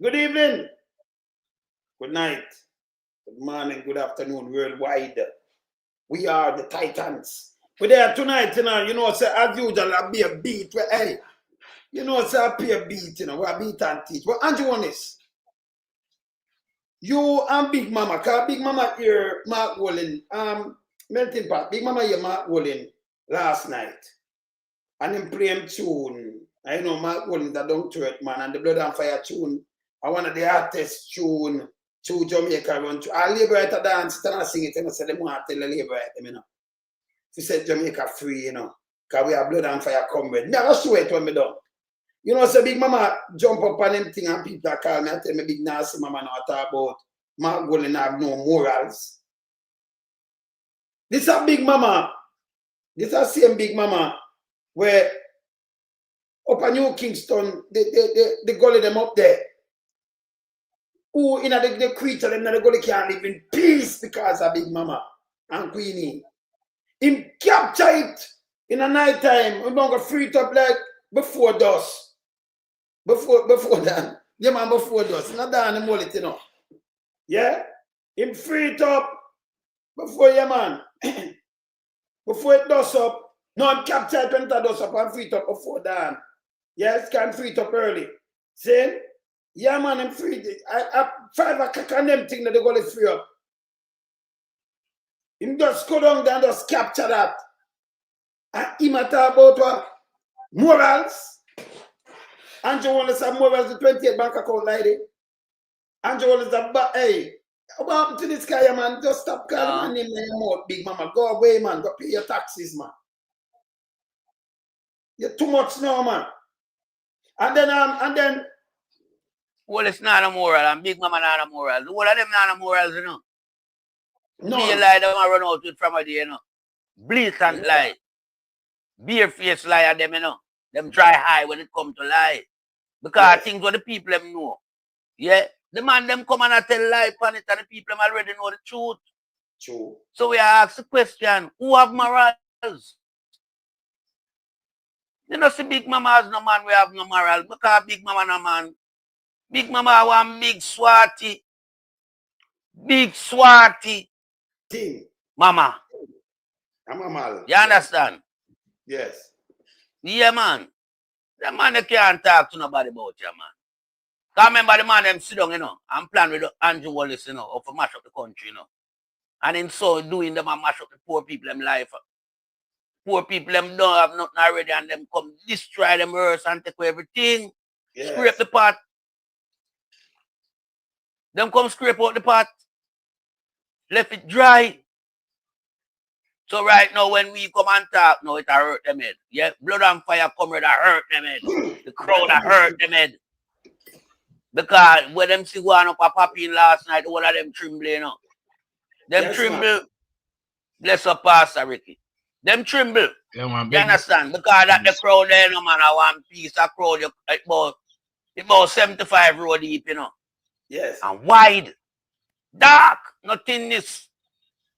Good evening, good night, good morning, good afternoon, worldwide. We are the Titans. We're there tonight, say, as usual, I'll be a beat. Hey, say, I'll be a beat, we're beat and teach. But Andrew Holness, you and Big Mama, because Big Mama here, Mark Wolin, Melting Pot, Big Mama here, Mark Wolin, last night. And him playing tune. I know Mark Wolin, the Down to Earth man, and the Blood and Fire tune. I one of the artists tune to Jamaica run to. I liberator dance, and I sing it, and I say, them want to tell the liberator, If you said Jamaica free, because we have Blood and Fire comrade. Never show it when me done. So Big Mama jump up on them thing and people call me and tell me Big Nasty Mama now talk about Mark Golden have no morals. This a Big Mama. This a same Big Mama where up at New Kingston, they gully them up there. Who in the creature them the gully can't live in peace because of Big Mama and Queenie. Him capture it in the night time. We're going to free it up like before dusk. Before that. Yeah, man, before dusk. Not down the mullet, Yeah? Him free it up before, yeah, man. Before it dust up. No, him capture it when it dust up and free it up before dawn. Yes, can free it up early. See? Yeah, man, him free it. I 5 o'clock and them thing that they go to free up. Him just go down there and just capture that. And him talk about what? Morals. Andrew Holness have morals the 28 bank account lady. Andrew Holness have, hey, what happened to this guy, man? Just stop calling my name in your mouth, Big Mama. Go away, man. Go pay your taxes, man. You're too much now, man. And then. Well, it's not a moral, and Big Mama not a moral. All of them not a morals, No. Be a lie, them run out with from a day, Blatant lie. Bare-faced lie at them, Them try high when it come to lie. Because things what the people them know. Yeah? The man them come and tell lie upon it, and the people them already know the truth. True. So we ask the question, who have morals? See Big Mama has no man, we have no moral. Because Big Mama no man. Big Mama one big swatty. Big swatty. Thing. Mama. I'm a mal. You understand? Yes. Yeah, man. The man they can't talk to nobody about you, man. Because remember the man them sit down, and plan with Andrew Holness, of to mash up the country, And in so doing them and mash up the poor people them life. Poor people them don't have nothing already and them come destroy them earth and take away everything. Yes. Scrape the pot. Them come scrape out the pot. Left it dry. So right now when we come and talk now, it hurt them head. Yeah, Blood and Fire comrade hurt them head. The crowd hurt them head. Because when them see going up a popping last night, all of them tremble, Them yes, tremble. Man. Bless up Pastor Ricky. Them tremble. Yeah, man, you understand? Because that the crowd there, man, I want piece of crowd about 75 road deep, Yes. And wide. Dark. Nothingness.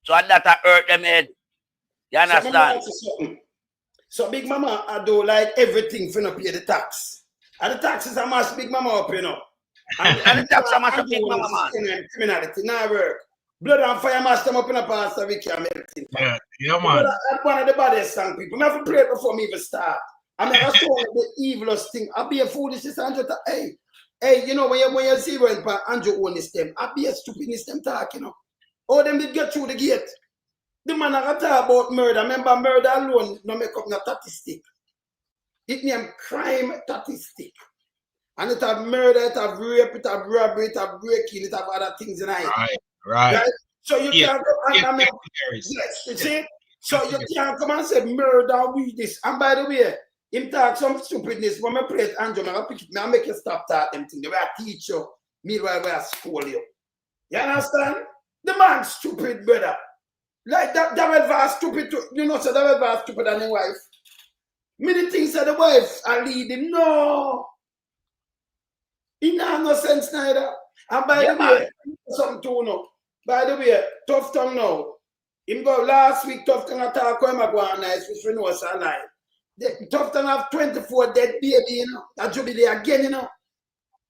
So that hurt them head. You understand? So Big Mama, I do like everything for not pay the tax. And the taxes are mash Big Mama up, And the tax are mash up Big Mama, man. Criminality, now work. Blood and Fire mash them up in a Pastor Ricky and everything. Yeah, man. That's one of the baddest song people. I have to play it before me even start. I never saw the evilest thing. I'll be a foolishness, Andrew. Hey, when you see when Andrew Holness them, I'll be a stupidness them talk, Oh, them did get through the gate. The man I talk about murder. Remember, murder alone no make up no statistic. It name crime statistic. And it have murder, it have rape, it have robbery, it have breaking, it have other things in it. Right. So you can't come and yes, you see? So you can't come and say murder with this. And by the way, him talk some stupidness. When I play it, Andrew, I pick it, I make you stop talk them things. The way I teach you, meanwhile I school you. You understand? The man stupid, brother. Like that was stupid too. So that was stupid than the wife. Many things that the wife are leading. No. He not no sense neither. And by the way, something too no. By the way, Tough Tongue now. Him go last week, Tough Tongue attack him go on nice, which we know is a lie. Tough Tongue have 24 dead baby, That jubilee again,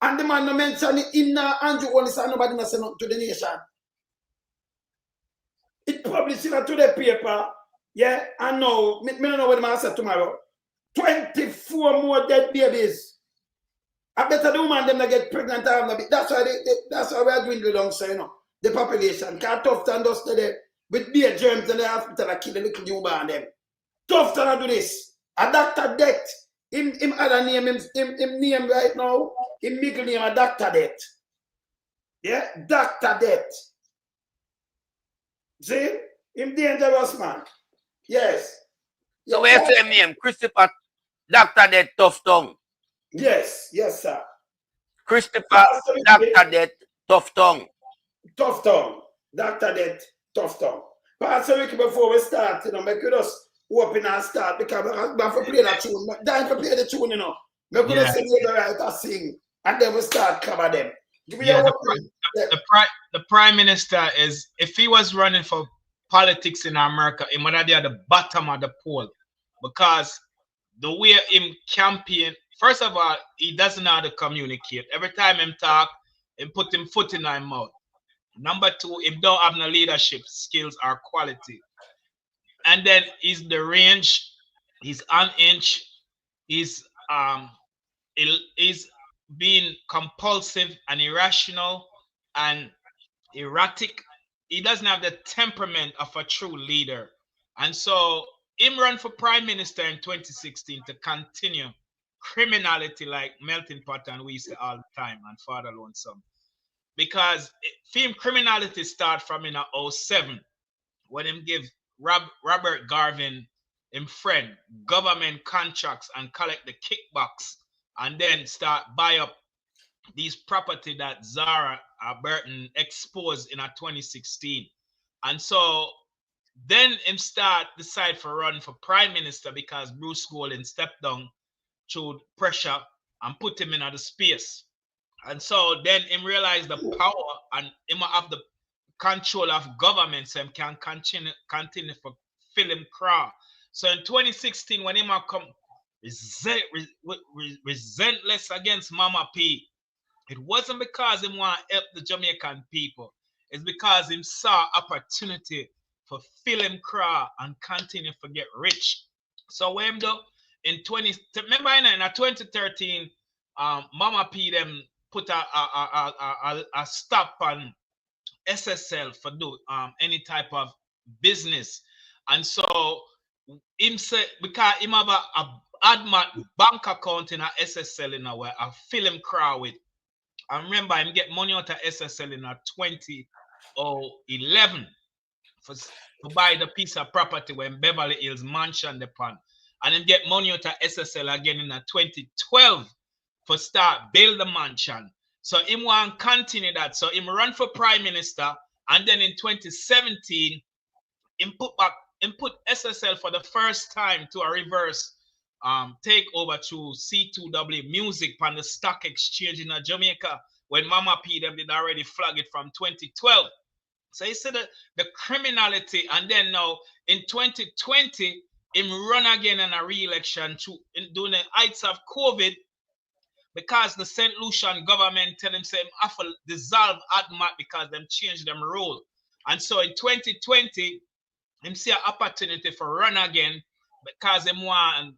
And the man no mention it in Andrew Holness and nobody not say nothing to the nation. It published it to the paper. Yeah, and now, me don't know what I say tomorrow. 24 more dead babies. I better the woman them not get pregnant. That's why that's why we are dwindling down, so you know, the population. Can't tough than us today with beer germs in the hospital that kill the little newborn them. Tough than do this. A doctor death. Him other name him name right now. Him middle name a doctor death. Yeah, doctor death. See? Him dangerous man. Yes. So where's the name? Christopher Dr. Dead Tough Tongue. Yes, yes, sir. Christopher Dr. Dead Tough Tongue. Tough Tongue. Dr. Dead Tough Tongue. Pastor Ricky, before we start, you know, make us open and start because I'm going to play that tune. Dying to play the tune, you know. We're going to sing the right to sing and then we start cover them. Yeah, the prime minister is, if he was running for politics in America, he might be at the bottom of the poll because the way him campaign, first of all, he doesn't know how to communicate. Every time him talk, him put him foot in his mouth. Number two, him don't have no leadership skills or quality. And then he's the range, he's unhinged, he's being compulsive and irrational and erratic. He doesn't have the temperament of a true leader. And so him run for prime minister in 2016 to continue criminality like melting pot and we say all the time and father lonesome. Because film criminality start from in 2007 when him give Robert Garvin, him friend, government contracts and collect the kickbacks and then start buy up these property that Zara Burton exposed in 2016. And so then him decide for run for prime minister because Bruce Golding stepped down through pressure and put him in the space. And so then him realized the power and him have the control of government so him can continue for film crawl. So in 2016 when him come resentless against Mama P, it wasn't because he want to help the Jamaican people. It's because he saw opportunity for film crawl and continue to get rich. So when though in 2013, Mama P them put a stop on SSL for do any type of business. And so him say because him have a ADMAT bank account in a SSL in a way, a film crawl with. I remember him get money out of SSL in 2011 for buy the piece of property when Beverly Hills Mansion upon. And him get money out of SSL again in 2012 for start build the mansion. So him want continue that. So him run for prime minister and then in 2017 him put SSL for the first time to a reverse take over to C2W Music on the stock exchange in Jamaica when Mama P them did already flag it from 2012. So he said the criminality, and then now in 2020, him run again in a re-election during the heights of COVID because the St. Lucian government tell him say him have to dissolve ADMAT because them changed them rule. And so in 2020, him see an opportunity for run again because him want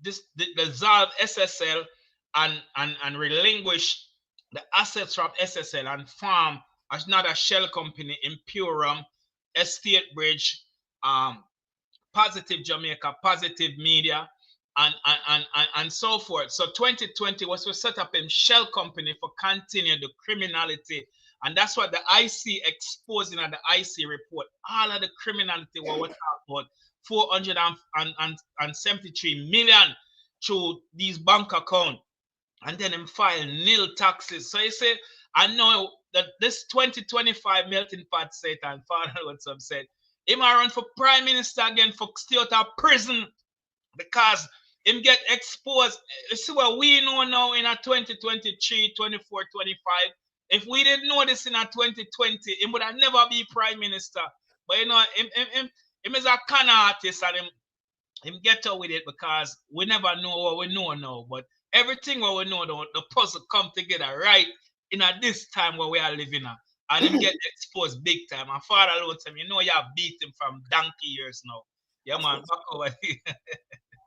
dissolve SSL and relinquish the assets from SSL and form another shell company in Purum, Estate Bridge, Positive Jamaica, Positive Media, and so forth. So 2020 was to set up a shell company for continue the criminality. And that's what the IC exposing at the IC report. All of the criminality what we talk about. 473 million through these bank accounts. And then him file nil taxes. So he say, I know that this 2025 melting pot set and father what some said, him a run for prime minister again for stay out of prison because him get exposed. You see what we know now in a 2023, 24, 25. If we didn't know this in a 2020, him would have never be prime minister. But you know, him is a con artist and him get out with it because we never know what we know now. But everything what we know, the puzzle come together right in a this time where we are living at. And him get exposed big time. And Father Lord tell me, you know you have beat him from donkey years now. Yeah, man, back over here.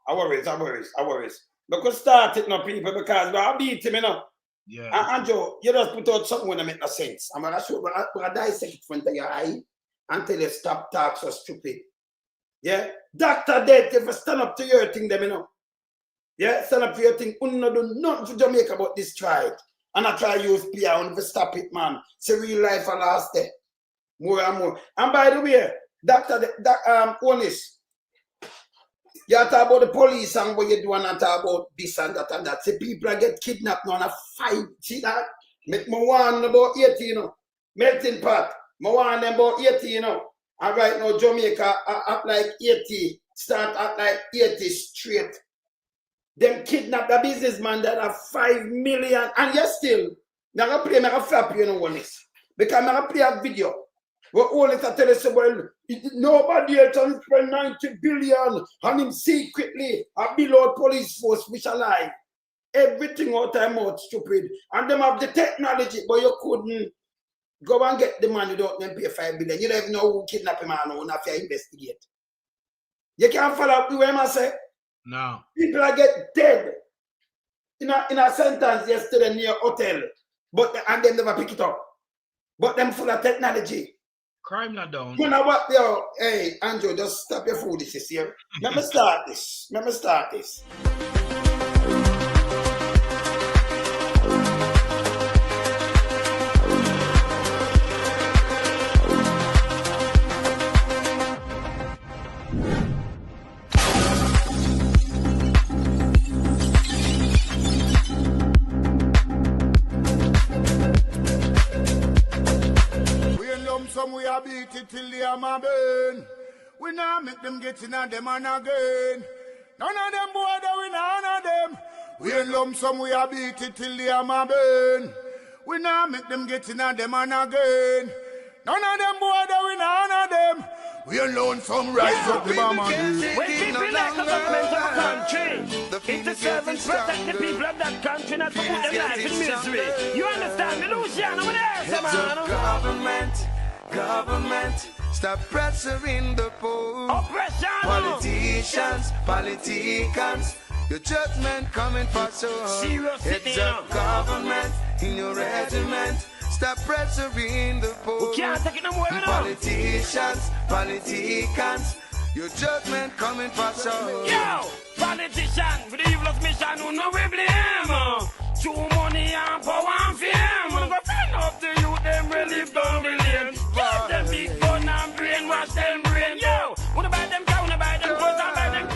I worries. Because start it now, people, because I beat him, you know. Yeah. And Joe, you just put out something when it make no sense. I'm gonna show I dissect it front of your eye until you stop talk so stupid. Yeah? Dr. Death, if you stand up to your thing, them, you know. Yeah, stand up for your thing. You don't do nothing for Jamaica about this tribe. And I try to use PR and to stop it, man. It's a real life for last day. More and more. And by the way, Holness, you talk about the police and what you do and talk about this and that and that. See, people get kidnapped now and a fight. See that? Make me want about 80, you know. Melting pot. I want them about 80, you know. And right now, Jamaica act like 80. Start act like 80 straight. Them kidnap the businessman that have 5 million. And you still, I'm going to play, I'm going to flap you, you know, Holness. Because I'm going to play a video. Where all it tell us, well, nobody else can spend 90 billion on him secretly a below police force, which are lie. Everything all time out, stupid. And them have the technology, but you couldn't go and get the man without them pay 5 billion. You don't even know who kidnapped him and who have to investigate. You can't follow up the way I say. No. People are get dead in a sentence yesterday near hotel, and them never pick it up. But them full of technology. Crime not down. You know what, yo? Hey, Andrew, just stop your foolishness here. Let me start this. Some we are beat it till they are my burn. We now make them get in on them and again. None of them boy that we none of them. We in lump some we are beat it till they are my burn. We now make them get in on them and again. None of them boy that we none of them. We alone some rise up the bomb and when people like the government of a country, it's the servants protect the people of that country, not to put them life in misery. You understand me, Luciano? Over there, man. Government, stop pressuring the poor. Oppression. Politicians, your judgment coming for so. It's a government in your regiment. Stop pressuring the poor. We can't take it no more. Politicians, your judgment coming for so. Yo, politician with the evilest mission, who no we blame. Too money and power and fame. Wanna go friend up to you, them relief down the lane. Give them big gun and brainwash them brain. Yo, wanna buy them cow, wanna buy them clothes and buy them.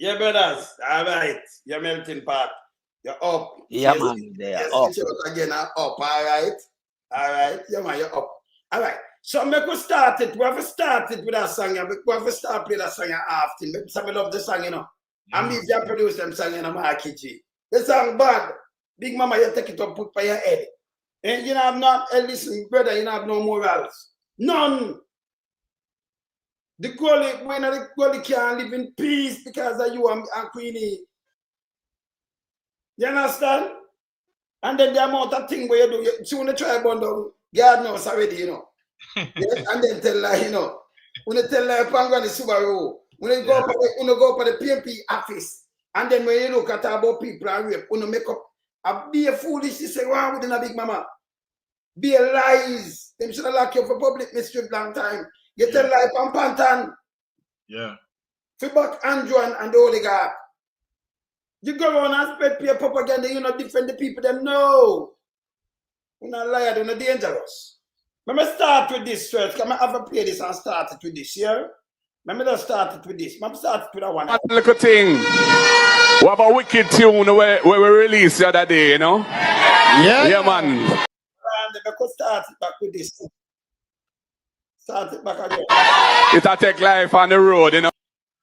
Yeah, brothers. All right. You're melting pot. You're up. Yeah, Yes, man, they are yes, up. it's yours again. Up. All right. Yeah, man, you're up. All right. So make we start it. We have started with that song. We have start with that song after. Some love the song, you know. And me just produce them song in a market. The song bad. Big mama, you take it up, put by your head. And you know, I'm not, listen, brother, you know, have no morals. None. The Gully, when the Gully can't live in peace because of you and Queenie. You understand? And then the amount of thing where you do, soon the try burn down, God knows already, you know. Yes, and then tell her, you know, when you tell her Pangan the Subaru, when you go up at the PMP office, and then when you look at about people and rape, when you make up a be a foolish, you say, wow, within a big mama. be a lies. Them should have locked you for public mischief long time. You tell lie on Pantan. Yeah. For back Andrew and the oligarch. You go around and spread peer propaganda, you not defend the people, them no. You're not liar, you're not dangerous. Let me start with this first. Can I have a play this and start it with this, yeah? Let me just start it with this. Let me start it with that one. One little thing. What about wicked tune where we released the other day, you know? Yeah, man. And I could start it back with this. Start it back again. It'll take life on the road, you know?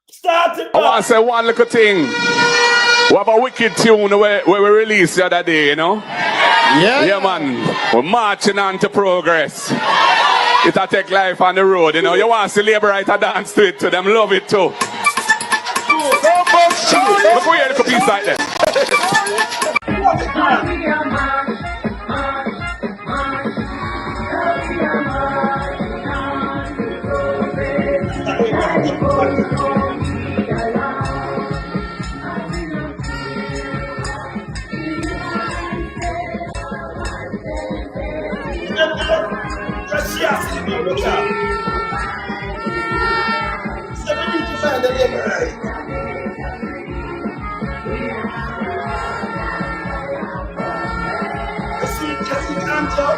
Start it I want back. to say one little thing. What about wicked tune where we released the other day, you know? Yeah, man. We're marching on to progress. It'll take life on the road, you know? You want to see labor right to dance to it, to them love it too. Look where you piece like that. Just yes, you know, so we need to find the labor right. You see, Angel?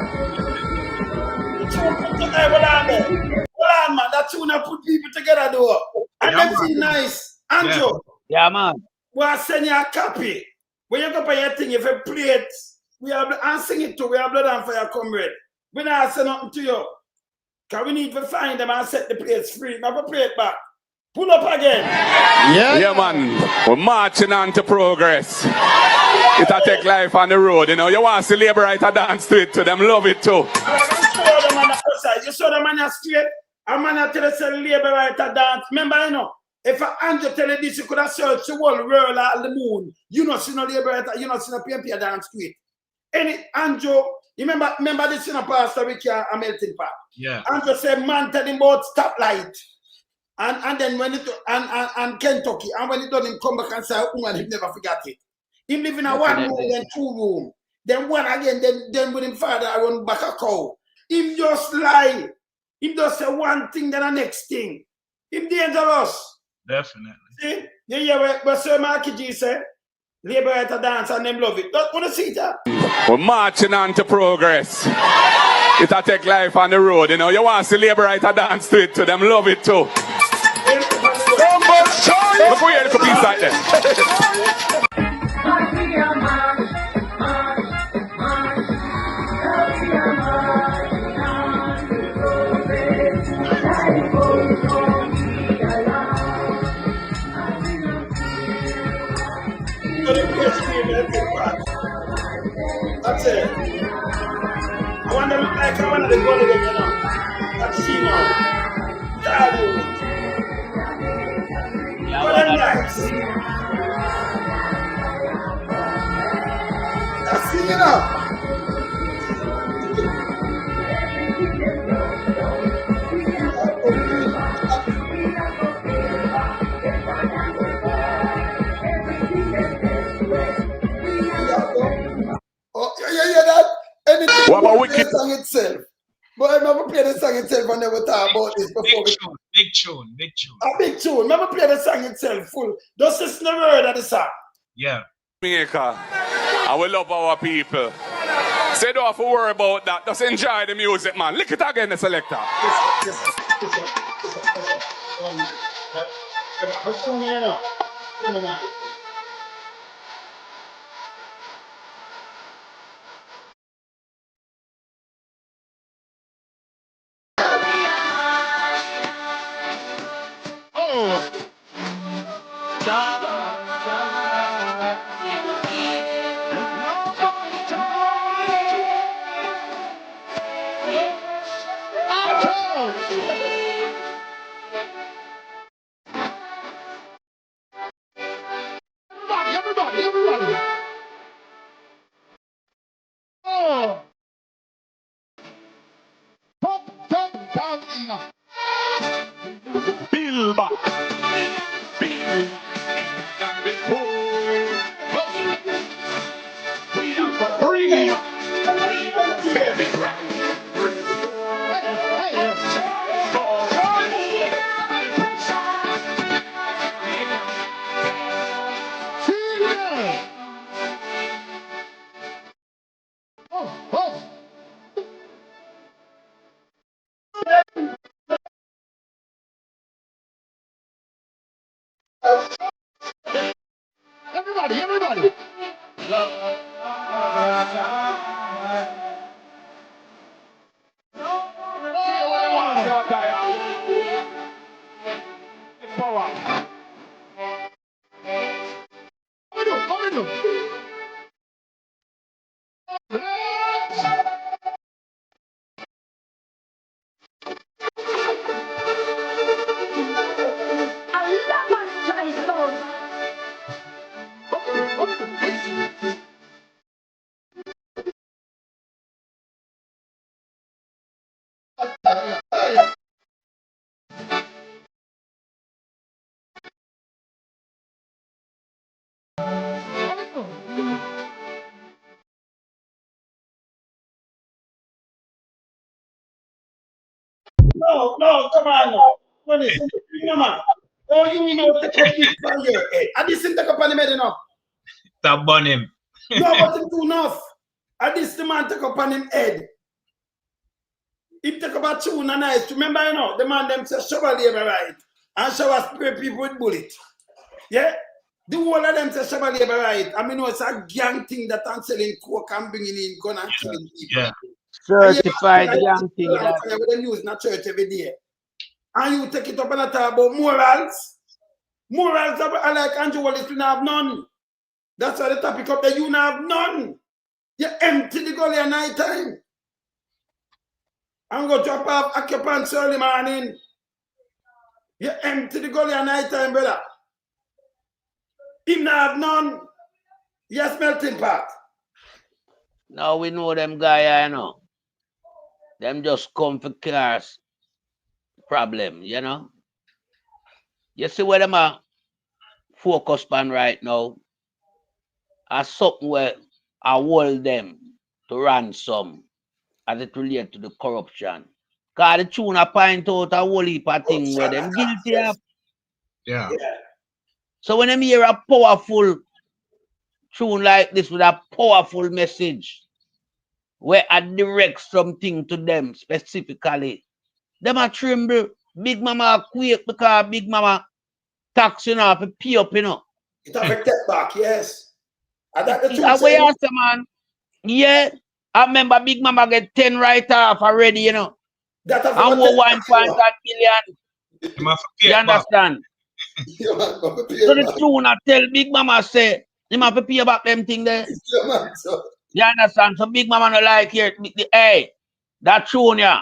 The tune put together, hold on there. Hold on, man. That tune I put people together, though. And Yeah, them man. feel nice. Angel, Yeah, man. we are sending you a copy. When you go for your thing, if you play it, we have and sing it too. We have blood and fire, comrade. We not say nothing to you. Because we need to find them and set the place free. Now play it back. Pull up again. Yeah, man. We're marching on to progress. It'll take life on the road, you know? You want to see labor right to dance to it, to them love it too. You saw the man straight. A man tell us labor right to dance. Remember, you know, if Andrew tell you this, you could have searched the whole world at the moon. You not see no labor right, you not see no PMP dance straight. Any Andrew, you remember this in a Pastor Ricky a melting pot. Yeah. Andrew said, man tell him about stoplight. And then when it and Kentucky, and when it done him come back and say, woman, he never forgot it. Him live in a one room, then two room. Then one again, then with him father I run back a cow. Him just lie. Him just say one thing, then the next thing. Him dangerous. Definitely. See? You hear what Sir Marky G said? Labor right to dance and them love it. Don't want to see that. We're marching on to progress. It'll take life on the road, you know? You want to see labor right to dance to it, to them love it too. Look where you piece like that. That's it. I want to look like I want to go to them, you know. That's she now. Tell you. Go them nice. That's it, you know. Oh, yeah, that. Anything What about wicked? the song itself. But I never play the song itself and never talk about this before. Big tune. A big tune. Never play the song itself full. Just listen to the word of the song. Yeah. Jamaica, and we love our people. So don't have to worry about that. Just enjoy the music, man. Lick it again, the selector. Everybody. Oh. Top, down. Bill back. Bill. Freedom. Baby. Everybody. No, come on now. Honest, man. Oh, you know, take up this from your head. I didn't take up on him head enough. Stop burn him. No, but him too enough. I didn't the man take up on him head. He take up a tune and nice. Remember, you know, the man them say shovel labor right. And shovel spray people with bullet. Yeah? The whole of them say shovel labor right. I mean, it's a gang thing that I'm selling coke and bringing in gun and killing people. Yeah. Certified young thing that. With the news in the church every day. And you take it up and talk about morals. Morals are like Andrew Wallace, you have none. That's why the topic up there, you have none. You empty the gully at night time. And go drop off occupants early morning. You empty the gully at night time, brother. Him not have none. Yes, melting pot. Now we know them guy, you know. Them just come for cars. Problem, you know. You see where them are focused on right now? As something where I hold them to ransom as it relates to the corruption. Cause the tune a point out a whole heap of things where them guilty of. Yeah. So when them hear a powerful tune like this with a powerful message, where I direct something to them specifically, them a tremble. Big Mama quake because Big Mama tax, you know, to pay up, you know. It have a step back, yes. And that the truth. Away answer, man. Yeah. I remember Big Mama get 10 right off already, you know. That have and 1.5 million. You understand? So the tune I tell Big Mama say, you have to pay back them thing there. You understand? So Big Mama no like here. Hey, that tune, yeah.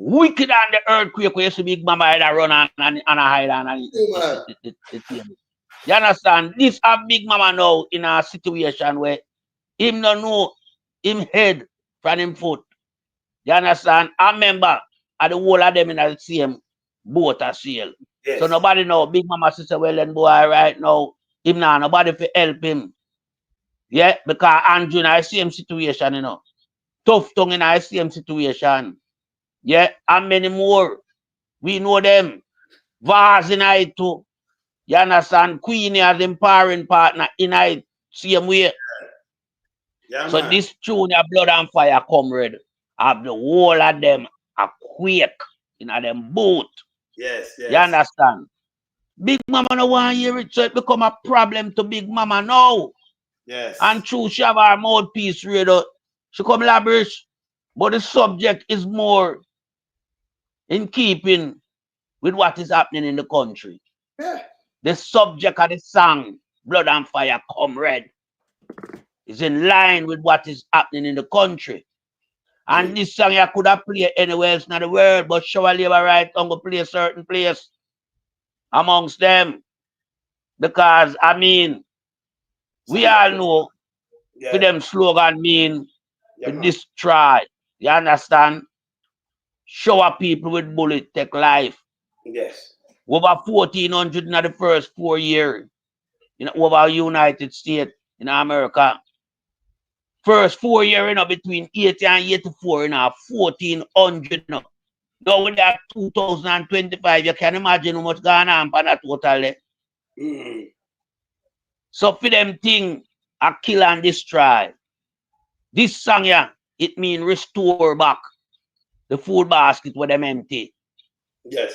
Wicked on the earthquake where you see Big Mama had a run on a highland. And you understand? This have Big Mama now in a situation where him no know him head from him foot. You understand? I remember at the whole of them in the same boat as sail. Yes. So nobody know. Big Mama sister, well then boy right now, him now nobody for help him. Yeah, because Andrew in the same situation, you know. Tough tongue in the same situation. Yeah, and many more. We know them. Vaz in it too. You understand? Queenie as empowering partner in it same way. Yeah, So man. this tune, your blood and fire comrade, have the whole of them a quake in a them boat. Yes. You understand? Big Mama no want to hear it, so it become a problem to Big Mama now. Yes. And true, she have her mouthpiece radio. She come lavish, but the subject is more in keeping with what is happening in the country. Yeah. The subject of the song, Blood and Fire Comrade, is in line with what is happening in the country. And this song you could have played anywhere else in the world, but Shower Labor Right on go play a certain place amongst them. Because, I mean, we all know for them slogan mean to destroy. You understand? Shower people with bullet take life. Yes. Over 1,400 in the first 4 years. Over United States, in America. First 4 years, between 80 and 84, 1,400. Now when they're 2025, you can imagine how much going on for that total. So for them thing, I kill and destroy. This song, yeah, it mean restore back the food basket with them empty. Yes.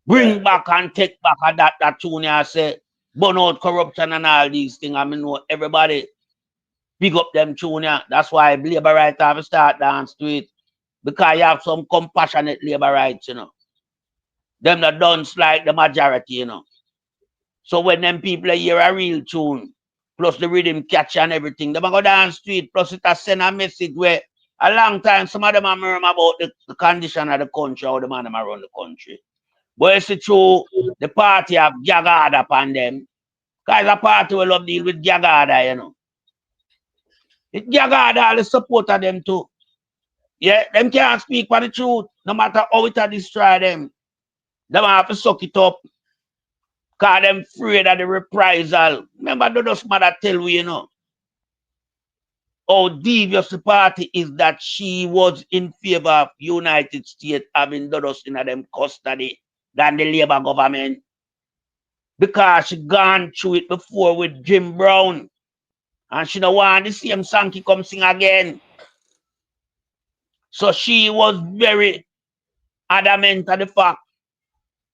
Bring back and take back that tune you say, burn out corruption and all these things. I mean, know everybody pick up them tune. That's why labor rights have to start dance to it. Because you have some compassionate labor rights, you know. Them that don't like the majority, you know. So when them people hear a real tune, plus the rhythm catch and everything, they go dance to it, plus it has send a message where a long time some of them are murmur about the condition of the country, how the man them around the country. But it's true, the party have gathered upon them. Because a party will love deal with gathered, you know. It gathered all the support of them too. Yeah, them can't speak for the truth, no matter how it destroy them. Them have to suck it up. Because them afraid of the reprisal. Remember, Dodo's mother tell we, you know, how devious the party is that she was in favor of United States having Dodos in them custody than the Labour government. Because she gone through it before with Jim Brown. And she don't want the same Sankey come sing again. So she was very adamant of the fact.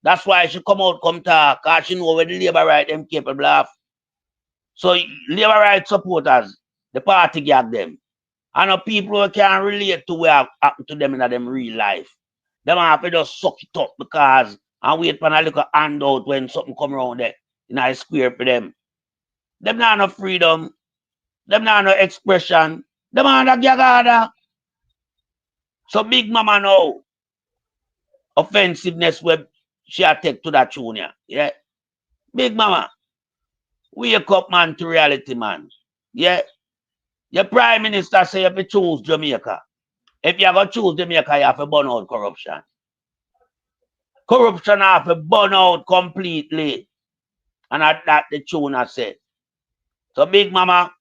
That's why she come out, come talk, because she know where the Labour right them capable of. So Labour right supporters, the party gag them. And the people who can relate to what happened to them in them real life. Them have to just suck it up because and wait for a little handout when something come around there in a square for them. Them not no freedom. Them not no expression. Them are the gagada. So Big Mama now, offensiveness where she take to that junior. Yeah. Big Mama, wake up, man, to reality, man. Yeah. Your Prime Minister say you have to choose Jamaica. If you have to choose Jamaica, you have to burn out corruption. Corruption have to burn out completely. And that the tune has said. So Big Mama,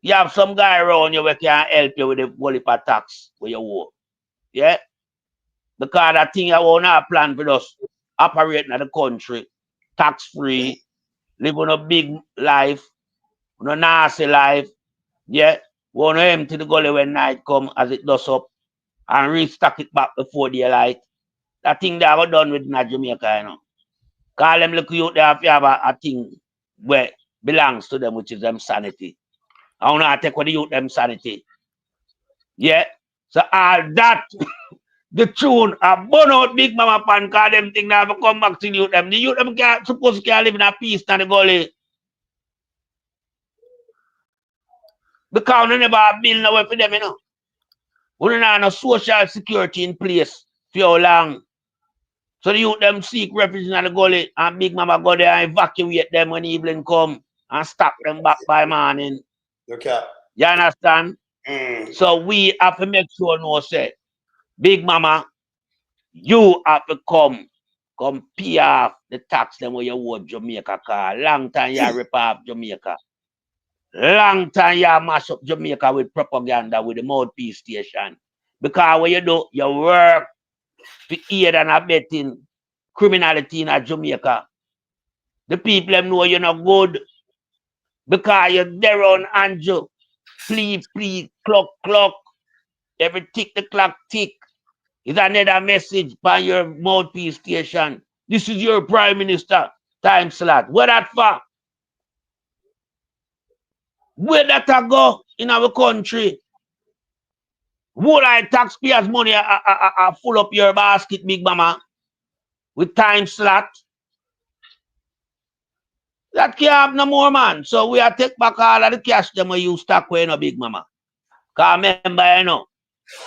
you have some guy around you who can help you with the whole heap of tax where you owe. Yeah? Because that thing you want to plan for us operating in the country, tax free, live on a big life, on a nasty life. Yeah? Want to empty the gully when night come as it does up and restock it back before daylight. That thing they have done with Jamaica, you know. Call them look you there if you have a thing where belongs to them, which is them sanity. I want to take with the youth them sanity. Yeah. So all that the tune a burn out Big Mama pan cause them thing they have to come back to the youth them. The youth them can't supposed to live in a peace in the gully. Because we never have build no way for them, you know. We don't have no social security in place for how long. So the youth them seek refuge in the gully and Big Mama go there and evacuate them when evening come and stop them back by morning. Okay. You understand? So we have to make sure no say, Big Mama, you have to come pay off the tax them where you owe Jamaica car. Long time you rip off Jamaica. Long time you mash up Jamaica with propaganda with the mouthpiece station. Because what you do, you work to aid and abetting criminality in Jamaica. The people them know you're not good. Because you're there on Andrew. Please, clock. Every tick the clock tick is another message by your mouthpiece station. This is your Prime Minister time slot. Where that for? Where that a go in our country? Whole I taxpayers' money full up your basket, Big Mama, with time slot. That can't have no more, man. So we are take back all of the cash them we use stock with, no Big Mama. Because remember, you know,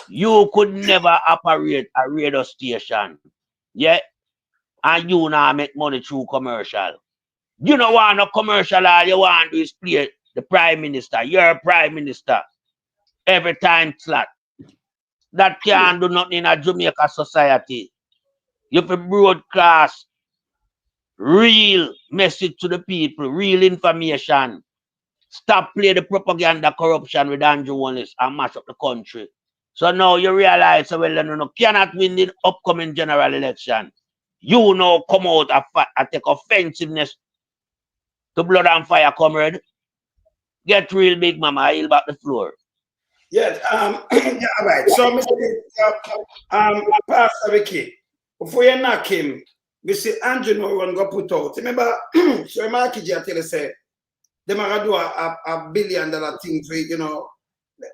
you could never operate a radio station. Yeah? And you now make money through commercial. You don't want no commercial, all you want to do is play the Prime Minister. You're a Prime Minister. Every time slot. That can't do nothing in a Jamaica society. You have to broadcast real message to the people, real information. Stop play the propaganda corruption with Andrew Holness and mash up the country. So now you realize, well, you cannot win the upcoming general election. You now come out and take offensiveness to blood and fire, comrade. Get real, Big Mama. I yield back the floor. Yeah, yeah, all right. So, Pastor Ricky, before you knock him, we see Andrew no one go put out. Remember, so Kgn tell us say, them are do a $1 billion thing for, you know,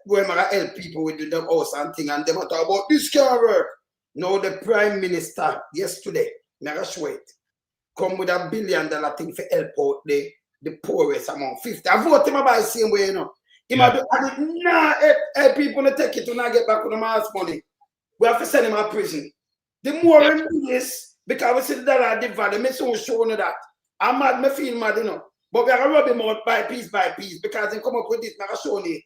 where I help people with the house and thing, and them are talk about this can work. Now the Prime Minister yesterday, never show it, come with $1 billion thing for help out the poorest among 50. I vote him about the same way, you know. Him nah, help people to take it to not get back on the mass money. We have to send him to prison. The more we do this, because we see the dollar the value, me so show you that. I'm mad, me feel mad, you know. But we are going to rub him out by piece, because they come up with this, I show you it.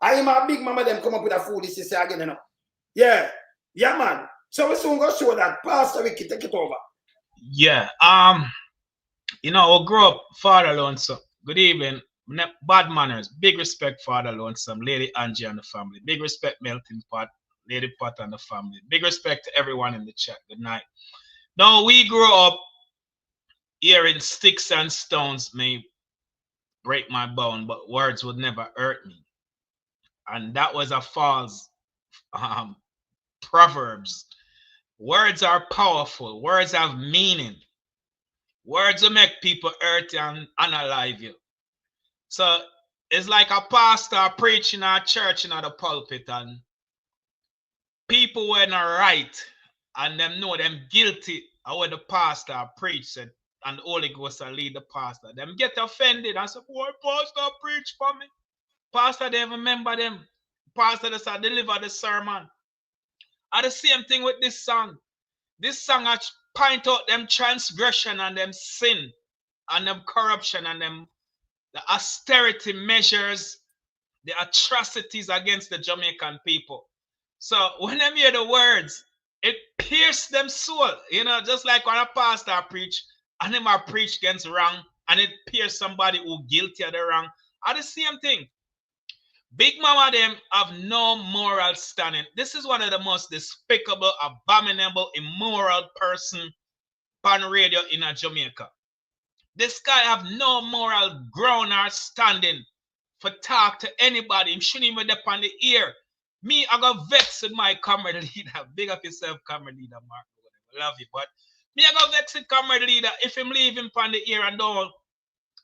I am a big mama, them come up with a foolishness again, you know. Yeah, man. So we soon going to show that. Pastor Ricky, take it over. Yeah, you know, we grew up Father Lonesome. Good evening. Bad manners. Big respect, Father Lonesome, Lady Angie and the family. Big respect, Melting Pot, Lady Pot and the family. Big respect to everyone in the chat. Good night. Now, we grew up hearing sticks and stones may break my bone, but words would never hurt me. And that was a false proverbs. Words are powerful. Words have meaning. Words will make people hurt and unalive you. So it's like a pastor preaching at church in the pulpit, and people were not right, and them know them guilty of what the pastor preached, and the Holy Ghost will lead the pastor. Them get offended and say, boy, pastor preach for me. Pastor, they remember them. Pastor, they deliver the sermon. And the same thing with this song. This song point out them transgression and them sin and them corruption and them the austerity measures, the atrocities against the Jamaican people. So when them hear the words, it pierced them soul. You know, just like when a pastor preach and them are preach against wrong and it pierced somebody who guilty of the wrong. Are the same thing. Big Mama them have no moral standing. This is one of the most despicable, abominable, immoral person on radio in Jamaica. This guy have no moral ground or standing for talk to anybody. Him shouldn't even dip on the ear. Me, I got vexed with my comrade leader. Big up yourself, comrade leader, Mark. Love you, but me, I got vexed with comrade leader if him leave him on the ear and don't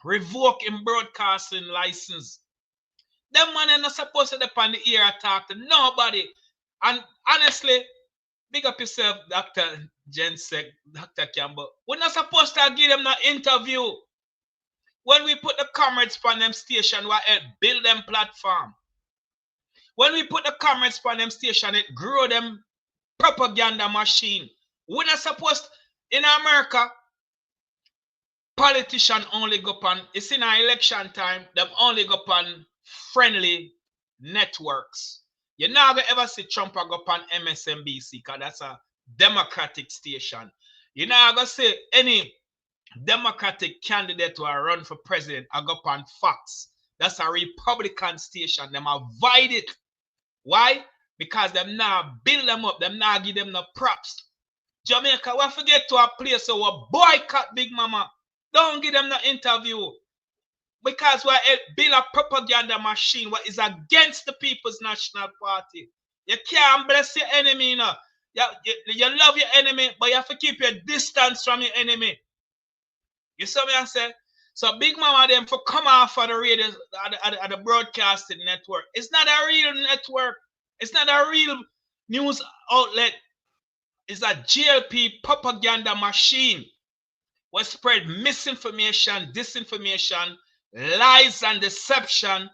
revoke him broadcasting license. Them man are not supposed to dip on the ear and talk to nobody. And honestly, big up yourself, Dr. Jensek, Dr. Campbell. We're not supposed to give them an interview. When we put the comrades on them station, we help build them platform. When we put the comrades on them station, it grow them propaganda machine. We're not supposed, in America, politicians only go on, it's in our election time, them only go on friendly networks. You're not going to ever see Trump go on MSNBC because that's a Democratic station. You're not going to see any Democratic candidate who are run for president go on Fox. That's a Republican station. Them avoid it. Why? Because them now build them up. Them now give them the props. Jamaica, we forget to a place where we boycott Big Mama. Don't give them the interview. Because we build a propaganda machine what is against the People's National Party. You can't bless your enemy, you know. You love your enemy, but you have to keep your distance from your enemy. You see what I say? So Big Mama them for come off of the radio, at the broadcasting network. It's not a real network. It's not a real news outlet. It's a GLP propaganda machine. We spread misinformation, disinformation, lies and deception,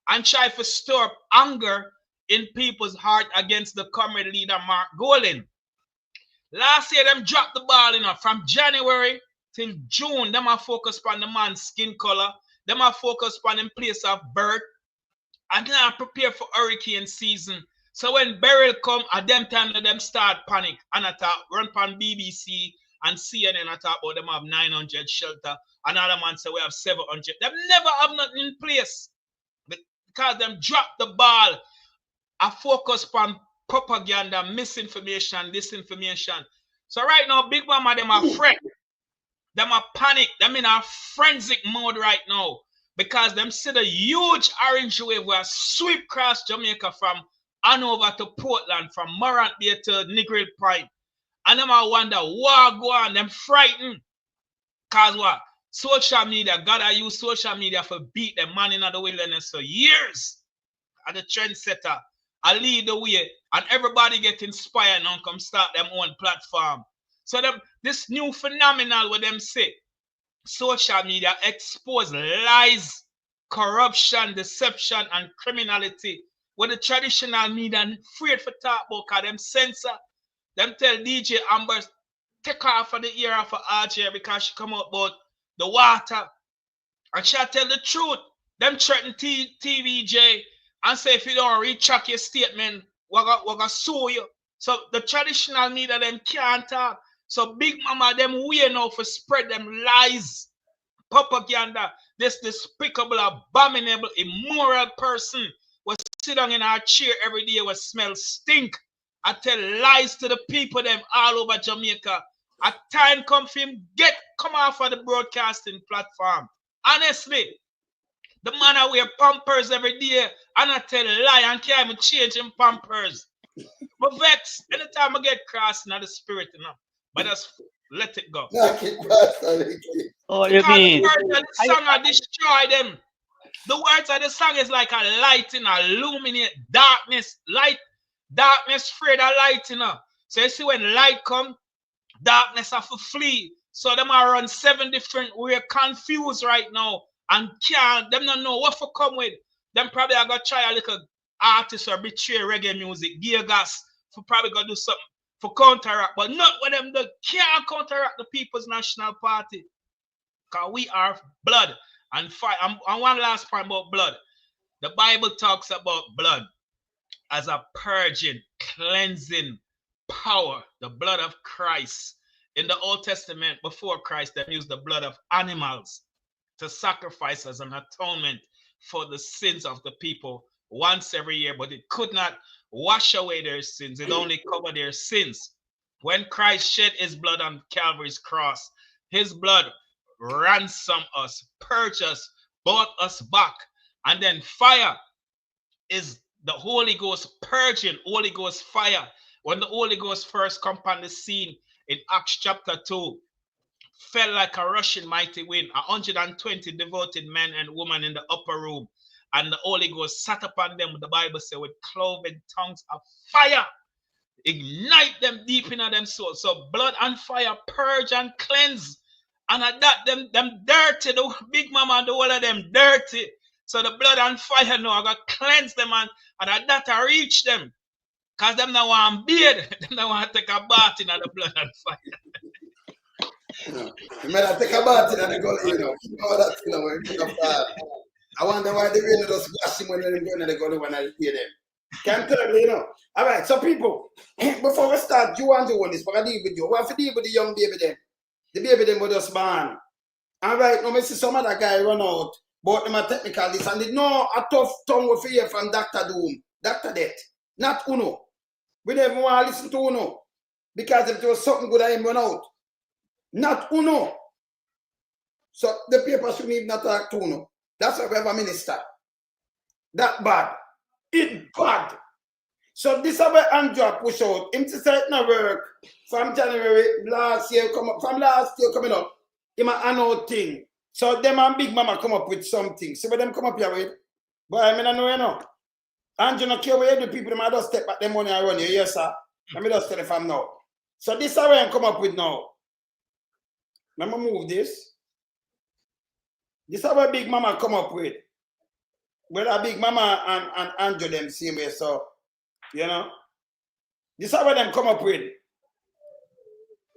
and try to stir up anger in people's heart against the comrade leader Mark Golin. Last year, them dropped the ball, you know, from January till June. Them are focused on the man's skin color. Them are focused on him place of birth. And now prepare for hurricane season. So when burial come, at them time them start panic. And I talk, run on BBC and CNN, I talk about them have 900 shelter. Another man say we have 700. Them never have nothing in place. Because them drop the ball. I focus on propaganda, misinformation, disinformation. So right now, Big Mama, them are fret. Them are panic. Them in a forensic mode right now. Because them see the huge orange wave where sweep across Jamaica from Hanover to Portland, from Morant Bay to Negril Point. And them I wonder what go on, them frightened. Cause what? Social media, God I use social media for beat them man in the wilderness for years. As the trendsetter, I lead the way, and everybody get inspired and come start them own platform. So them this new phenomenon what them say, social media expose lies, corruption, deception, and criminality. What the traditional media afraid for talk about, cause them censor. Them tell DJ Amber take her off of the ear of RJ because she come out about the water. And she tell the truth. Them threaten TVJ and say if you don't retract your statement, we're gonna sue you. So the traditional media them can't talk. So Big Mama them way now for spread them lies, propaganda. This despicable, abominable, immoral person was sit down in our chair every day will smell stink. I tell lies to the people them all over Jamaica. A time come for him come off of the broadcasting platform. Honestly, the man I wear pampers every day and I tell lie and can't even change him pampers. But vex, anytime I get crossed in the spirit, you know, but just let it go. Oh, you mean? The words of the song are destroy them. The words of the song is like a light in illuminate darkness. Light, darkness afraid of light, you know. So you see when light come, darkness have to flee. So them are run 7 different. We're confused right now and can't. Them don't know what to come with. Them probably are gonna try a little artist or betray reggae music, gear gas for probably gonna do something for counteract, but not when them they can't counteract the People's National Party. Cause we are blood and fire. And one last point about blood. The Bible talks about blood as a purging, cleansing power, the blood of Christ. In the Old Testament, before Christ, they used the blood of animals to sacrifice as an atonement for the sins of the people once every year, but it could not wash away their sins. It only covered their sins. When Christ shed his blood on Calvary's cross, his blood ransomed us, purged us, bought us back. And then fire is the Holy Ghost purging, Holy Ghost fire. When the Holy Ghost first come on the scene in Acts chapter 2, fell like a rushing mighty wind, 120 devoted men and women in the upper room. And the Holy Ghost sat upon them, the Bible says, with cloven tongues of fire. Ignite them deep in them souls. So blood and fire purge and cleanse. And at that, them dirty, the Big Mama and the whole of them dirty. So the blood and fire now, I got cleanse them and at that I reach them. Because them now want bathe. Them now want to take a bath in the blood and fire. You better take a bath in the gully, you know. You know that, you know, I wonder why the rain just wash him when they're going to the gully when I hear them. Can't tell me, you know. All right, so people, before we start, you want to do this, but I deal with you. What if you deal with the young baby then? The baby then was just born. All right, now I see some other guy run out, bought them a technical this, and they know a tough tongue of fear from Dr. Doom, Dr. Death, not Uno. We never want to listen to Uno, because if there was something good, I him run out. Not Uno. So the paper should even not talk to Uno. That's why we have a minister. That bad. It bad. So this is where Andrew push out. Him to say it not work from January last year from last year coming up. Him a annual thing. So them and Big Mama come up with something. See what them come up here with? But I mean I know you know. Andrew no care where the people them just step back them money and run you. Yes, sir. Let me just tell you from now. So this is where I come up with now. Let me move this. This is what Big Mama come up with. Whether Big Mama and Andrew them same way, so you know. This is what them come up with.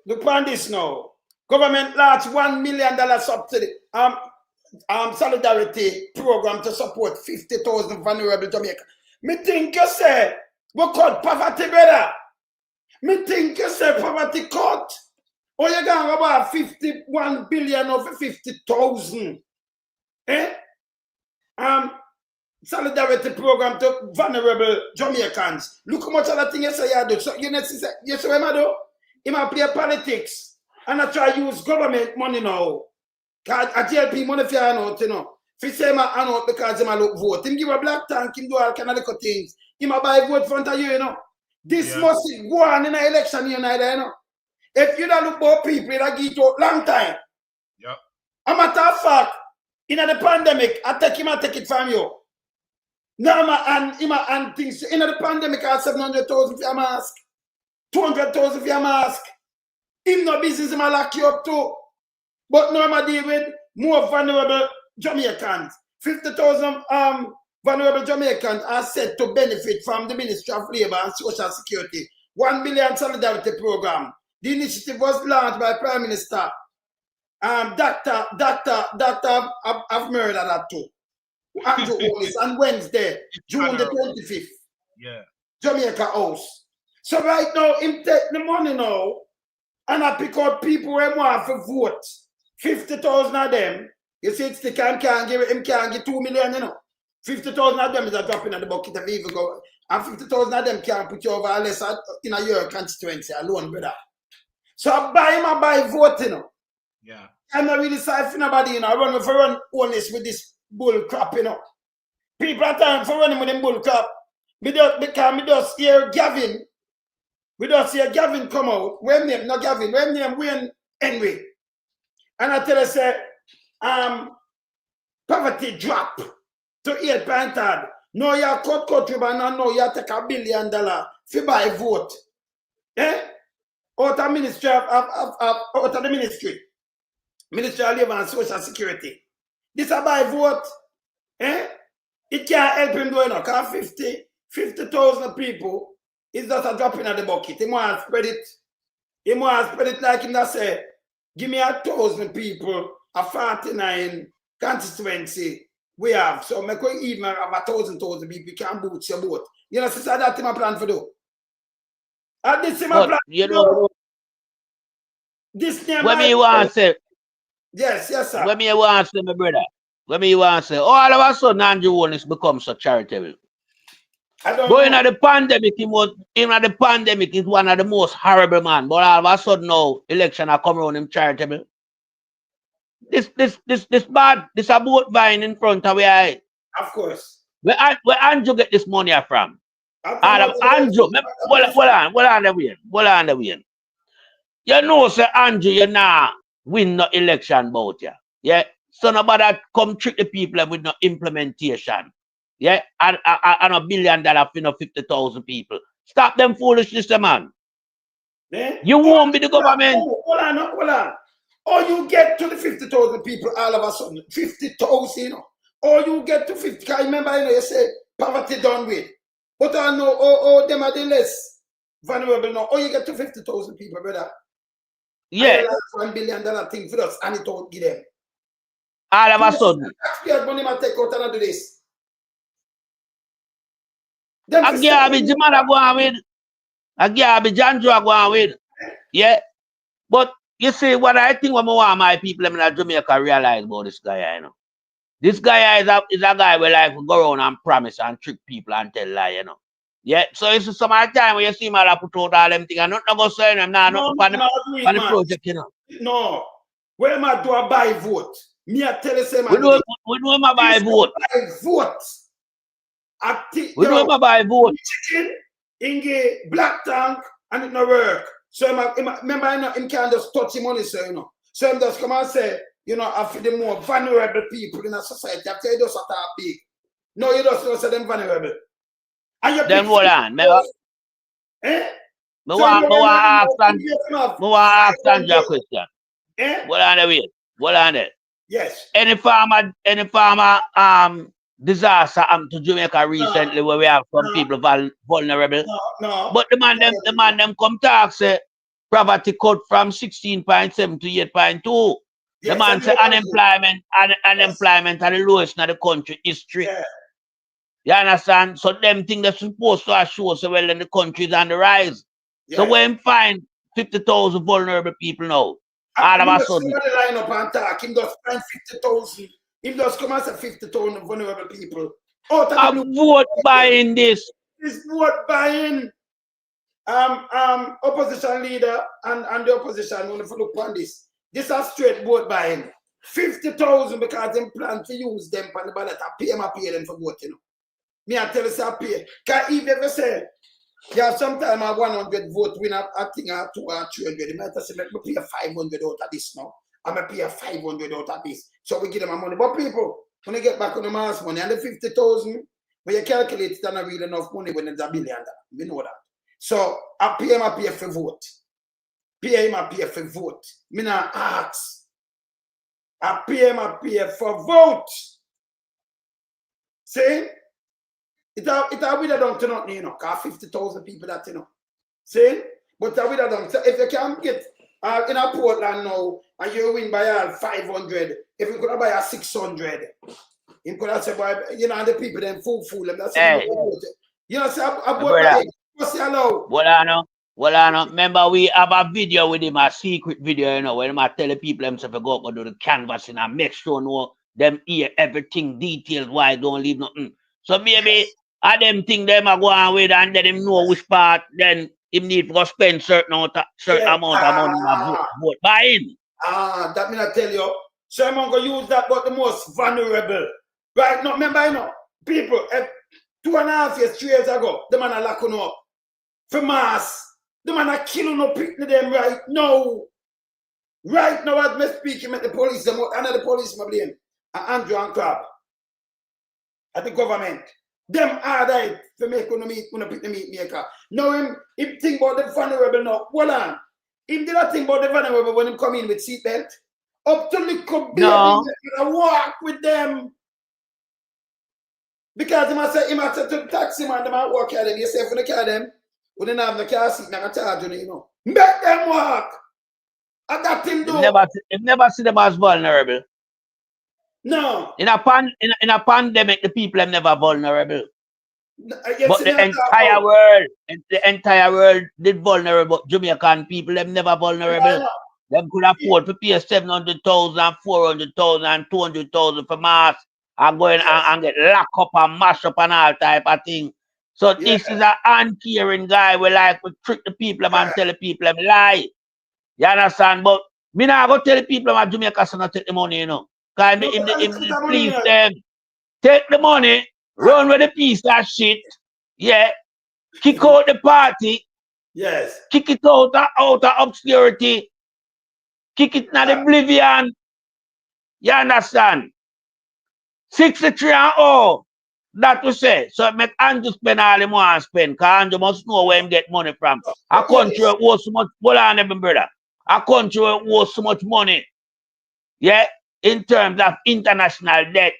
Look on this now. Government launch $1 million subsidy solidarity program to support 50,000 vulnerable Jamaica. Me think you say we cut poverty better. Me think you say poverty cut. Or you going about 51 billion over 50,000. Eh? Solidarity program to vulnerable Jamaicans. Look how much of that thing you say you do. So you see what I do? He might play politics and I try to use government money now. Cause I JLP money for you out, you know. If you say I out because he might look vote. Him give a black tank, him do all kind of little things. He might buy vote front of you, you know. This must go on in an election, you know. If you don't look about people, it'll give you a long time. Yep. A matter of fact, in the pandemic, I take it from you. Now, and things, in the pandemic, I have 700,000 for your mask, 200,000 for your mask. In no business, I lock you up too. But now I deal with more vulnerable Jamaicans. 50,000 vulnerable Jamaicans are set to benefit from the Ministry of Labour and Social Security. 1 billion solidarity program. The initiative was launched by Prime Minister Dr. I've murdered that too. Andrew Holness on Wednesday, June the 25th. Yeah. Jamaica House. So right now, him take the money now, and I pick out people who want to vote. 50,000 of them. You see, it's the can't give him can't give 2 million, you know. 50,000 of them is a drop in the bucket of even go. And 50,000 of them can't put you over unless in a your constituency alone, brother. So I buy vote, you know. Yeah. I'm not really sorry for nobody, you know. I run honest with this bull crap, you know. People are time for running with them bull crap. Because we just hear Gavin. We just hear Gavin come out. When name, not Gavin, when name Wayne Henry. And I tell you, say, poverty drop to 8.3. No, you cut ribbon and no, you take $1 billion to buy vote. Eh? Out of ministry out of the ministry. Ministry of Labour and Social Security. This a buy vote. Eh? It can't help him doing it, because 50,000 people is just a drop in the bucket. He want to spread it. He want to spread it like him that say, give me 1,000 people, a 49 constituency we have. So make we even have 1,000 people, you can boot your boat. You know, sister, that's my plan for do. And this is my plan. You know, this name. What me want to say? Yes, sir. What me want to say, my brother? What me want to say? All of a sudden, Andrew Holness become so charitable. But in the pandemic, the pandemic is one of the most horrible man. But all of a sudden now, election are come around him charitable. This bad. This a boat buying in front of where Of course. Where Andrew get this money from? Andrew, hold on the way. You know, say Andrew, you nah win no election bout ya. Yeah. So nobody come trick the people with no implementation. Yeah, and $1 billion for no 50,000 people. Stop them foolishness, man. Yeah? You won't be the government. Hold on. Or you get to the 50,000 people all of a sudden. 50,000, you know. Or you get to 50. Can you remember, you know, you say poverty done with. But I know, them are the less vulnerable now. Or you get to 50,000 people, brother. Yeah. $1 billion thing for us, and it don't give them. All of a sudden. Taxpayers money might take out and do this. A garbage man are going with. A garbage Andrew are going with. Yeah. But you see, what I think what I want my people in Jamaica realize about this guy, you know. This guy is a guy who like to go around and promise and trick people and tell lie, you know. Yeah. So it's some of the time when you see him put out all them things and nothing go say him now, nothing on the project, you know. No. Where am I do a buy vote? Me I tell you say man. We know him a buy vote. Buy vote. We know him a buy vote. Chicken in the black tank and it no work. So remember him can't just touch him money, so you know. So him just come and say, you know, after the more vulnerable people in a society, after you just start big. No, you just don't say them vulnerable. And you then hold on. Eh? I want to ask Andrew a question. Eh? Hold on the way. Hold on there. Yes. Any farmer disaster to Jamaica recently where we have some people vulnerable. No. But the man them come talk say poverty cut from 16.7 to 8.2. Yes, the man say unemployment are the lowest in the country history. Yeah. You understand? So them things they're supposed to show so well in the country is on the rise. Yeah. So when find 50,000 vulnerable people now, all of a sudden. Line up and talk. Him just find 50,000. Him just come and say 50,000 vulnerable people. Vote buying this. This vote buying. Opposition leader and the opposition want to look on this. This is straight vote buying. 50,000 because them plan to use them for the ballot. I pay them for vote, you know. Me I tell you say I pay. Because if ever say Yeah, sometimes I 100 vote win I think I 200 or 300. The matter say let me pay 500 out of this now. I'm gonna pay 500 out of this. So we give them money. But people, when they get back on the mass money and the 50,000, when you calculate it's not really enough money when it's $1 billion. We know that. So I pay for vote. Pay for vote. Me not ask. I pay for vote. See? It will don't turn out, you know, because 50,000 people that, you know. See? But it will don't. So if you can get in a Portland now and you win by all 500, if you could buy a 600, you could have said, you know, the people then fool them. That's Hey. you know, say, I bought Brother. my what's the allow? Well, I know. Remember, we have a video with him, a secret video, you know, when I tell the people themselves to go up and do the canvassing and make sure know them hear everything, details, why don't leave nothing. So maybe I them think them are going with and then him know which part, then him need to spend certain amount of money to vote by him. That mean I tell you, so I'm going to use that but the most vulnerable. Right now, remember, you know, people, 2.5 years, 3 years ago, the man are locking up for mass. The man are killing up them right now. Right now, as me speaking with the police, another police, my blame, Andrew and Crab, at the government. Them are right to make when pick the meat maker. Now him think about the vulnerable now. Hold on. Him did not think about the vulnerable when him come in with seatbelt. Up to little baby, you walk with them. Because he must say to the taxi man, they might walk at them. You say for the car them, we don't have the car seat, I charge you, you know. Make them walk. I got him do. Never see them as vulnerable. No. In a pandemic, the people are never vulnerable. But the entire world did vulnerable. Jamaican people, them never vulnerable. Them could afford to pay 700,000, 400,000, and 200,000 for mass and go in and get locked up and mash up and all type of thing. So this is an uncaring guy we like to trick the people and tell the people them lie. You understand? But me not go tell the people about Jamaica so not take the money, you know. Because please them take the money, run with a piece of shit, kick out the party, kick it out of obscurity, kick it in oblivion. You understand? 63 and all. That to say. So make Andrew spend all the money spend, because Andrew must know where him get money from. A country owes so much, hold on, brother. A country owes so much money, in terms of international debt.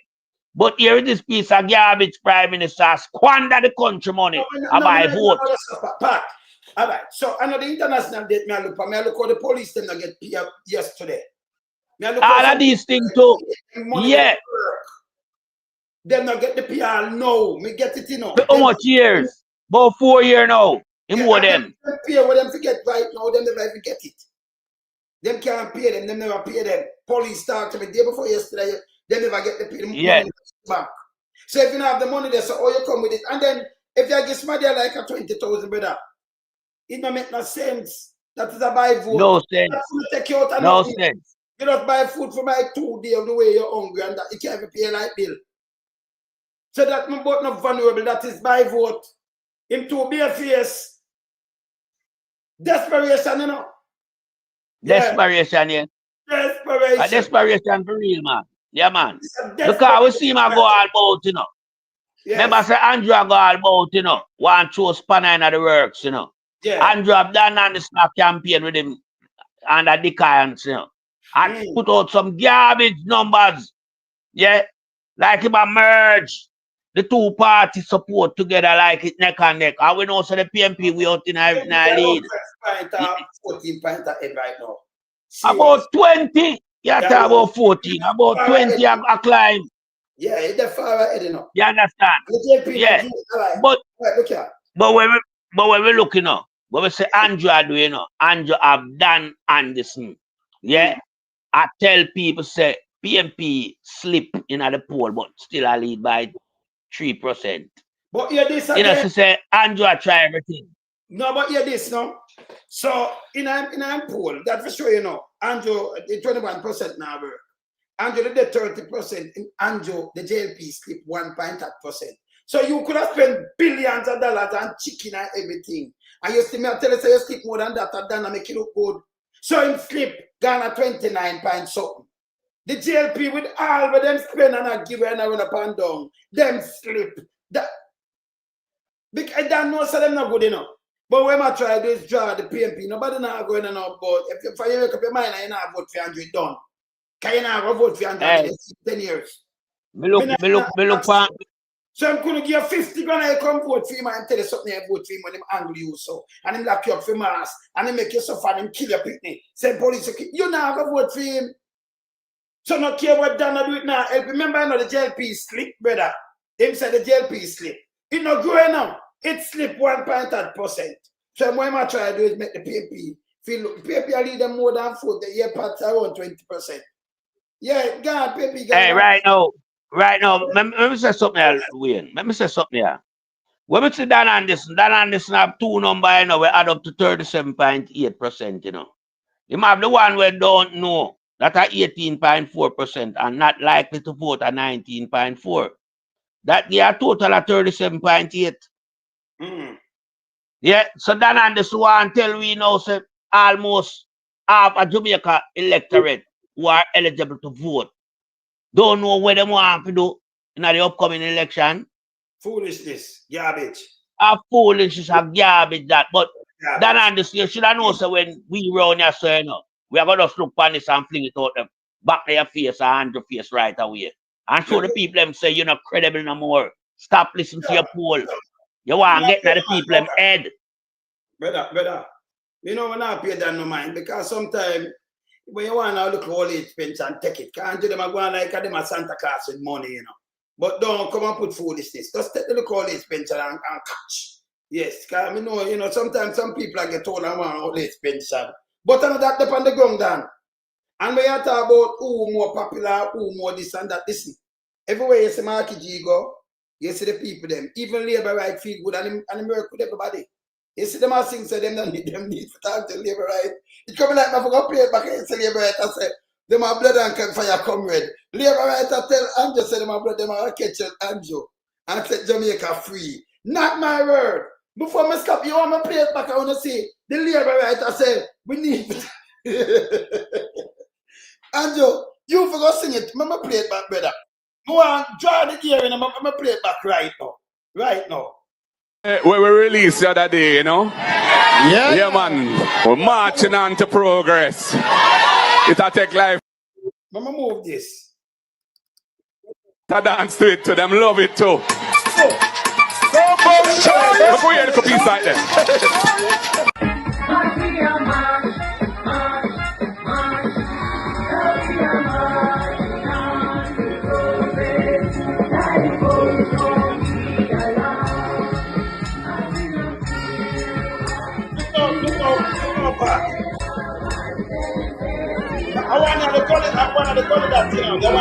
But here is this piece of garbage prime minister squander the country money and buy vote. All right. So I know the international debt me look how the police them not get paid yesterday. All of these things too. Them not get the PR no. Me get it, you know. For how much years? About 4 years now. Him owe them. Them pay what them forget right now, them never even get it. Them can't pay them, them never pay them. Police talk to me day before yesterday, they never get the pay money back. So if you don't have the money there, so all you come with it. And then if you get somebody like a 20,000, brother, it don't make no sense. That is a buy vote. No sense. Take you out no sense. You don't buy food for like 2 days of the way you're hungry and that you can't even pay a light bill. So that no but not vulnerable, that is by vote. Him to be a face. Desperation, you know. Desperation, Desperation. A desperation for real, man. Yeah, man. Because we see him go all about, you know. Remember, say Andrew go all about, you know, want to spanner in the works, you know. Andrew have done on the snap campaign with him and the Decayan's, you know. And put out some garbage numbers. Like him a merge the two parties support together like it neck and neck. And we know so the PMP we out in our lead. 14 points right now. About 20. Yeah, talk about 14. About 20 a climb. Yeah, it's the far ahead enough. You understand? But when we look, you know, when we say Andrew do, you know, Andrew have done Anderson. I tell people say PMP slip in the poll, but still I lead by 3%. But this you know, so say Andrew try everything. No, but this, no. So in a poll, that for sure, you know, Andrew the 21% now work. Andrew the 30%, Andrew the JLP slip 1.8%. So you could have spent billions of dollars on chicken and everything. And you see me, I tell you, say you sleep more than that, and make it look good. So him sleep, gone at 29 pounds something. The JLP with all of them spend and I give and I run up and down. Them sleep. That, because I don't know, so them not good enough. But when I try to do is draw the PMP, nobody not going to know about. If you make up your mind, you not vote for Andrew, done. Can you not vote for Andrew 10 years? Me look for. So I'm going to give 50 grand and I come vote for him and tell you something I vote for him when him angry you so. And him lock you up for mass. And him make you suffer and him kill your picnic. Say police, you not have a vote for him. So not care what Dana do it now. Remember, I know the JLP sleep, brother. Him said the JLP sleep. It not growing now. It slip 1.8%. So what I try to do is make the PMP feel the PMP I lead them more than 4. The year part around 20%. Yeah, God, PMP. Hey, right now, let me say something else, Wayne. Let me say something here. When we see Dan Anderson have 2 numbers, you know, we add up to 37.8%, you know. You have the one we don't know, that are 18.4% and not likely to vote at 19.4. That they are total of 37.8. Yeah, so Dan Anderson want to tell we now, say, almost half of Jamaica electorate who are eligible to vote don't know what they want to do in the upcoming election. Foolishness, garbage. Foolishness, garbage that. But Dan Anderson, you should have known, so when we run here, so you know, we are going to look on this and fling it out them back to your face and your face right away. And show the people them say you're not credible no more. Stop listening to your poll. You want to get to the people them head. Brother, you know when I pay that no mind because sometimes when you want to look at all age pension, take it. Can't do them a go on like them a Santa Claus with money, you know. But don't come and put foolishness. Just take the look all age pension and catch. Yes, because you know, sometimes some people get told I want all age pension. But I know that depend on the ground down. And when you talk about who more popular, who more this and that, listen. Everywhere you see Kgn go, you see the people them. Even labor right feel good and them work with everybody. You see them as things say them don't need to talk to labor right. It come like I forgot play it back and say labor right. I say them are blood and fire comrade. Labor right I tell Andrew say them are blood, them are catch Andrew and set Jamaica free. Not my word. Before I stop, you want me play it back, I want to say the labor right I say we need Andrew, you forgot sing it. Remember play it back, brother. I want to draw the gear and I'm going to play it back right now. Right now. When we released the other day, you know? Yeah, man. We're marching on to progress. It'll take life. Mama move this. To dance to it, to them love it too. Look where you piece like that. I want to call it that, you know. That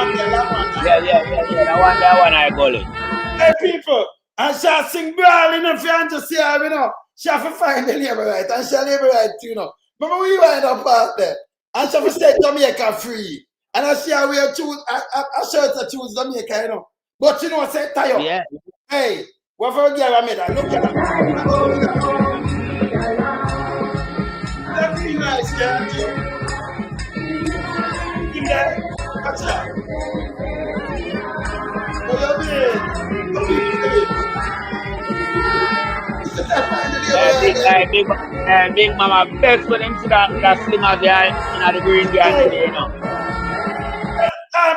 one I call it. Hey, people, and she'll sing brawling if you want to see her, you know. She'll find the labor right, and she'll labor right, you know. Remember we wind up out there, and she'll stay Jamaica free. And I see how we choose, I shirt to choose Jamaica, you know. But you know, I say, Tayo. Yeah. Hey, what for a girl I made her? Look at her. That feel nice, can't you? Yeah, what's up? What you mean? Big mama, best for them to that slinger there in the green gang, you know.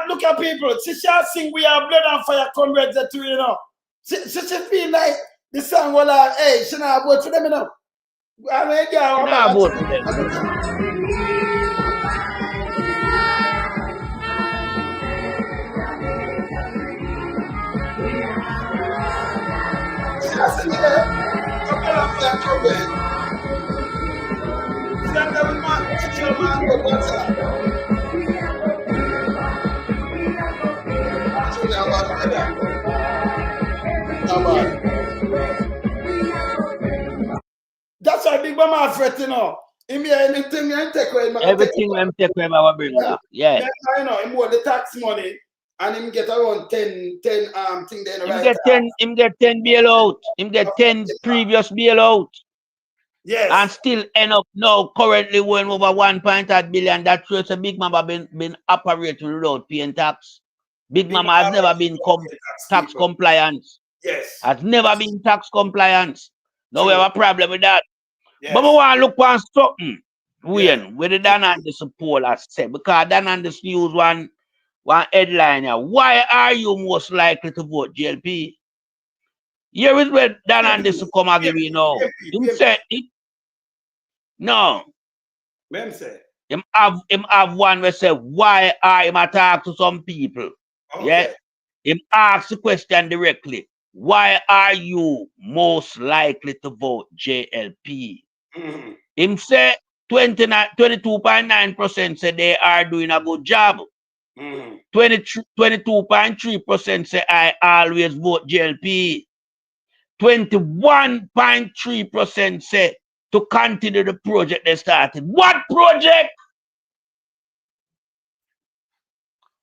Look at people. She shall sing We Are Blood and Fire comrades too, you know. She feel like the song will have, hey, she not vote for them, you know. I mean, yeah, she not vote for them. That's why Big Mama afraid, you know. Anything and take away. Everything I'm take away, I bring back. Yeah. I know, him want the tax money and him get around 10 thing there in the Him right get arm. 10, him get 10 bailout. Him get 10 previous bailout. Yes. And still end up now currently going over 1.8 billion. That shows a Big Mama been operating without paying tax. Big Mama has never been tax compliance. Yes. Has never been tax compliance. No, we have a problem with that. Yes. But we want to look on something. When the Dan and the support has said, because Dan and the news one headline here. Why are you most likely to vote JLP? Here is where Dan and this come agree now. Him said it. No. Mem say. Him have one where say why are him attack to some people. Okay. Yeah. Him ask the question directly. Why are you most likely to vote JLP? Mm-hmm. Him say 22.9% say they are doing a good job. Mm-hmm. 22.3% say I always vote JLP. 21.3% say to continue the project they started. What project?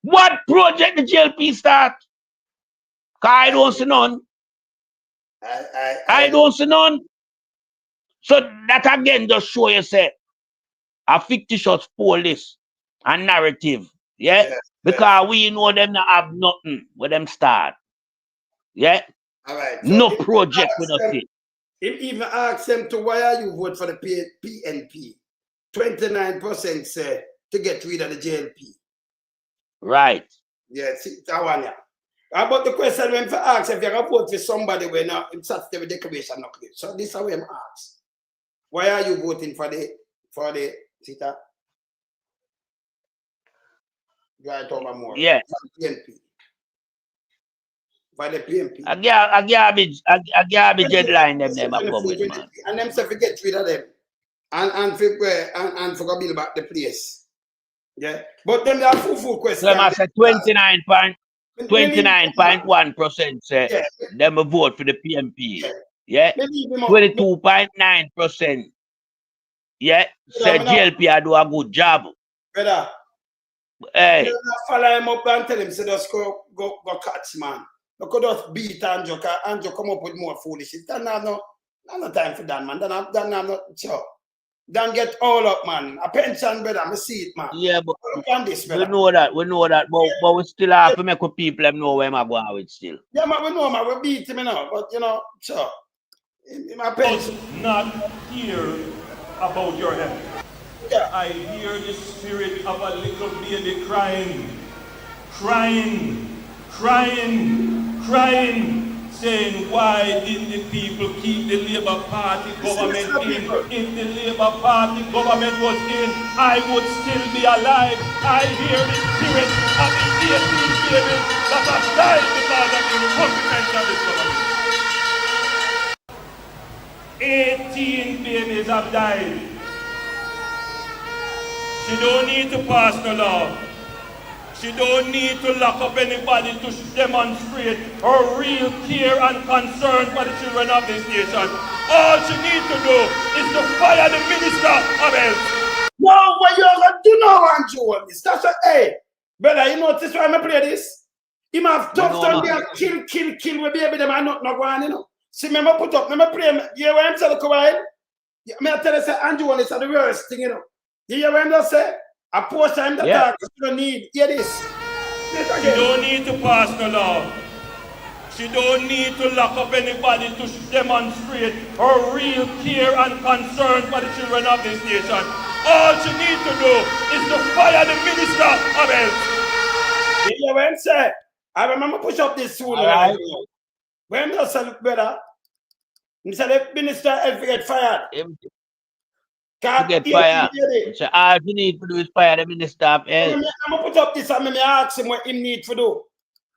What project the JLP start? Cause I don't see none. I don't see none. So that again just show you say a fictitious police and narrative. Yeah? Yes, because we know them not have nothing with them start. Yeah? All right. So no project with us. If even ask them to why are you vote for the PNP? 29% said to get rid of the JLP. Right. Yes, that one. Yeah. About the question when for ask if you can vote for somebody when it's Saturday with declaration not clear. So this is how I'm asked. Why are you voting for the Tita? Right over more. Yeah. PNP. For the PNP. A garbage deadline them a come with, man. And them say to get rid of them. And for go build back the place. Yeah. But them are full question. So I say 29.1% say them vote for the PNP. Yeah. 22.9%. Yeah. Say JLP I do a good job. Brother. Hey. Follow him up and tell him say just go catch man. Look at just beat Andrew come up with more foolishness. Then no time for that, man. Then not sure. Don't get all up, man. A pension, brother. I see it, man. Yeah, but this, we know that. But we still have to make people them know where I'm going with still. Yeah, man, we know, man. We beat him, you know. But, you know, sure. In my pension. Not hear about your health. Yeah. I hear the spirit of a little baby crying, saying, why didn't the people keep the Labour Party government in? If the Labour Party government was in, I would still be alive. I hear the spirit of the 18 babies that have died because of the incompetence of this government. 18 babies have died. She don't need to pass no law. She don't need to lock up anybody to demonstrate her real care and concern for the children of this nation. All she needs to do is to fire the Minister of Health. No, what you're going to do now, Andrew, on this? That's what, hey, brother, you notice why I play this? He have tough time there, kill, we baby, them are not going, you know. See, me put up, me play, you hear what I'm saying, Kawhi? Me tell you, say, Andrew, it's the worst thing, you know. You hear what I'm say? A portion that you don't need. Hear this. She don't need to pass no law. She don't need to lock up anybody to demonstrate her real care and concern for the children of this nation. All she needs to do is to fire the Minister of Health. You hear what I'm saying? I remember push up this soon. Right. When you say, look better, you say the Minister of Health get fired. To get fired. So all you need to do is fire the Minister of Health. I'm going to put up this and I ask him what he need to do.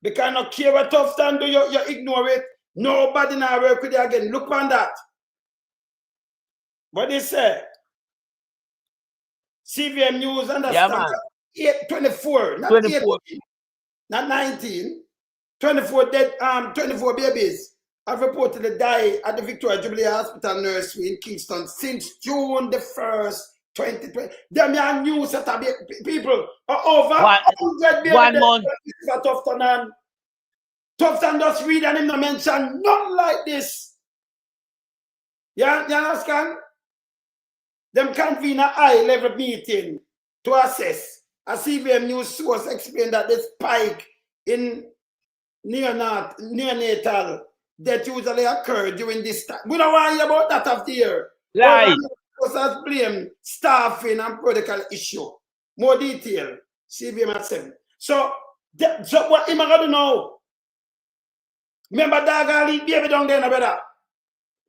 Because no care what tough time do, you ignore it. Nobody now work with you again. Look on that. What they say? CVM News understand. 24, not 24. 18, not 19. 24 dead, 24 babies have reportedly died at the Victoria Jubilee Hospital nursery in Kingston since June the 1st, 2020. Them are new set of people. Over 100 baby one month. for Tufton and Tufton just read and him no mention nothing like this. You understand? Them convene a high-level meeting to assess. A CVM news source explained that the spike in neonatal death usually occur during this time. We don't want to hear about that of the year. Lie. Us blame staffing and protocol issue. More detail. CVM at 7. So what am I going to know? Remember Dagali baby down there, brother.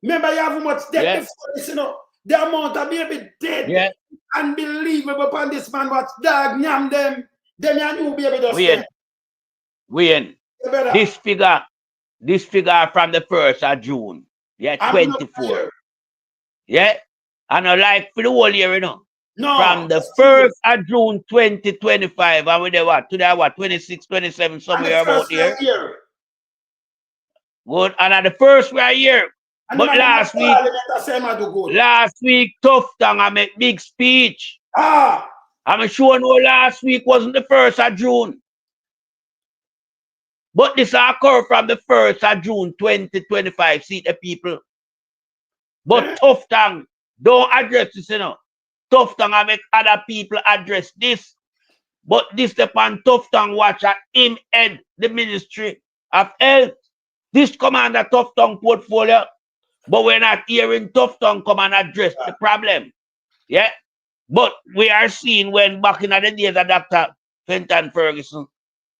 Remember you have much death before this, you know. The amount of baby dead. Unbelievable upon this man. Watch dog nyam them. Them ya new baby just Wayne. This figure from the 1st of June. Yeah, 24. Yeah. And I like for the whole year, you know. No. From the 1st of June 2025. And we there what? Today what? 26, 27, somewhere about here. Good. And at the first right here. But last week, Tough Tongue, I made big speech. I'm sure no last week wasn't the 1st of June. But this occurred from the 1st of June 2025. See the people. But Tough Tongue don't address this, you know. Tough Tongue, I make other people address this. But this upon Tough Tongue watch at him head the Ministry of Health. This commander Tough Tongue portfolio. But we're not hearing Tough Tongue come and address the problem. Yeah. But we are seeing when back in the days of Dr. Fenton Ferguson,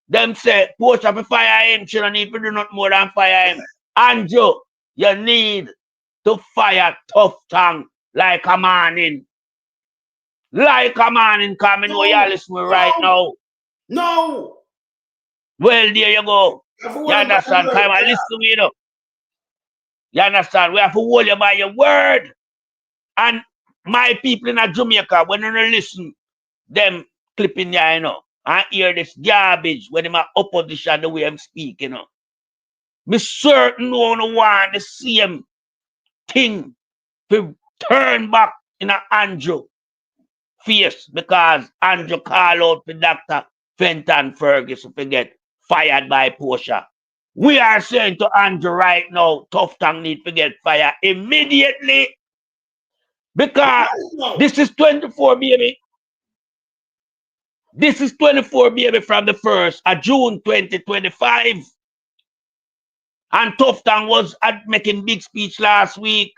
them say, post up a fire him, you don't need to do not more than fire him. Andrew, you need to fire Tough Tongue like a man in. Like a man in coming where you're listening right now. No. Well, there you go. You understand? Come and listen to me, you know. You understand? We have to hold you by your word. And my people in Jamaica, when you listen, them clipping you know, and hear this garbage when I'm opposition the way I'm speaking, you know. Me certain no one want the same thing to turn back in a Andrew face because Andrew call out to Dr. Fenton Ferguson to get fired by Portia. We are saying to Andrew right now, Tough Tongue need to get fired immediately because this is 24, baby. This is 24, baby, from the 1st of June 2025. And Tough Tongue was making big speech last week.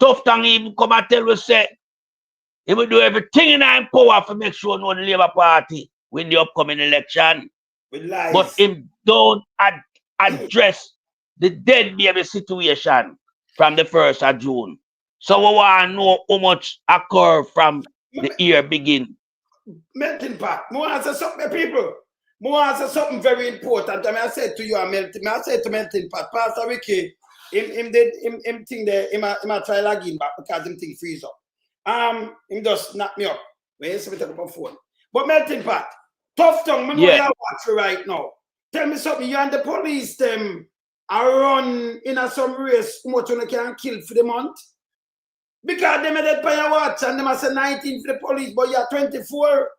Tough Tongue even come and tell us, say, he will do everything in his power to make sure no Labour Party win the upcoming election. But him don't address the dead baby situation from the 1st of June. So we want to know how much occur from the year begin. Melting pot. I want to say something, people. I want to say something very important. I mean, I said to you, I said to Melting Pot, Pastor Ricky, him think there, him try login back because him think freeze up. Him just snap me up. When you see me talk about phone. But Melting Pot, Tough Tongue, I know you watch right now. Tell me something, you and the police them are run in a some race how much you can kill for the month? Because they made that by your watch and them say 19 for the police, but you're 24.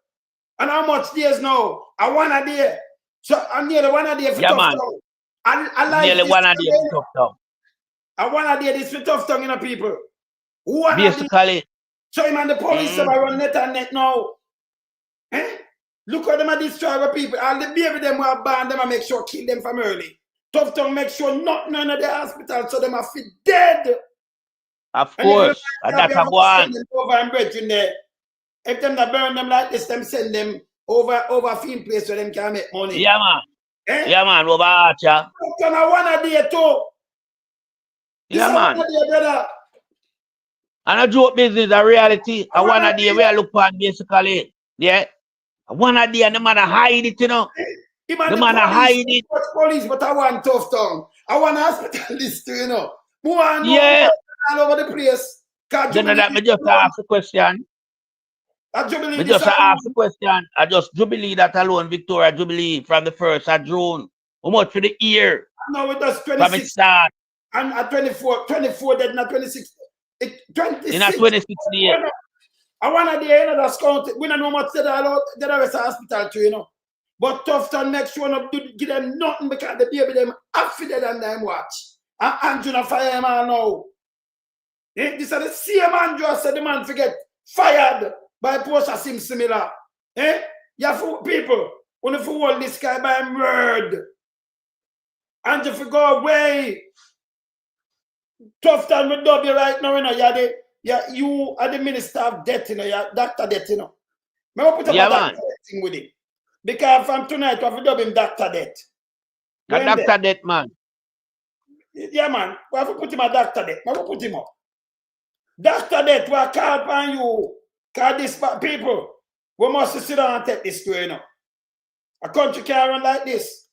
And how much days now? I 1 a day. So I'm nearly 1 a day for Tough Tongue. I like nearly 1 a day for Tough Tongue. I 1 a day this for Tough Tongue, you know, people. Basically. So him and the police them are run net and net now. Look how them are destroy people. All the baby them will ban them and make sure kill them from early. Tough Tongue make sure not none of the hospital so them are fit dead. Of course. And that's a one. Over and bread in there. If them not burn them like this, them send them over film place where them can make money. Yeah, man. Yeah, man. Over Archer. Tough Tongue are 1 a day too. Yeah, man. 1 a day, brother. And a joke business, a reality. A 1 a day we are look for basically. Yeah. 1 a day and the man hide it, you know. The man hide it. Police, but I want Tough Tongue. I want hospitalist too, you know. Yeah. All over the place. Then that me just ask the question. Me just ask the question. I just Jubilee that alone, Victoria Jubilee from the 1st of June. How much for the year? No, it does 26. From it start. And at 24 dead, not 26. 26. In a 26 days. I want to day, that's counted. We don't know much that all the rest of hospital too, But Tufton make sure not to give them nothing because the baby them affided and them watch. And Andrew not fire him all now. This is the same Andrew said the man forget fired by Portia Sim similar. You have people when you hold this guy by word. Andrew for go away. Tufton with W right now, you are the minister of death, you're Dr. Death, May I put up a Dr. Death thing with him? Because from tonight, we have to dub him Dr. Death. Dr. Death, man. Yeah, man. We have to put him a Dr. Death. We have to put him up. Dr. Death, we are called upon you. Because these people, we must sit down and take this to, A country can't run like this.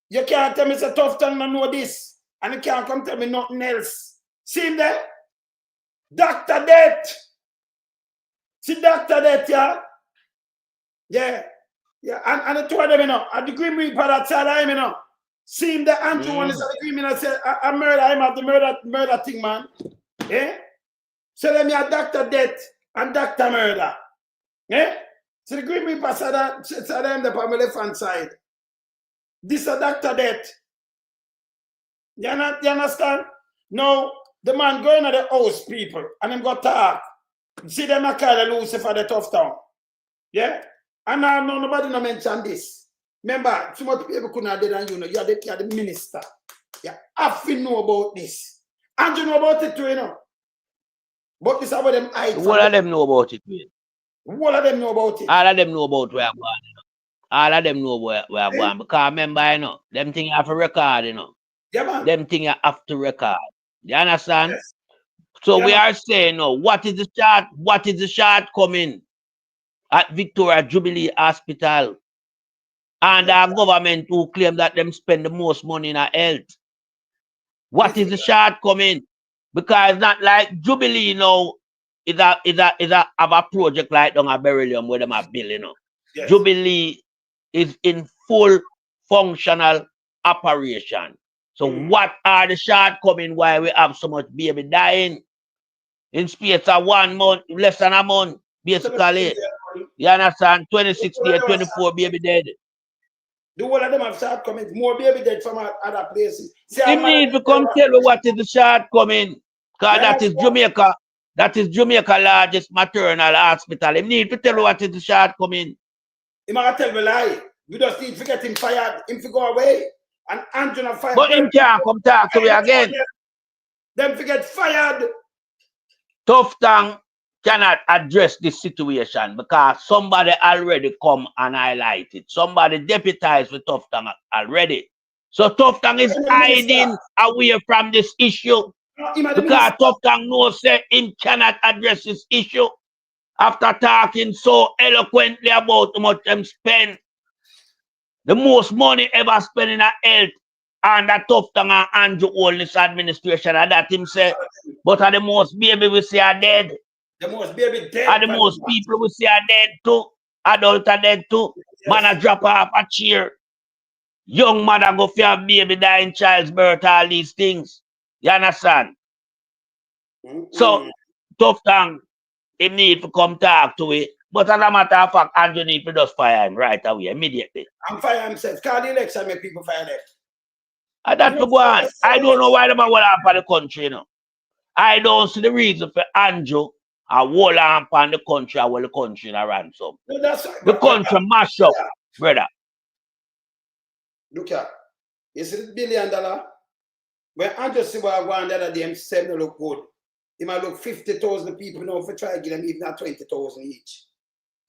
You can't tell me it's a tough time to know this. And you can't come tell me nothing else. See him there? Dr. Death. See Dr. Death, yeah? Yeah. And the two of them, at the Green Reaper that side of him, See him the Andrew one is at the Green Reaper and say, I murder him at the murder thing, man. Yeah? So let me have Dr. Death and Dr. Murder. Yeah? So the Green Reaper side of him, the on the left hand side. This is Dr. Death. You understand? No. The man going to the house, people, and him go talk. See them a call Lucifer the tough town. Yeah? And now nobody no mention this. Remember, so much people couldn't have done you are the minister. You have to know about this. And you know about it too, But this is what them hide. All of them know about it, man. All of them know about it. All of them know about where I'm going, All of them know where I'm going. Because remember, them things you have to record, Yeah, man. Them things you have to record. You understand? Yes. So Yeah, we man. are saying now, what is the shortcoming at Victoria Jubilee Hospital? And our government who claim that them spend the most money in our health. What is the shortcoming? Because it's not like Jubilee now is a have a project like down a beryllium where them are building. Yes. Jubilee is in full functional operation. So what are the shortcomings why we have so much baby dying in space of 1 month, less than a month, basically? You understand? 26 days, 24 baby dead. The whole of them have shortcomings. More baby dead from other places. You need to come tell me what is the shortcoming. Because that is Jamaica. That is Jamaica largest maternal hospital. You need to tell me what is the shortcoming. He might tell me lie. You just need to get him fired. Him to go away. And Andrew fired. But him can't come talk to me again. Them to get fired. Tough Tongue cannot address this situation because somebody already come and highlight it. Somebody deputized with Tough Tongue already. So Tough Tongue is hiding away from this issue. Because Tough Tongue knows that him cannot address this issue after talking so eloquently about how much them spend. The most money ever spent in a health and the Tough Tongue and Andrew Holness administration, and that him say, but are the most baby we see are dead. The most baby dead. And the most people we see are dead too. Adult are dead too. Yes. Man a drop off a chair. Young mother go for a baby die in child's birth, all these things. You understand? So, Tough Tongue, he need to come talk to it. But as a matter of fact, Andrew need to just fire him right away, immediately. I'm fire himself. Call the election, make people fire them. And that's the one. I don't know why the man will hamper the country, I don't see the reason for Andrew a whole hamper the country, I will the country in a ransom. No, that's right. The country mash up, brother. Look at, you see the $1 billion? When Andrew see what I want the other day, him say no look good. He might look 50,000 people now for try to give them even at 20,000 each.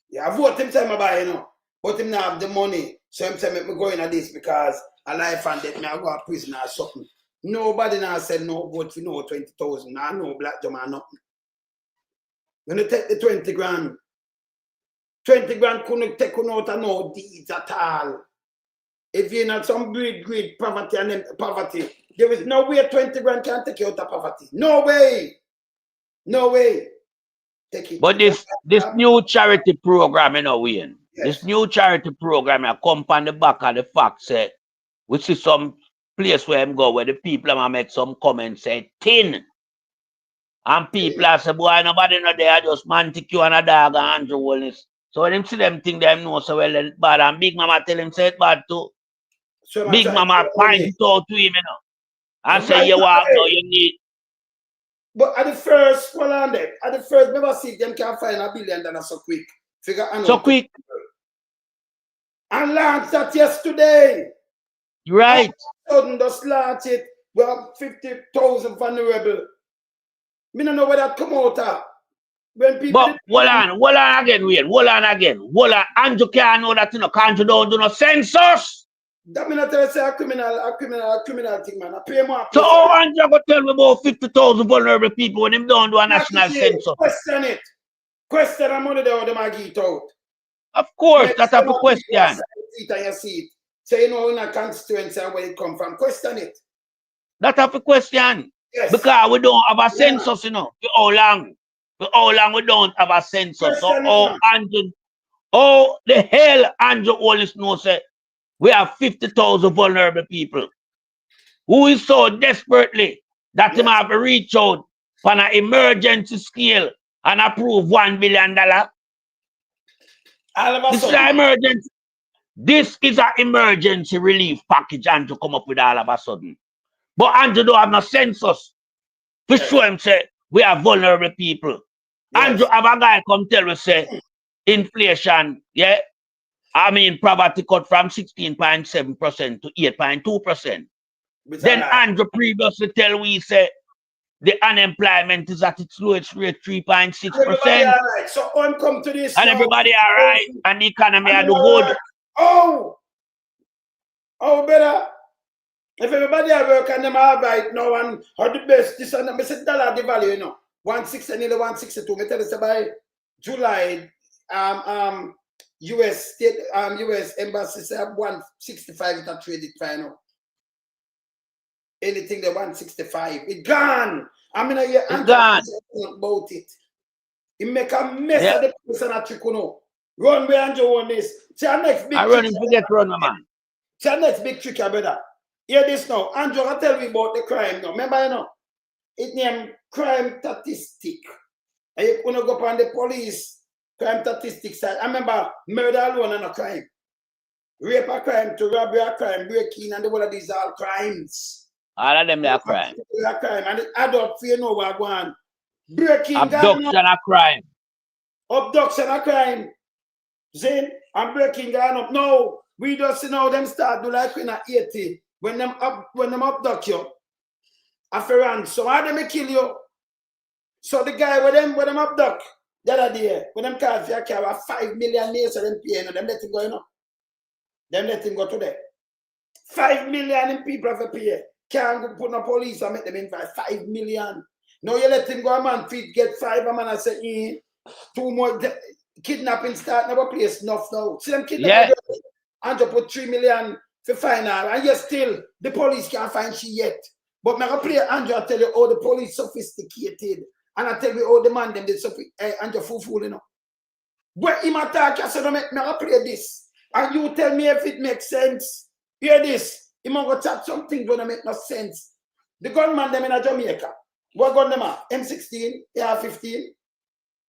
Yeah, I vote him say I buy, but him not have the money. So him say me go in at this because a life and death, me I go to prison or something. Nobody now said no vote for no 20,000. Now no black German nothing. When you take the 20 grand, 20 grand couldn't take out of no deeds at all. If you're not some greed, poverty and poverty, there is no way 20 grand can take you out of poverty. No way. No way. Take it. But this new charity program, Wayne. Yes. This new charity program I come on the back of the fact say, we see some place where I'm go where the people make some comments say tin. And people are say, boy, nobody know there, just Manticue and a dog and Andrew Holness. So when them see them think them know so well it's bad. And Big Mama tell him say it bad too. So Big Mama point it out to him, you know. And say, you walk now, you need. But at the first, hold on there. At the first, never see them can find $1 billion so quick. Figure so quick. And launch that yesterday. Right. Sudden just launch it. We have 50,000 vulnerable. Me don't know where that come out of. When people but hold on again, Wayne. Hold on again. Hold on. Andrew can't know that, you know, Andrew don't do no census. That mean I tell you say a criminal thing, man. I pay more. So how Andrew go tell me about 50,000 vulnerable people when him don't do a national census? Question it. Question the money there them get it out. Of course, that's a question. You see it. So you know in a constituency where it come from. Question it. That's a question. Yes. Because we don't have a census, you know. For how long? For how long we don't have a census? So how the hell Andrew Holness knows that we have 50,000 vulnerable people who is so desperately that him have to reach out on an emergency scale and approve $1 billion. This is an emergency. This is an emergency relief package Andrew come up with all of a sudden. But Andrew don't have no census. For sure him say we have vulnerable people. Andrew have a guy come tell us say inflation, I mean poverty cut from 16.7% to 8.2%. Then Andrew previously tell we say the unemployment is at its lowest rate 3.6%. So I'm come to this. And everybody all right. And the economy are do good. Oh, better. If everybody are work and them are right now and are the best, this and that, $1 the value, you know. 160 nearly 162. Me tell you by July, US state US embassy say 165 it a trade it final. Anything the 165, it gone. I mean it's gone about it. It make a mess of the person at Chicuno. Run where Andrew Holness. See our next big I run and forget run, man. See our next big trick, brother. Hear this now. Andrew, I tell you about the crime now. Remember, you know, it named crime statistic. And you wanna go on the police crime statistics side. I remember murder alone and a crime. Rape a crime, to robbery a crime, breaking and the whole of these are all crimes. All of them they are crime. And the adult fear no what go on. Breaking abduction a crime. Abduction a crime. Zane, I'm breaking gone up. No, we just see now them start do like when 80. When them abduct you, after run, so how them kill you? So the guy with them abduct the other day, when them cars for carry 5 million nails so them pay, them let him go, you know. Them let him go today. 5 million in people have to pay. Can't go put no police and make them invite 5 million. Now you let him go, a man feet get 5, a man I say, 2 more kidnapping start never place enough now. See them kidnapping and you put 3 million. For final, and yet still the police can't find she yet. But I play Andrew, I tell you all the police sophisticated, and I tell you all the man them they Andrew fool, you know. But him attack, I said, I play this, and you tell me if it makes sense. Hear this, he might go chat something gonna make no sense. The gunman them in Jamaica, what gun them are? M16, AR-15.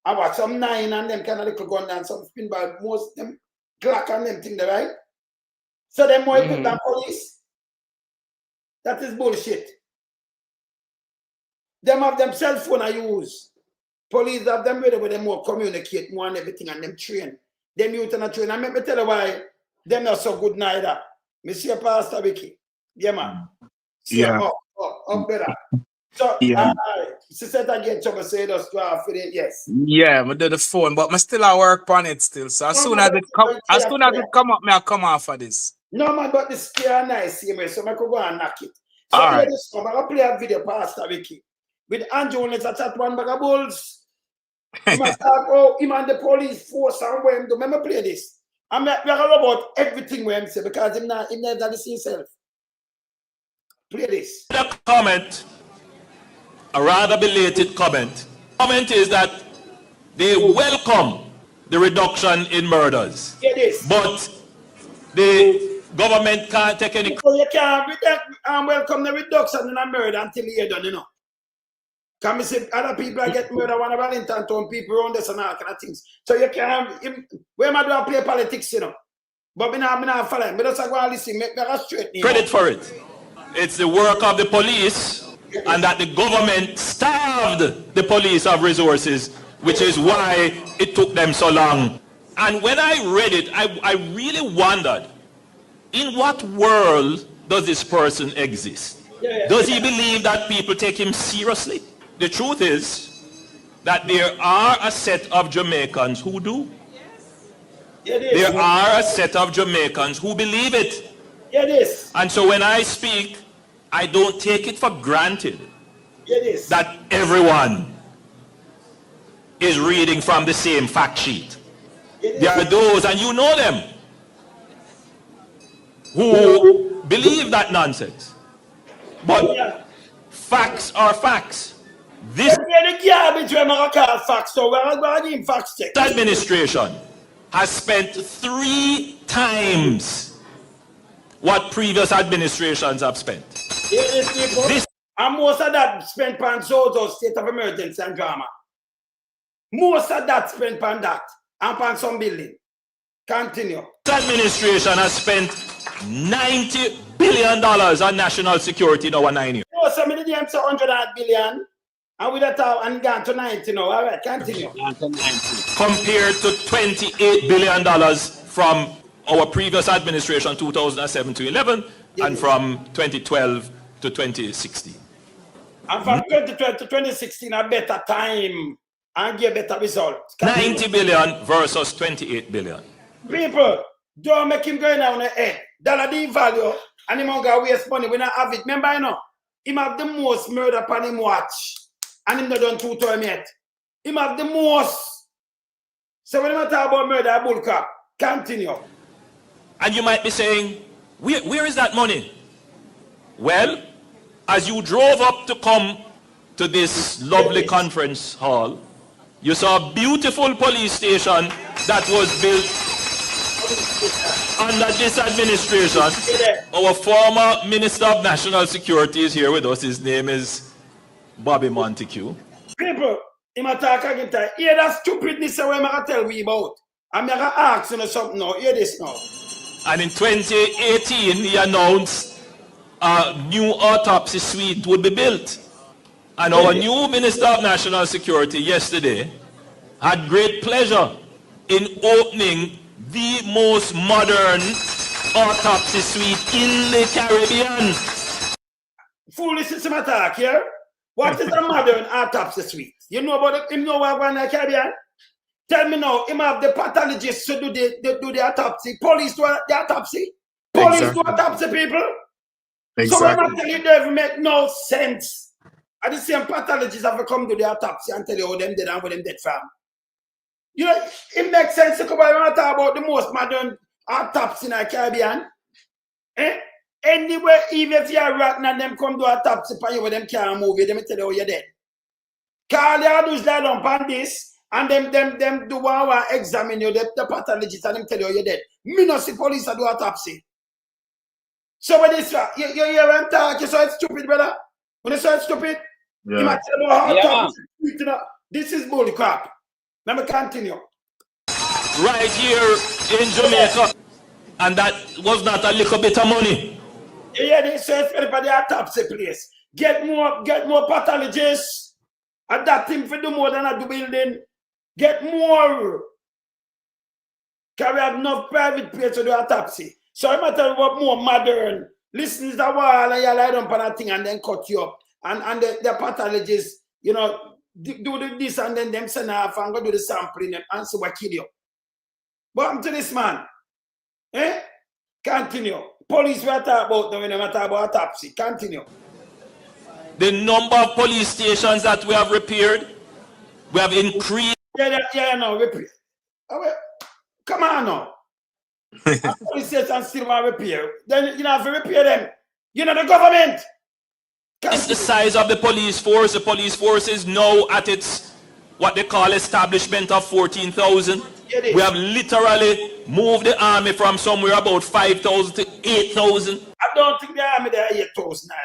I watch some 9 and them kind of little gun and some spin by most them Glock and them thing there, right? So them more equipped than police. That is bullshit. Them have them cell phone I use. Police have them ready with them more communicate more and everything and them train. Them youth and train. And let me tell you why them not so good neither. Monsieur Pastor Vicky. Yeah, man. So, up better. So, sister again, Chubba say just draw for it, yes. Yeah, I do the phone, but I still I work on it still. So as soon as it come up, I come off of this. No man, but the scare nice, so I could go and knock it. So all right. I'm gonna play a video, Pastor Vicky. With Andrew Holness at chat one bag of bulls. He must talk, him and the police force and where him do. Remember play this. I'm we're about everything where him say because him never listen himself. Play this. The comment, a rather belated comment. Comment is that they welcome the reduction in murders. Hear this. But the government can't take any. So you can't welcome the reduction in a murder until you're done, you know. Can we say other people are get murdered one of Valentine Town, people around this and all kind of things. So you can't where am I do play politics, you know? But me not follow him. But just go and listen, make that straight. Credit for it. It's the work of the police, and that the government starved the police of resources, which is why it took them so long. And when I read it, I really wondered, in what world does this person exist? Does he believe that people take him seriously? The truth is that there are a set of Jamaicans who do. There are a set of Jamaicans who believe it. And so when I speak, I don't take it for granted that everyone is reading from the same fact sheet. There are those, and you know them, who believe that nonsense. But facts are facts. This administration has spent 3 times what previous administrations have spent. And most of that spent on Zozo state of emergency and drama. Most of that spent on that and on some building. Continue. This administration has spent $90 billion on national security in our 9 years. No, some of them say 100 billion. And with that and gone to 90 now. All right, continue. Compared to $28 billion from our previous administration, 2007 to 11, and from 2012 to 2016. And from 2012 to 2016, a better time and get better results. 90 billion versus 28 billion. People, don't make him go down the head. Dollar the value, and him gonna waste money. We not have it. Remember, you know, him have the most murder upon him watch. And him not done 2 times yet. Him have the most. So when we talk about murder, bullcrap, continue. And you might be saying, where is that money? Well, as you drove up to come to this lovely conference hall, you saw a beautiful police station that was built under this administration. Our former Minister of National Security is here with us. His name is Bobby Montague. People, him attack again. Hear that stupidness where I'm tell me about. I'm gonna ask you something now. Hear this now. And in 2018, he announced a new autopsy suite would be built. And our new Minister of National Security yesterday had great pleasure in opening the most modern autopsy suite in the Caribbean. Foolish system attack here. What is a modern autopsy suite? You know about it? You know what going in the Caribbean? Tell me now, him have the pathologists to do the autopsy. Police do the autopsy. Police do autopsy, people. So when I tell you they make no sense. And the same pathologists have to come do the autopsy and tell you how them dead and where them dead from. You know, it makes sense to come and talk about the most modern autopsy in the Caribbean. Eh? Anywhere, even if you're rotten and them come do autopsy for you, where them can't move you, them tell you how you're dead. Call you do lie down on this. And them do one examine you, the pathologist, and them tell you you're dead. Me not see police do autopsy. So when this you hear them talk, you say it's stupid, brother. When you say it's stupid, you might tell you autopsy. This is bull crap. Let me continue. Right here in Jamaica, and that was not a little bit of money. Yeah, they say for the autopsy place. Get more pathologists. Adapt him for do more than a do building. Get more. Can we have enough private place to do autopsy? So I'm tell you about more modern. Listen to the wall and you lie down on a thing and then cut you up. And the pathologists, you know, do this and then them send off and go do the sampling and see what kill you. But I'm to this man. Eh? Continue. Police we talk about now when we talk about autopsy. Continue. The number of police stations that we have repaired, we have increased. No, repair. Come on now. Police stations still want repair. Then you have to repair them. You know the government. It's the size of the police force. The police force is now at its what they call establishment of 14,000. We have literally moved the army from somewhere about 5,000 to 8,000. I don't think the army there are 8,000 either.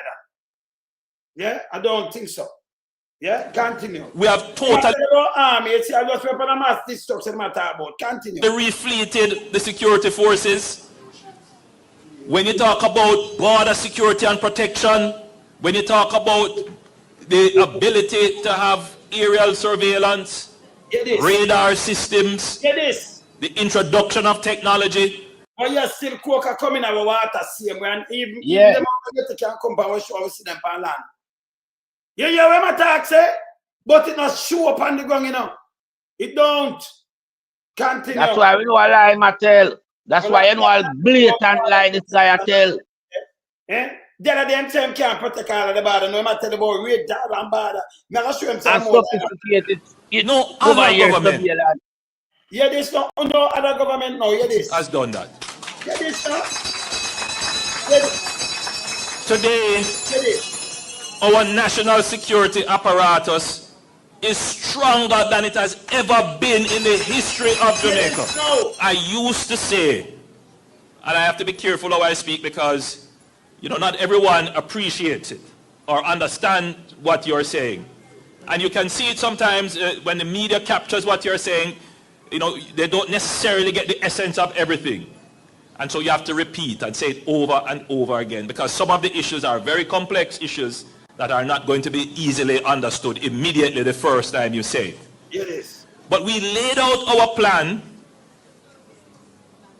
Yeah, I don't think so. Yeah, continue. We have totally army. It's I just weapon of mass destruction matter about. Continue. refleeted the security forces. When you talk about border security and protection, when you talk about the ability to have aerial surveillance, radar systems, the introduction of technology. But you still coca coming our water same and even them can come by show see them on land. Yeah, where my talk say, but it not show up on the ground, you know. It don't. Continue. That's why we know a lie, Mattel. That's why you know a blatant lie this guy tell. The other them time can't protect all of the border. No matter about raid and border. I'm show him some more. Sophisticated. You know, other government. Yeah, this no other government now. Yeah, this has done that. Yeah, this no. Today, our national security apparatus is stronger than it has ever been in the history of Jamaica. I used to say, and I have to be careful how I speak because, you know, not everyone appreciates it or understands what you're saying. And you can see it sometimes when the media captures what you're saying, you know, they don't necessarily get the essence of everything. And so you have to repeat and say it over and over again because some of the issues are very complex issues that are not going to be easily understood immediately the first time you say it. It is. But we laid out our plan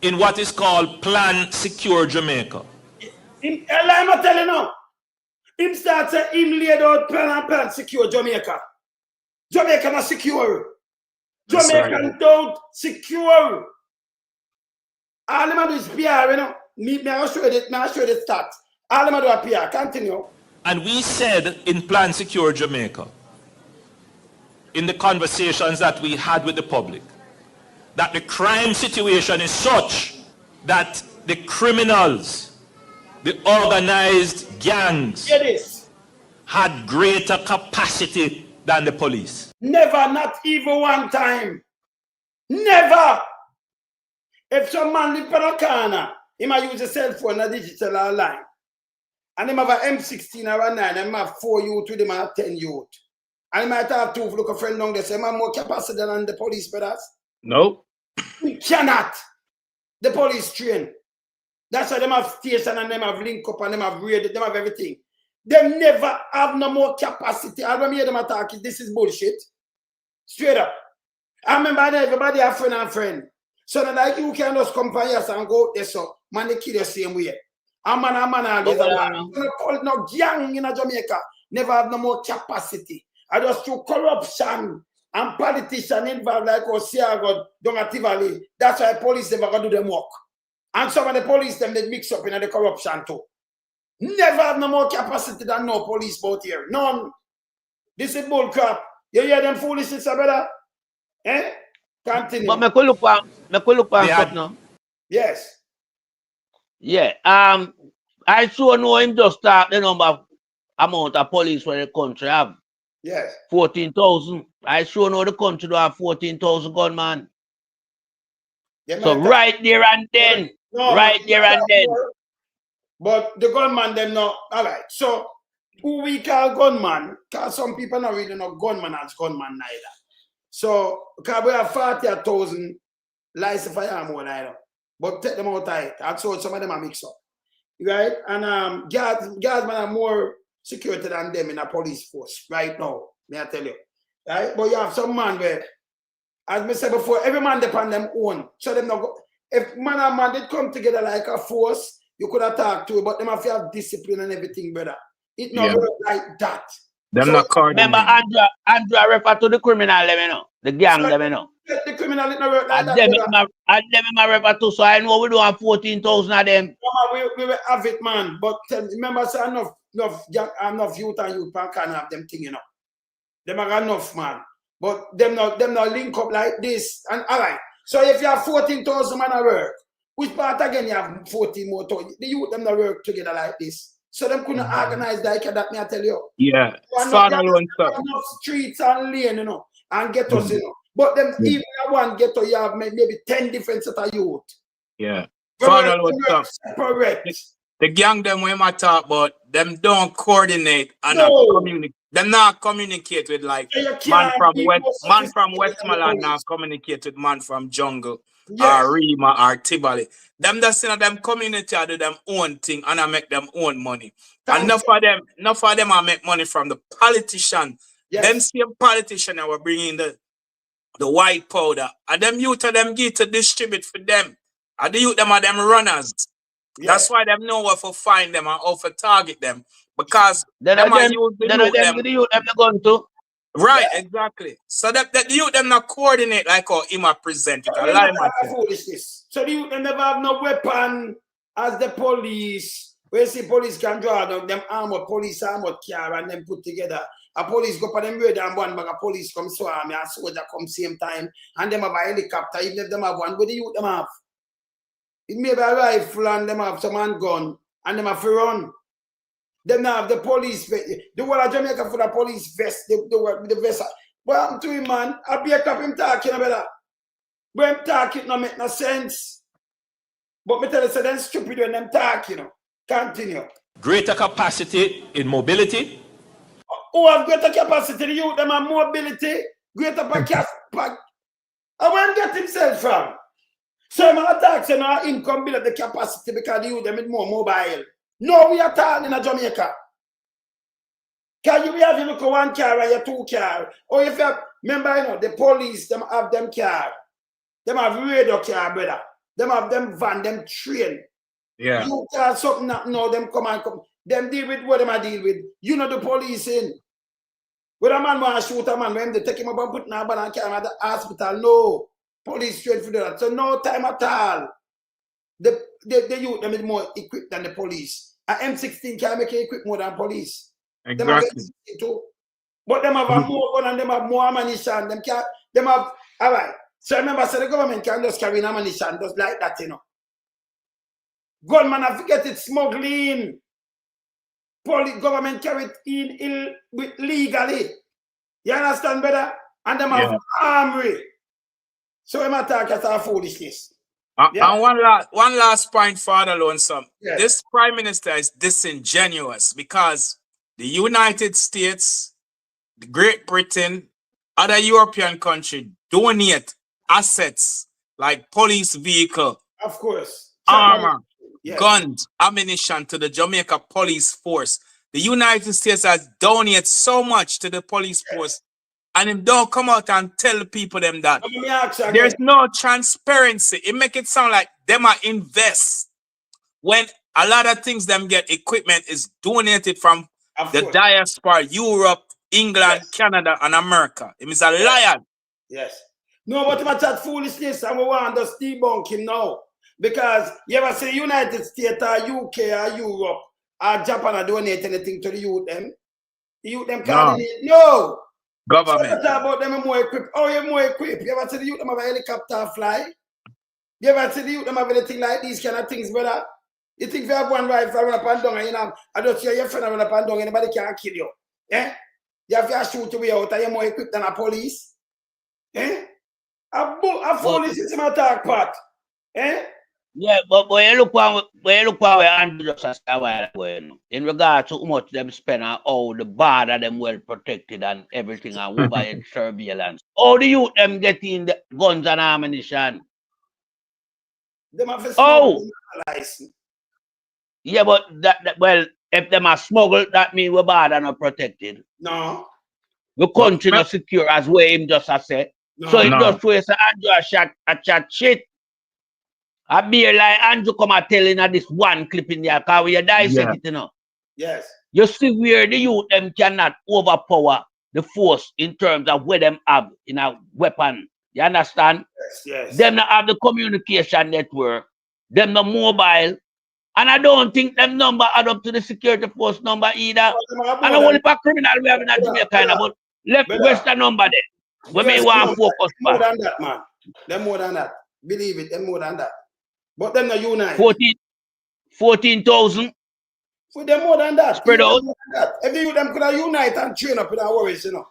in what is called Plan Secure Jamaica. I'm telling you now. Him start saying him laid out plan secure Jamaica. Jamaica not secure. Jamaica don't secure. All them do is PR, you know. Me I'll show you the stats. All them do a PR. Continue. And we said in Plan Secure Jamaica, in the conversations that we had with the public, that the crime situation is such that the criminals, the organized gangs, had greater capacity than the police. Never, not even one time. Never. If some man live in a corner, he might use a cell phone, a digital line. And he have an M16 or a 9, and he have 4 youth with him and 10 youth. And he might have 2 look a friend down there say, "Man, more capacity than the police, brothers." No. We cannot. The police train. That's why them have station and them have link up and them have raid, them have everything. They never have no more capacity. I don't hear them attack. This is bullshit. Straight up. I remember everybody have friend and friend. So that like you can just come by us and go there so man they kill the same way. A man always a man. No gang in Jamaica never have no more capacity. I just through corruption and politicians involved like Osiago, Dongati Valley. That's why police never gonna do them work. And some of the police them they mix up in the corruption too. Never have no more capacity than no police boat here. None. This is bull crap. You hear them foolishness, brother? Eh? Continue. But me could look on something now. Yes. Yeah. I sure know him just start the amount of police for the country have. Yes. 14,000. I sure know the country do have 14,000 gunmen. So right there and then. But the gunman them not all right. So who we call gunman? Because some people not really know gunman as gunman neither. So because we have 40,000 license firearm one either. But take them out tight. And so some of them are mixed up. Right? And guards man are more security than them in a police force right now. May I tell you. Right? But you have some man where, as I said before, every man depend them own. So them not go, if man and man did come together like a force, you could have talked to it, but them have to have discipline and everything, brother. It not work like that. Them so, not remember Andrew refer to the criminal, let me know. The gang, let me know. The criminal it not work like that. And them refer to, so I know we don't have 14,000 of them. We will have it, man. But remember, say enough youth and youth can have them thing, you know. Them are enough, man. But them not link up like this. And all right. So if you have 14,000 man at work, which part again you have 14 more? The youth them not work together like this. So them couldn't organize like that, may I tell you. Yeah. Enough streets and lane, you know, and ghettos, you know. But them even one ghetto, you have maybe 10 different set of youth. Yeah. The gang them when I talk about them don't coordinate and not communicate. Them not communicate with like So you man can't from be West more man from sophisticated than the Westmoreland not police. communicate with man from Jungle Yes. or Rima or Tivoli. Them just in them community I do them own thing and I make them own money. And enough of them I make money from the politician. Yes. Them same politician that were bringing the white powder. And them youth of them get to distribute for them. And the youth them are them runners. Yeah. That's why them know where to find them and how to target them. Because Then them are them use the then youth them them. the youth them the gun too. Right, exactly. So that the youth them not coordinate like how him a present it. So A lie matter. foolishness. So the youth them never have no weapon as the police. Where see police can draw down them armored police armored car and them put together. A police go for them radar and one bag of police come swarm and a soldier come same time and them have a helicopter. Even if them have one, what the youth them have? It may be a rifle and them have some handgun and them have to run. Them now have the police vest. The whole of Jamaica for the police vest, the vest. What happened to him, man? I'll be a cap him talking about that. When him talking no make no sense. But me tell you, so them stupid when them talk, you know. Continue. Greater capacity in mobility. Who have greater capacity? The youth, them have mobility, greater capacity. And where him get himself from? So I'm attack saying our income build up the capacity because the youth them is more mobile. No, we are talking in Jamaica. Can you be having look at one car or your two car? Or if you have, remember, you know, the police, them have them car. Them have radar car, brother. Them have them van, them train. Yeah. You car something that no, them come and come. Them deal with what them I deal with. You know the police in. When a man want to shoot a man, when they take him up and put him in a van and carry him at the hospital, no. Police straight for that. So no time at all. The youth them is more equipped than the police. An M16 can make it equipped more than police. Exactly. But them have more gun and them have more ammunition. Them have all right. So remember, so the government can just carry ammunition just like that, you know. Gunman have to get it smuggling. Government carry it in legally. You understand better? And them have armory. So I'm talking about foolishness. And one last point for alone, some. Yes. This prime minister is disingenuous because the United States, the Great Britain, other European countries donate assets like police vehicle, of course, armor, guns, ammunition to the Jamaica police force. The United States has donated so much to the police force, and him don't come out and tell people them that. There's no transparency. It make it sound like them are invest when a lot of things them get equipment is donated from the diaspora, Europe, England, Canada, and America. It is a liar. Yes. No, but about that foolishness, and we want to debunk him now. Because you ever see United States or UK or Europe or Japan are donate anything to the youth them? The youth them can't no. Government. So talk about them more equipped. Oh, you're more equipped. You ever see the youth them have a helicopter fly? You ever see the youth them have anything like these kind of things, brother? You think if you have one rifle run up and down and you know, I don't see your friend run up and down, anybody can't kill you. Eh? You have to shoot your way out, are you more equipped than a police? Eh? A foolish is my talk part. Eh? Yeah, but when you look where Andrew just asked a while ago, in regard to how much them spend on how the border them well protected and everything and over in surveillance. How do you them getting the guns and ammunition? Them have a smuggle license. Yeah, but well, if them are smuggled, that means we're border not protected. No. The country not secure as well him just a said. No, so it just waste Andrew a chat shit. I be like Andrew come and telling her this one clip in there because we dissect it, you know. Yes. You see where the youth them cannot overpower the force in terms of where them have in a weapon. You understand? Yes. Them not have the communication network, them not mobile, and I don't think them number add up to the security force number either. And only for criminal we have in Jamaica, but left western number there. We may want to focus more than that, man. Them more than that. Believe it, them more than that. But them not unite. 14,000. For them more than that. Spread out. If you them could have unite and train up without worries, you know.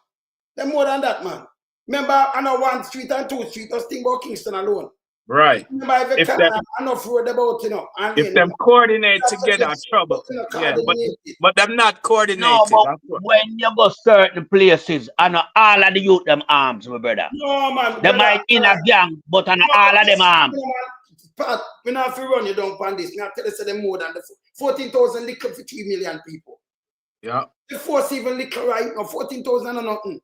Them more than that, man. Remember, I know 1 street and 2 street, just think about Kingston alone. Right. Remember, If them, enough road about, you know. And if them coordinate together, trouble. You know, Yeah, coordinate. but them not No, coordinated. but That's what. when you go certain places, and all of the youth them arms, my brother. No, man. They brother, might in a gang, but on all of them arms. Pat, we not have to run you down on this. Me I tell you, say them more than the 14,000 liquor for 3 million people. Yeah. The force even liquor right now, 14,000 or nothing.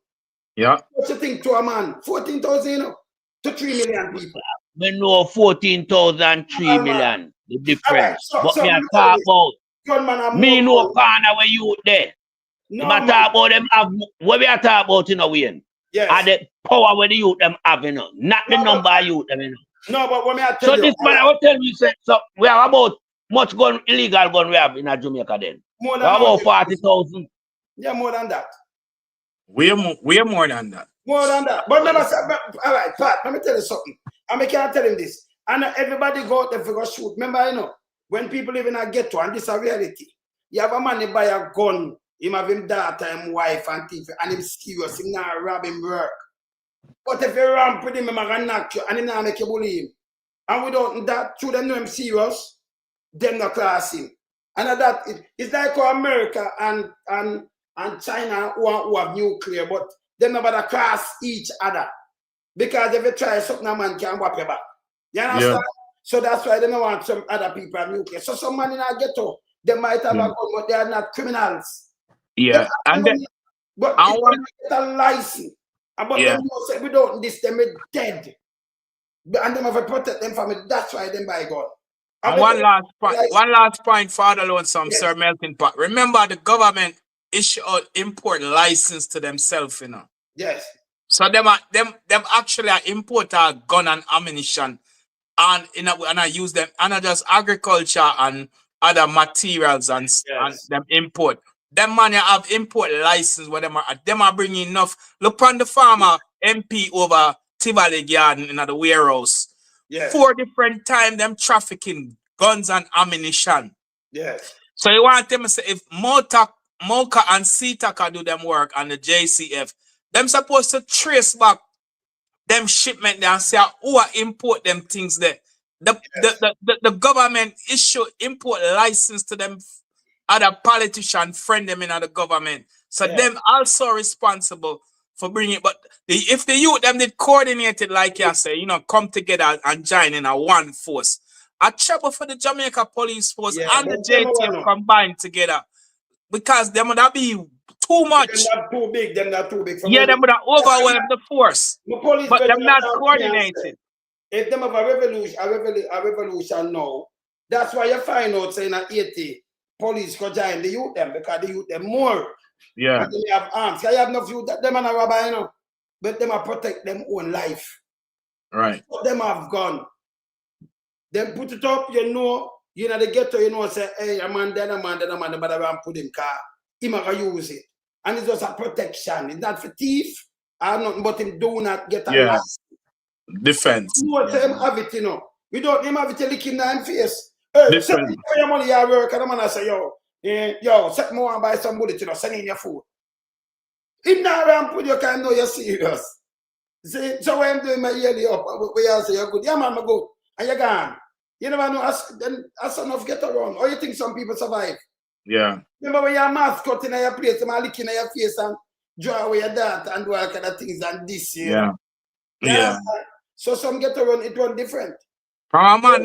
Yeah. What you think to a man? 14,000, you know, to 3 million people. We know 14,000, 3 million. The difference. Right, But me let a me tell talk you this. about. Gunman are Me more no corner where you there. No, If I talk about them have what we are talking about, you know, Wayne. Yes. Are the power where the youth them have, you know, not the number of youth them, you know. No, but what me I tell So you. this man I will tell you, say, so we have about much gun illegal gun we have in Jamaica then. More We than have about 40,000. Yeah, more than that. We're more than that. More than that. But remember, all right, Pat, let me tell you something. I can't tell him this. And everybody go out there for go shoot. Remember, you know, when people live in a ghetto, and this is a reality, you have a man who buy a gun, him have him daughter, him wife, and things, and him serious, him not rob him work. But if you ramp with him, gonna knock you, and him not make you bully him. And without that, through them know him serious, them not class him. And that it's like how America and China who have nuclear, but they never cross each other. Because if you try something, a man can whap your back. You understand? Yeah. So that's why they don't want some other people have nuclear. So some man in a ghetto, they might have a gun, but they are not criminals. Yeah. But if they get a license, but them say without this, them are dead. And them have to protect them from it. That's why they buy gun. And one last point for the lonesome, Sir Melting Pot. Remember, the government issue out import license to themselves, you know. Yes. So them actually import a gun and ammunition, and I use them, and I just agriculture and other materials and them import. Them man have import license where them are bringing enough. Look on the farmer MP over Tivoli Garden in the warehouse. Yes. 4 different times them trafficking guns and ammunition. Yes. So you want them to say if Mocha and CTAC do them work and the JCF, them supposed to trace back them shipment there and say who are import them things there. The government issue import license to them other politician friend them in the government. So them also responsible for bringing it. But if the youth them did coordinate it like you say, you know, come together and join in a one force. A trouble for the Jamaica Police Force and the JTF combined together. Because them would be too much. They're not too big. They're not too big. Yeah, them would have overwhelmed the force. But them not coordinated. If them have a revolution now, that's why you find out saying that 80 police could join the youth them because the youth them more. Yeah. And they have arms. I have enough youth that them and a robber, you know. But them are protect them own life. Right. But them have gun. Them put it up, you know the ghetto, you know, say, hey, a man, but I put him car. He might use it. And it's just a protection. It's not for thief. Or nothing, but him do not get a license. Defense. You know, him have it, you know. We don't him have it to lick him in the face. Hey, send me your money, your work, and the man I say, yo, set me and buy some bullet, you know, send in your food. Him not around put your kind know you're serious. See, so when I'm doing my yearly up, we all say you're good. Yeah, man, I'm good. And you're gone. You never know, as enough get around. Or you think some people survive? Yeah. Remember when your mask cut in your place, them licking your face and draw away your dart and do all kind of things and this year. Yeah. So some get around, it run different. From a man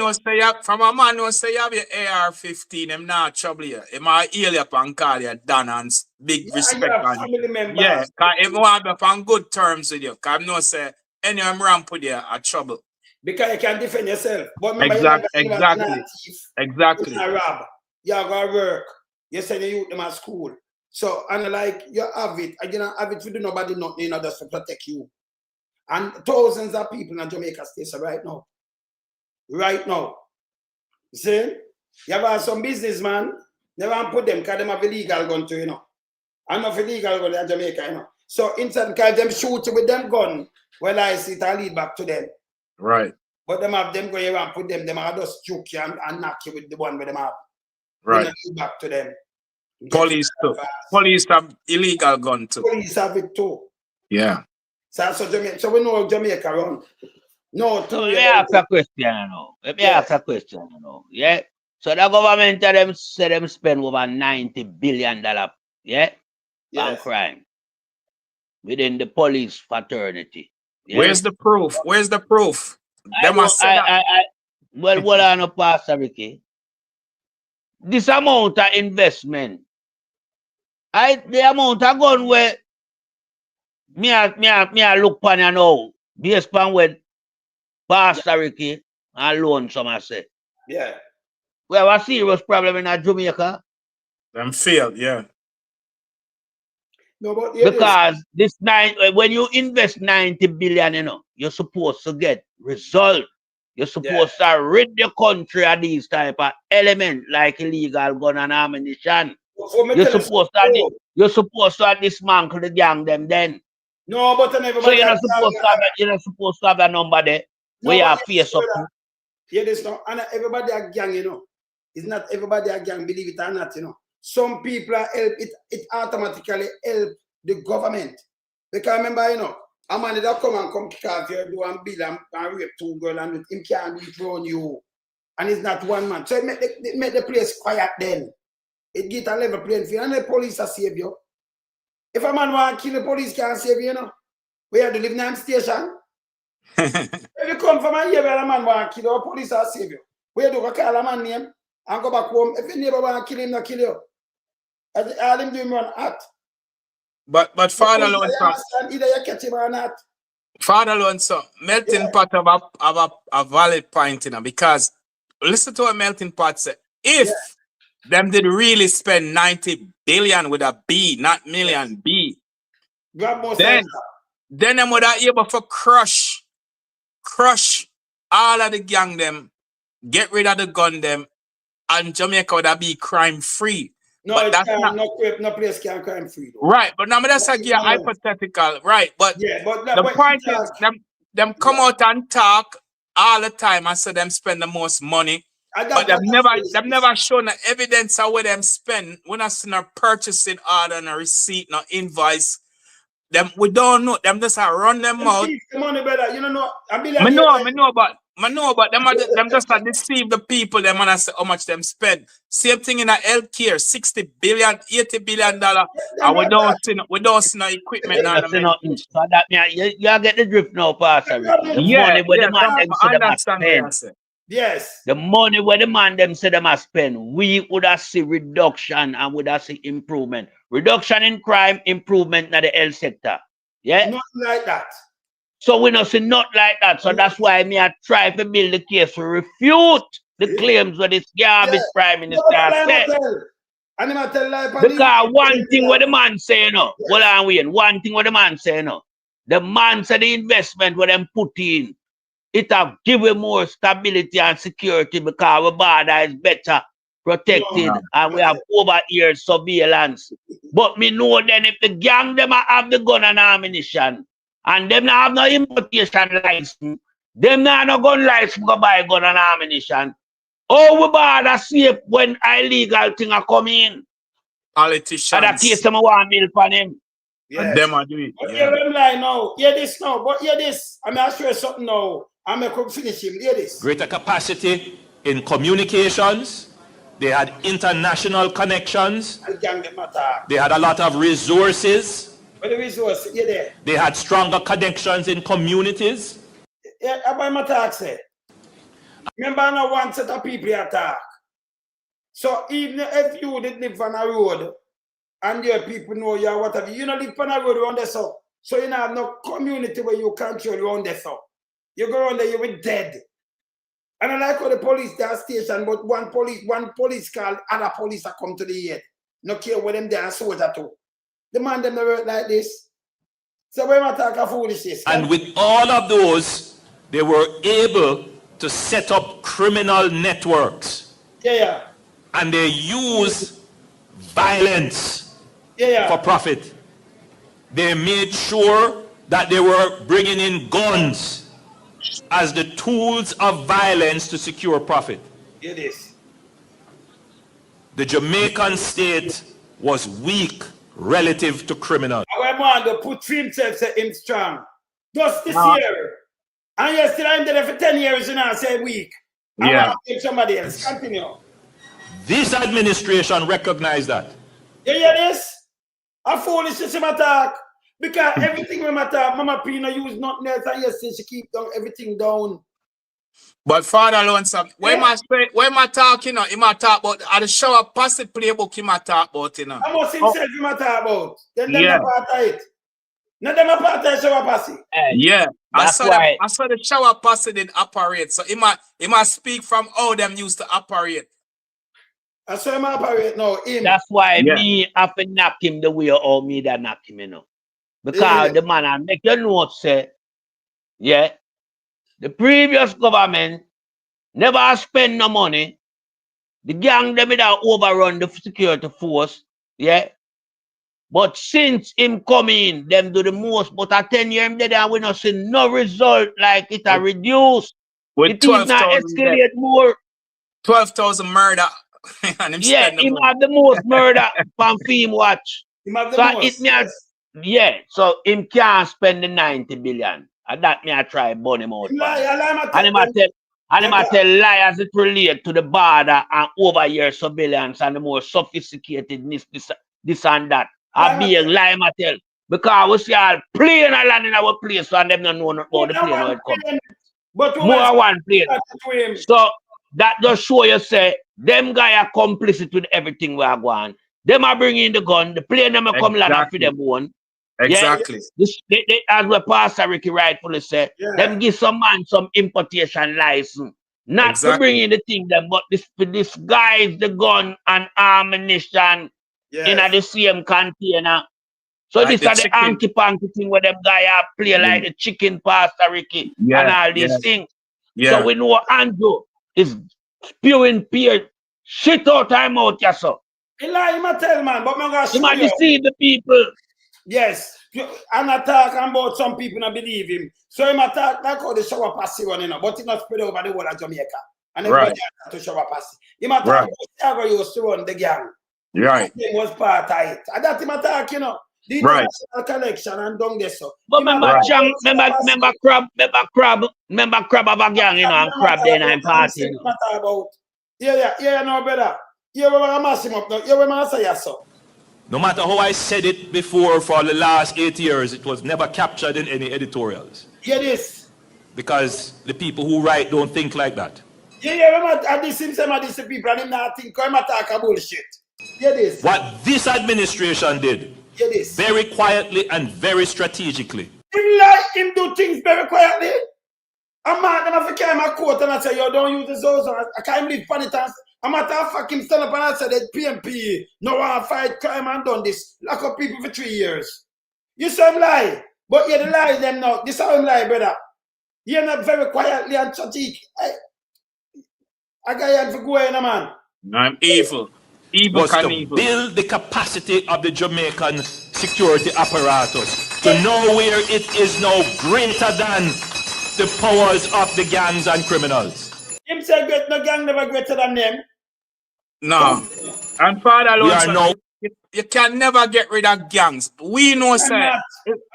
who say you have your AR-15, them not trouble you. Him a heal you up and call you Dan and big respect on you. Yeah, because him want to be on good terms with you. Because him know say any of them ramp with you are trouble. Because you can defend yourself. But remember, exactly. You rob. You go to work. You send your youth them at school. So, and like, you have it. And you don't have it to do nobody nothing, you know, just to protect you. And thousands of people in Jamaica State right now. Right now. See? You have some businessman, they want to put them because they have illegal gun too, you know. And not illegal gun in Jamaica, you know. So, instead, because them shoot you with them gun, well, I see it, I lead back to them. Right. But them have them go here and put them are just choke you and knock you with the one with them have. Right. Back to them. Police too. Police have illegal gun too. Police have it too. Yeah. So we know Jamaica run. No, So 2 let years. me ask a question now. Let me ask a question now. Yeah. So the government them say them spend over $90 billion, yeah, on crime within the police fraternity. Yeah? Where's the proof? Where's the proof? They must say that. Well, what I know, Pastor Ricky? This amount of investment, the amount of gun where me I look upon you now, based upon what Pastor Ricky alone some I say. Yeah. We have a serious problem in Jamaica. Them failed, yeah. No, but Because when you invest 90 billion, you know, you're supposed to get result. You're supposed to rid the country of these type of element like illegal gun and ammunition. You're supposed to dismantle the gang them then. No, but everybody. So you're not supposed to have a number there where you have face up to. Yeah, there's no, and everybody a gang, you know. It's not everybody a gang, believe it or not, you know. Some people help it automatically help the government. Because remember, you know, a man that come kick off your do and bill and rape 2 girls and him can't do it around you. And it's not one man. So it make the place quiet then. It get a level playing field and the police are save you. If a man want to kill, the police can't save you, you know. We have to live in a station. If you come from a year where a man want to kill you, the police are save you. We do go call a man name and go back home. If your neighbor want to kill him, not kill you. All him do him run out. But Father Alonso, either you catch him or not. Father Alonso, Melting Pot have a valid point, you know, because listen to what Melting Pot said. If them did really spend 90 billion with a B, not million, B, then them would have able to crush all of the gang them, get rid of the gun them, and Jamaica would have be crime free. No, but that's no place can crime free. Though. Right, but now that's a hypothetical, right? But the point is them come out and talk all the time and say them spend the most money. But them never shown the evidence of where them spend. We not see no purchasing order, no receipt, no invoice. We don't know. Them just run them out. The money better, you know. I know, but them just deceive the people. Them and say how much them spend. Same thing in a healthcare, $60 billion, $80 billion, and we don't see no equipment. So that you get the drift now, Pastor. The money where the man them say them spend. Yes. The money where the man them say them spend, we would have see reduction and would have see improvement. Reduction in crime, improvement in the health sector. Yeah? Not like that. So we not see not like that. So that's why I try to build the case to refute the claims of this garbage Prime Minister said. Because one thing what the man say, you know, one thing what the man say, you know, the man said the investment what them put in, it have given more stability and security because our border is better protected and we have over-ear surveillance. But me know then if the gang them have the gun and ammunition and them not have no importation license, them not no gun license go buy gun and ammunition. Oh, we border safe when illegal thing are coming. Politicians. And that case them want meal for them. Yes. And them are doing it. But hear them lie now. Hear this now. But hear this. I'm not sure something now. I'm going to finish him. Hear this. Greater capacity in communications. They had international connections. They had a lot of resources. But the resources, you're there. They had stronger connections in communities. Yeah, about my talk say. Remember now one set of people attack. So even if you did live on a road and your people know you or whatever, you don't live on a road around there so you don't have no community where you control around there so. You go around there, you will dead. And I like how the police that station, but one police call, other police are come to the aid. No care where them there and soldier too. The man them never work like this. So when I talk of foolishness. And with all of those, they were able to set up criminal networks. Yeah. And they use violence for profit. They made sure that they were bringing in guns as the tools of violence to secure profit. It is. The Jamaican state was weak relative to criminals. I want to put himself in strong. Just this year, And yesterday I'm there for 10 years in our same week. I Yeah. want to somebody else. Continue. This administration recognized that. You hear this? A foolish system attack. Because everything we matter, Mama P no use nothing else, and yesterday she keep down everything down. But Father Lonesome, when I talk, you know, he might talk about at the shower passive playbook, he might talk about, you know. How much himself he matter about? Then them Yeah. a part of it. Not them a part of the shower passy. Yeah. I That's saw why. I saw the shower passive did operate. So he might speak from how them used to operate. I saw him operate now. Him. That's why Yeah. me have to knock him the way how me that knock him, you know. Because the man I make your note say, yeah, the previous government never spend no money. The gang them that overrun the security force, yeah. But since him come in, them do the most. But at 10 years, we not see no result like it a reduce. With It is not 12,000 escalate more. 12,000 murder. And him Yeah, spend the him money. have the most murder from film watch. Him have the So most. it me a, yeah, so him can't spend the 90 billion. And that me I try burn him out. Him lie, I lie, And him a tell lie as it relate to the border and over year surveillance and the more sophisticatedness, this and that. I be a lie, I tell. Because we see all plane a land in our place and them don't know nothing about the plane how it come. But More one plane. So that just show you say them guy are complicit with everything we are going. Them are bringing the gun, the plane them a come land for them one. Exactly. Yeah, as what Pastor Ricky rightfully said, them give some man some importation license. Not to bring in the thing them, but this disguise the gun and ammunition in the same container. So Like this is the hanky-panky thing where them guy are play like the chicken Pastor Ricky and all these things. Yeah. So we know Andrew is spewing peer shit out time out, yes, sir. He lie, he tell man, but I'm gonna He show might you. deceive the people. Yes. And I talk about some people not believe him. So he might talk like how the shower passy one, you know, but he not spread over the whole of Jamaica. And everybody has to shower passy. He might talk about Chicago used to run the gang. Right. He was part of it. And that he might talk, you know, the international collection and down there so. But remember crab of a gang, you know, and crab there in party. Yeah, no better. Yeah, we want to mass him up now. Yeah, we want to say yes, sir. No matter how I said it before for the last 8 years, it was never captured in any editorials. Yeah, this. Because the people who write don't think like that. Yeah, remember, I this him say this people and him not think, I'm attack a bullshit. Yeah, this. What this administration did, yeah, this. very quietly and very strategically. Him like him do things very quietly. I'm mad, I'm have to carry my coat and I say, yo, don't use the zone. I can't live on it. I'm at a fucking stand up and I said that PMP no one fight crime and done this. Lock up people for 3 years. You say him lie. But yeah, the lie them now. This how him lie, brother. You're not very quietly and strategic. I got you for going, man. I'm evil. Evil Was can to evil. build the capacity of the Jamaican security apparatus to know where it is now greater than the powers of the gangs and criminals. Him say great, no gang never greater than them. No. And Father We are Lonesome, now you can never get rid of gangs. We know, sir.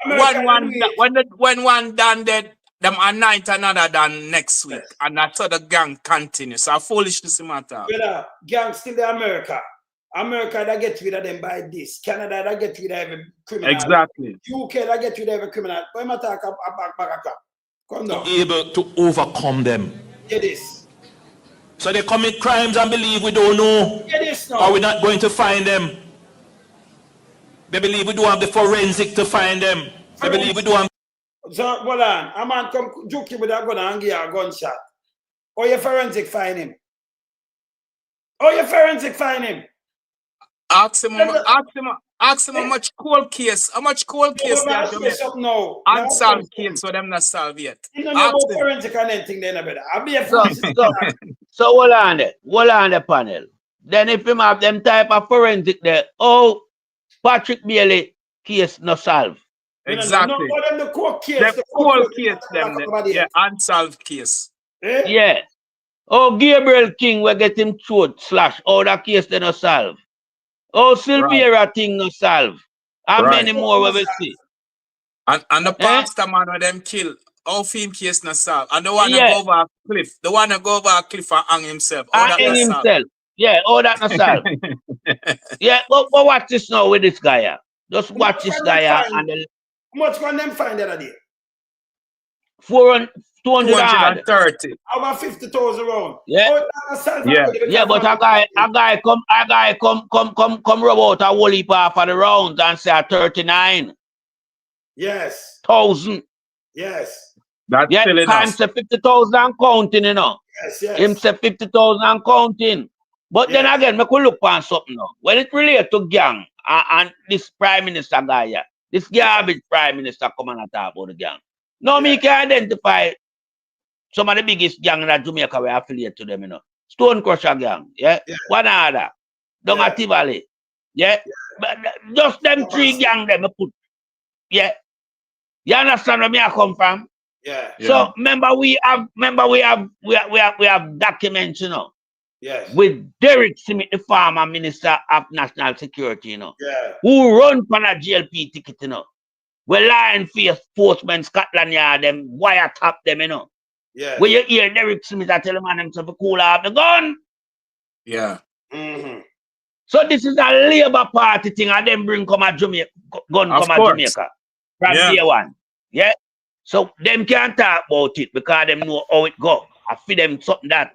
When one done dead, them anoint another than next week. And that's how the gang continues. So foolishness matter. Brother, gang still the America. America that get rid of them by this. Canada that get rid of every criminal. Exactly. UK that get rid of every criminal. Why am I talking about come down. able to overcome them. Get this. So they commit crimes and believe we don't know. Get this now. Or we're not going to find them. They believe we don't have the forensic to find them. They believe we don't have. So, hold on. A man come juke you with a gun and give you a gunshot. Or your forensic find him. Or your forensic find him. Ask him how much cold case. How much cold case they have to make. Unsolved case for them not solved yet. You don't know about forensic and anything then, brother. I'll be a forensic. So hold on the panel. Then if him have them type of forensic there, oh, Patrick Bailey case no solve. Exactly. No, them the court case. The cold case, them. Yeah, unsolved case. Eh? Yeah. Oh, Gabriel King will get him throat slash. Oh, that case they no solve. Oh, Silvera thing no solve. And many more we will see. And the pastor man of them kill. All film case not solved. And the one that go over a cliff. The one that go over a cliff and hang himself. All that hang himself. Yeah, all that not solved. Yeah, but watch this now with this guy. Just watch this guy and how much can them find the other day? 230. About 50,000 round. Yeah. Yeah, but a guy come rub out a whole heap off of the rounds and say 39. Yes. 1,000. Yes. That's still enough. Him say 50,000 counting, you know. Yes. Him say 50,000 counting. But then again, we could look on something now. When it relates to gang and this prime minister guy here, this garbage prime minister come and talk about the gang. No, me can identify some of the biggest gang in Jamaica we affiliate to them, you know. Stone Crusher gang, yeah? One other. Down at Tivoli. Yeah? But just them 3 gang them put. Yeah. You understand where me I come from? Yeah. So remember we have documents, you know. Yes. With Derek Smith, the former Minister of National Security, you know. Yeah. Who run for a GLP ticket, you know. Where lion face sportsmen Scotland Yard them wiretap them, you know. Yeah. Where you hear Derek Smith I tell him and himself to cool off the gun. Yeah. So this is a Labour Party thing and them bring come a Jamaica gun come a Jamaica. From day one. Yeah. So them can't talk about it because them know how it go. I feed them something that.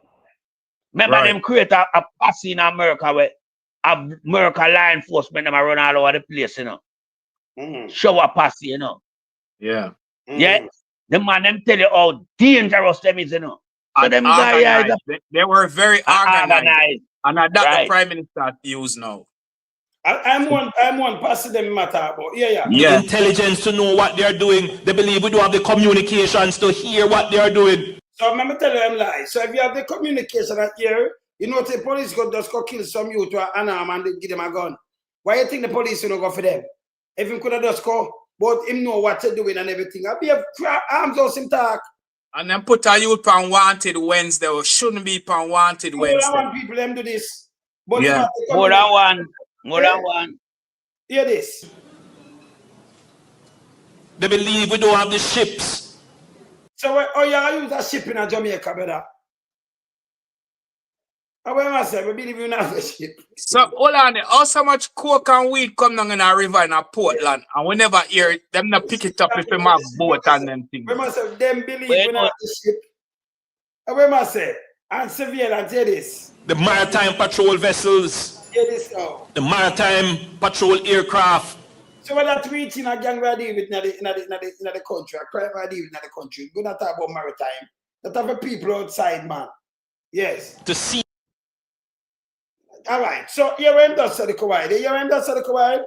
Remember them create a posse in America where America law enforcement them run all over the place, you know. Show a posse, you know. Yeah. Yeah. The man them tell you how dangerous them is, you know. So them guys they were very organized. And that's the Prime Minister use now. I'm one pass them matter about. Yeah. Intelligence to know what they're doing. They believe we don't have the communications to hear what they're doing. So I'm telling them lies. So if you have the communication here, you know the police go just go kill some youth to unarm and they give them a gun. Why you think the police will go for them? If him could have just go, but him know what to doing and everything. I be a arms or some talk. And then put a youth on wanted Wednesday or shouldn't be on wanted Wednesday. More than one people them do this. But more than one. More than one. Hear this. They believe we don't have the ships. So you use a ship in Jamaica, brother. How am I say? We believe you have a ship. So hold on there. Also much coke and weed come down in a river in a Portland and we never hear it. Them not pick it up if them have boat and them things. We must have them believe we have the ship. How am I say? And surveillance, hear this. The maritime patrol vessels. Hear this now. The maritime patrol aircraft. So when that tweet in a gang we deal with in the country, a crime we deal with in the country, we're not talk about maritime. That have the people outside, man. Yes. To see. All right. So here we just said the Kawhi. Here we just said the Kawhi.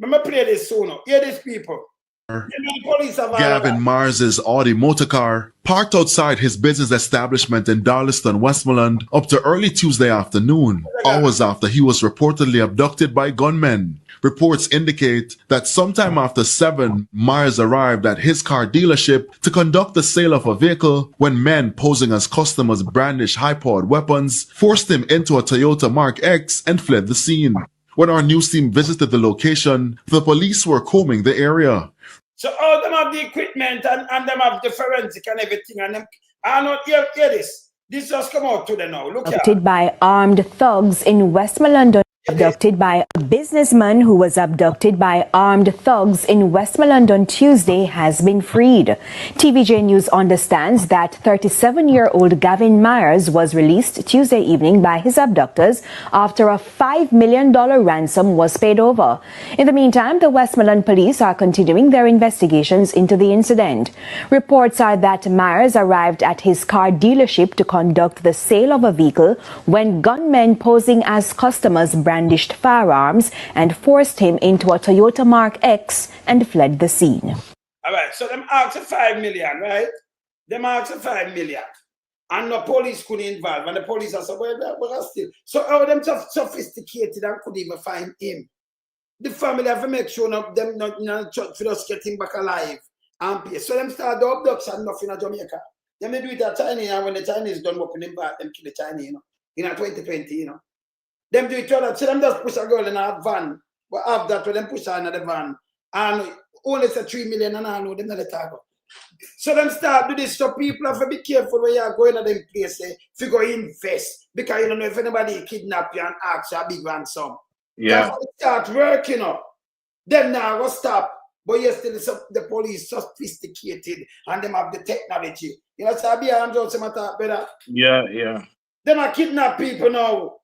I'm going to play this soon. Hear these people. Gavin Mars's Audi motorcar parked outside his business establishment in Darlaston, Westmoreland up to early Tuesday afternoon, hours after he was reportedly abducted by gunmen. Reports indicate that sometime after 7, Mars arrived at his car dealership to conduct the sale of a vehicle when men posing as customers brandished high-powered weapons forced him into a Toyota Mark X and fled the scene. When our news team visited the location, the police were combing the area. So all them have the equipment and them have the forensic and everything, and them are not hear this. This just come out to them now. Look here. Abducted by armed thugs in Westmoreland. Abducted by a businessman who was abducted by armed thugs in Westmoreland on Tuesday has been freed. TVJ News understands that 37-year-old Kgn Myers was released Tuesday evening by his abductors after a $5 million ransom was paid over. In the meantime, the Westmoreland police are continuing their investigations into the incident. Reports are that Myers arrived at his car dealership to conduct the sale of a vehicle when gunmen posing as customers brandished firearms and forced him into a Toyota Mark X and fled the scene. All right, so them asked for 5 million, right? Them asked for 5 million. And the police couldn't involve. And the police are said, well, still. So how them sophisticated and couldn't even find him. The family have to make sure them not church for us get him back alive and pay. So them start the abduction enough in Jamaica. Then they do it at Chinese, and when the Chinese done working him back, them kill the Chinese, you know, in 2020, you know. Them do it all. So them just push a girl in a van. But after that, when them push her in the van, and only say 3 million and I know them not the talk. So them start do this, so people have to be careful when you are going to them places, if you go invest, because you don't know if anybody kidnap you and ask you a big ransom. Yeah. Because when it start working up, them now go stop. But you still the police sophisticated and them have the technology. You know, so I'm just better. Yeah. Them are kidnap people now.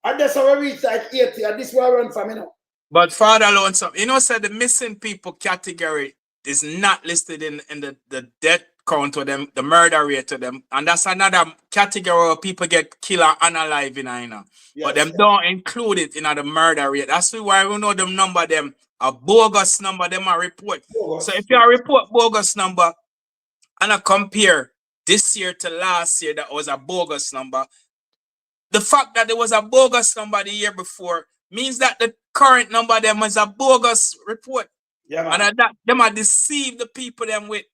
And that's how we reach like 80, and this is where I run from, you know. But Father Lonesome, you know, said the missing people category is not listed in the death count or them, the murder rate to them. And that's another category where people get killed and unalive in, you know. Yes, but them don't include it in the murder rate. That's why we know them number them a bogus number, them a report. Bogus. So if you report bogus number and I compare this year to last year, that was a bogus number. The fact that there was a bogus number the year before means that the current number them is a bogus report. Yeah, man. And that them are deceive the people them with.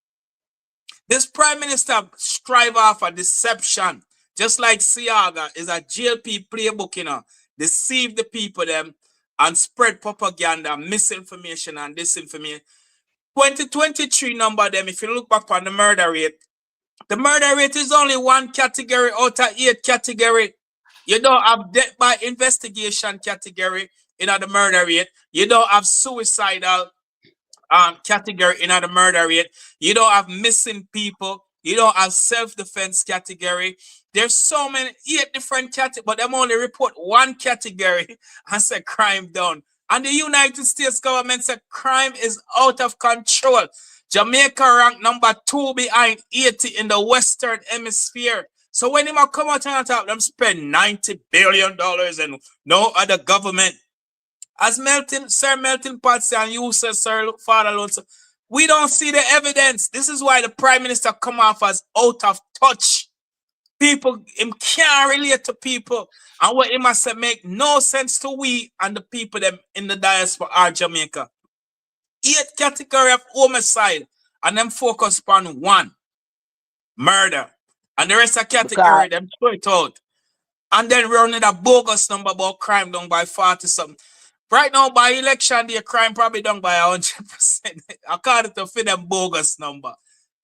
This prime minister strive off a deception, just like Siaga is a GLP playbook, you know, deceive the people them and spread propaganda, misinformation and disinformation. 2023 number them, if you look back on the murder rate is only one category out of 8 category. You don't have death by investigation category in the murder rate. You don't have suicidal category in the murder rate. You don't have missing people. You don't have self-defense category. There's so many 8 different categories, but them only report one category and say crime down. And the United States government said crime is out of control. Jamaica ranked number 2 behind 80 in the Western Hemisphere. So when they come out and talk, them spend $90 billion and no other government. As Sir Melton Patsy and you said, Sir Father Alonso, we don't see the evidence. This is why the Prime Minister come off as out of touch. People, him can't relate to people. And what he must say make no sense to we and the people them in the diaspora or Jamaica. 8 category of homicide and them focus upon 1, murder. And the rest of category, them throw it out. And then we're running a bogus number about crime down by 40 something. Right now, by election day, crime probably down by 100%. According to them bogus number.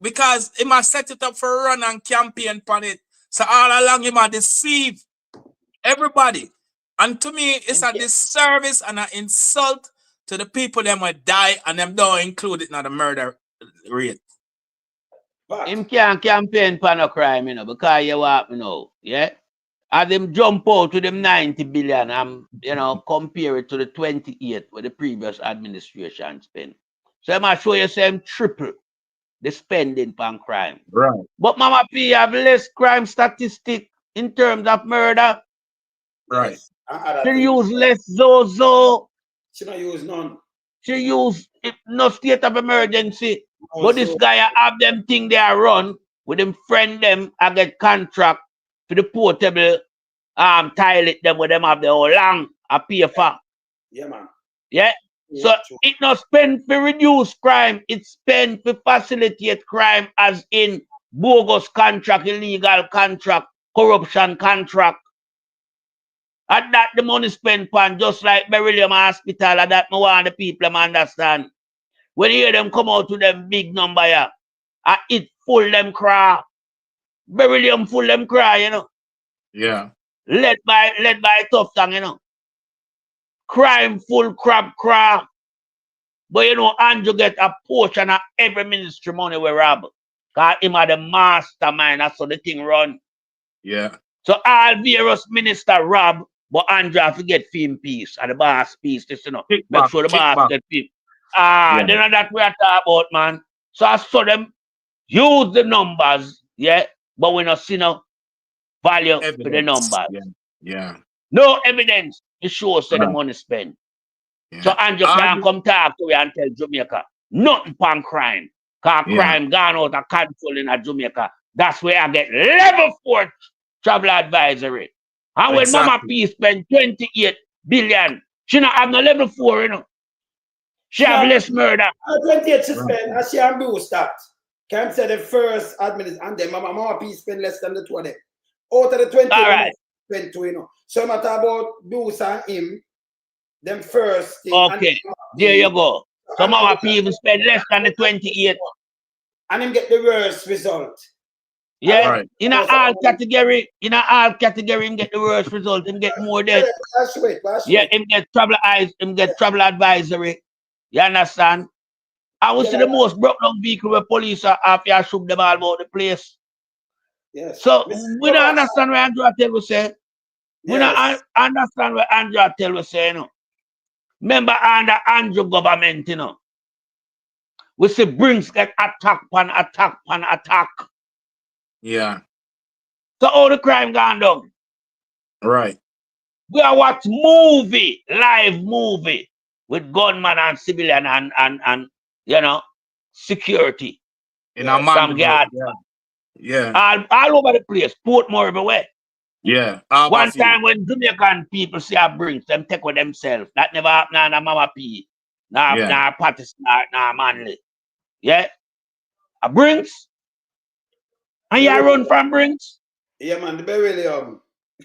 Because he must set it up for a run and campaign on it. So all along he must deceive everybody. And to me, it's a disservice and an insult to the people that might die and them don't include it in the murder rate. Him can't campaign for no crime, you know, because you want me know, yeah? And them jump out to them 90 billion and, you know, compare it to the 28 where the previous administration spent. So I must show you some triple the spending on crime. Right. But Mama P have less crime statistic in terms of murder. Right. She use less Zozo. She don't use none. She use no state of emergency. But this guy have them thing they are run with them friend them I get contract for the portable toilet them with them have the whole long a pay for. Yeah, man. Yeah. So it not spend for reduce crime, it's spend for facilitate crime as in bogus contract, illegal contract, corruption contract. And that the money spent on just like Beryllium Hospital, and that I want the people to understand. When you hear them come out to them big number here, it full them cry. Beryllium full them cry, you know. Yeah. Led by tough tongue, you know. Crime full crab cry. But you know, Andrew get a portion of every ministry money we rob. Because him are the mastermind, that's how the thing run. Yeah. So all various minister rob, but Andrew have to get film piece and the boss piece, this, you know. Make sure the boss get film. Then that we are talking about, man. So I saw them use the numbers, yeah, but we not see no value Evidence. for the numbers. Yeah. No evidence to show us the money spent. Yeah. So Andrew can't come talk to you and tell Jamaica nothing upon crime. Because crime gone out of control in Jamaica. That's where I get level 4 travel advisory. And when Mama P spend 28 billion, she not have no level 4, you know. She have less murder. 28 she spend, and she have boost that. Can't say the first administration, and then Mama P spend less than the 20. Out of the 20, spend 2, you know. So I'm talking about boost and him, them first thing. Okay, there you go. So Mama P even spend less than the 28. and him get the worst result. Yeah, Right. in a all category, him get the worst result. Him get more death. Yeah, him get travel advisory. You understand? I was the most broke down vehicle where police are after shoot them all about the place. Yes. So we don't understand what Andrew tell we say. We don't understand what Andrew tell we say, you know. Remember under Andrew government, you know. We see Brinks get attack. Yeah. So all the crime gone down. Right. We are watch movie, live movie with gunman and civilian and you know security. In a some guard. Yeah. All over the place, Portmore everywhere. Yeah. One time when Jamaican people see a Brinks, them take with themselves. That never happened on Mama P. Nah Pattis, nah Manly. Yeah. A Brinks. And you run from Brinks? Yeah, man, the beryllium.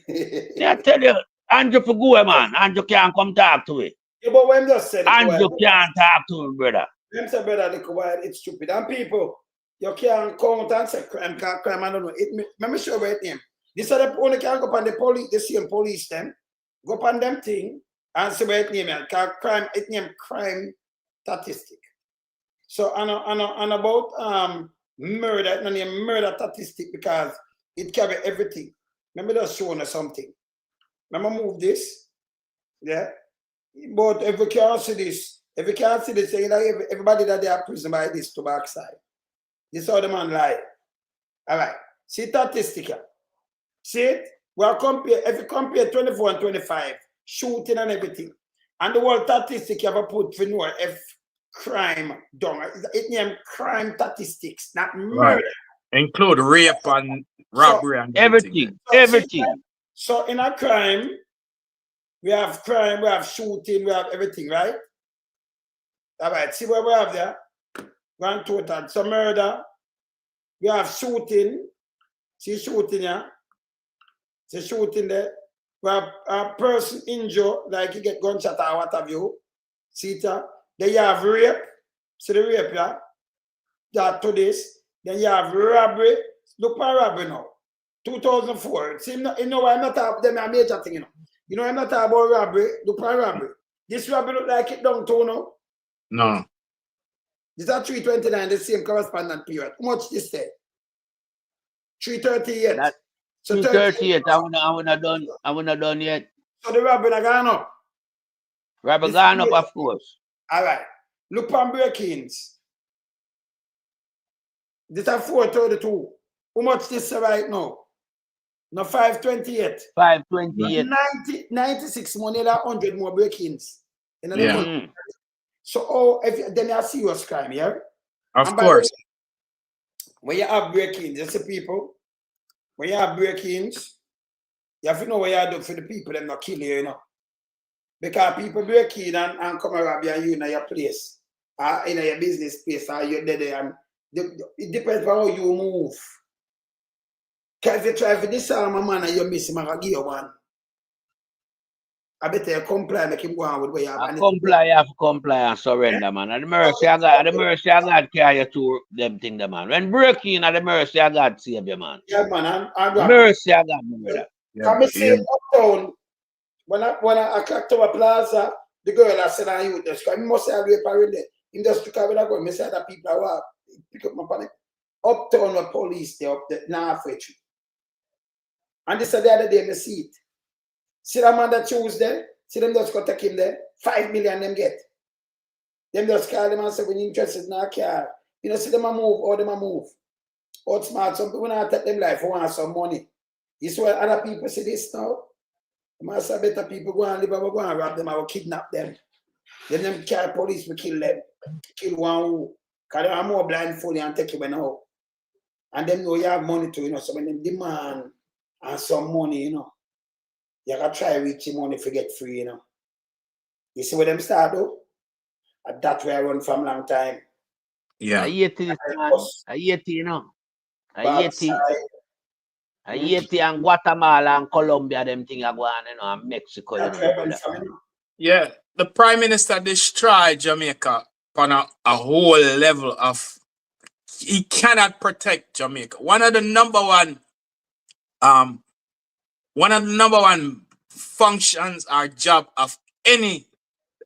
Yeah, I tell you, Andrew for go, man. Andrew can't come talk to it. Yeah, but when just said Andrew can't talk to him, brother. Them say, brother, look why it's stupid. And people, you can't count and say crime, I don't know. Let me show you what name. This are the only can go up on the police, the same police them, go up on them thing and say what name crime, it name crime statistic. So and about murder, it name murder statistic because it carry everything. Remember just showing us something. Remember move this? Yeah. But if we can't see this, say everybody that they are prison by this to backside. This is how the man lie. All right. See statistic. See it? We are if you compare 24 and 25, shooting and everything, and the whole statistic you have put for know if crime done. It named crime statistics, not murder. Right. Include rape and robbery and everything. So in a crime, we have shooting, we have everything, right? All right, see what we have there? One total. So murder, we have shooting. See shooting, yeah? See shooting there. We have a person injured, like you get gunshot or what have you. See that? Then you have rape. See the rape, yeah? That to this. Then you have robbery. Look for robbery now. 2004. See, you know, I'm not talking them a major thing, you know. You know, I'm not talking about robbery. Look for robbery. This robbery look like it downtown, no? No. This is 329, the same correspondent period. How much this say? 338. That, so 338. I would not done yet. So the robbery not gone up. Robbery gone up, of course. All right. Look on break-ins. This is 432. How much this say right now? No, 528. 528. 96 money, that 100 more break-ins. Yeah. So, then you have serious crime, yeah? Of course. When you have break-ins, you see people, when you have break-ins, you have to know what you do for the people that not kill you, know. Because people break in and come and rob you and you in your place, or in your business place, or you're there, and it depends on how you move. Because if you try for this a man and you miss him, I can give you one. I better you comply, make him go on with where you have. You have to comply and surrender, man. And the mercy of God carry you through them things, man. When breaking, the mercy of God save you, man. Yeah, man. Mercy of God, brother. I say uptown, when I cracked over Plaza, the girl I said I you just come, must have a parade there. In just took away that girl, I said that people are pick up my panic. Uptown with police there up there, now halfway through. And this is the other day, I see it. See that man that chose there? See them just go take him there? 5 million them get. Them just call them and say, when you're interested in a car, you know, see them a move, or them a move. Out smart, some people not take them life for want some money. You see what other people see this now? The man say better people go and live, go and rob them, I will kidnap them. Then them carry police will kill them. Kill one who, because they are more blindfolded and take you now. And them know you have money too, you know, so when them demand and some money, you know, you gotta try reach your money if you get free, you know. You see where them start though? And that's where I run from long time. Yeah. I hate it, man. I hate it, you know. I hate it. I hate it and Guatemala and Colombia, them things are going on, you know, and Mexico, you know. Yeah. The Prime Minister destroyed Jamaica on a whole level of he cannot protect Jamaica. One of the number one functions or job of any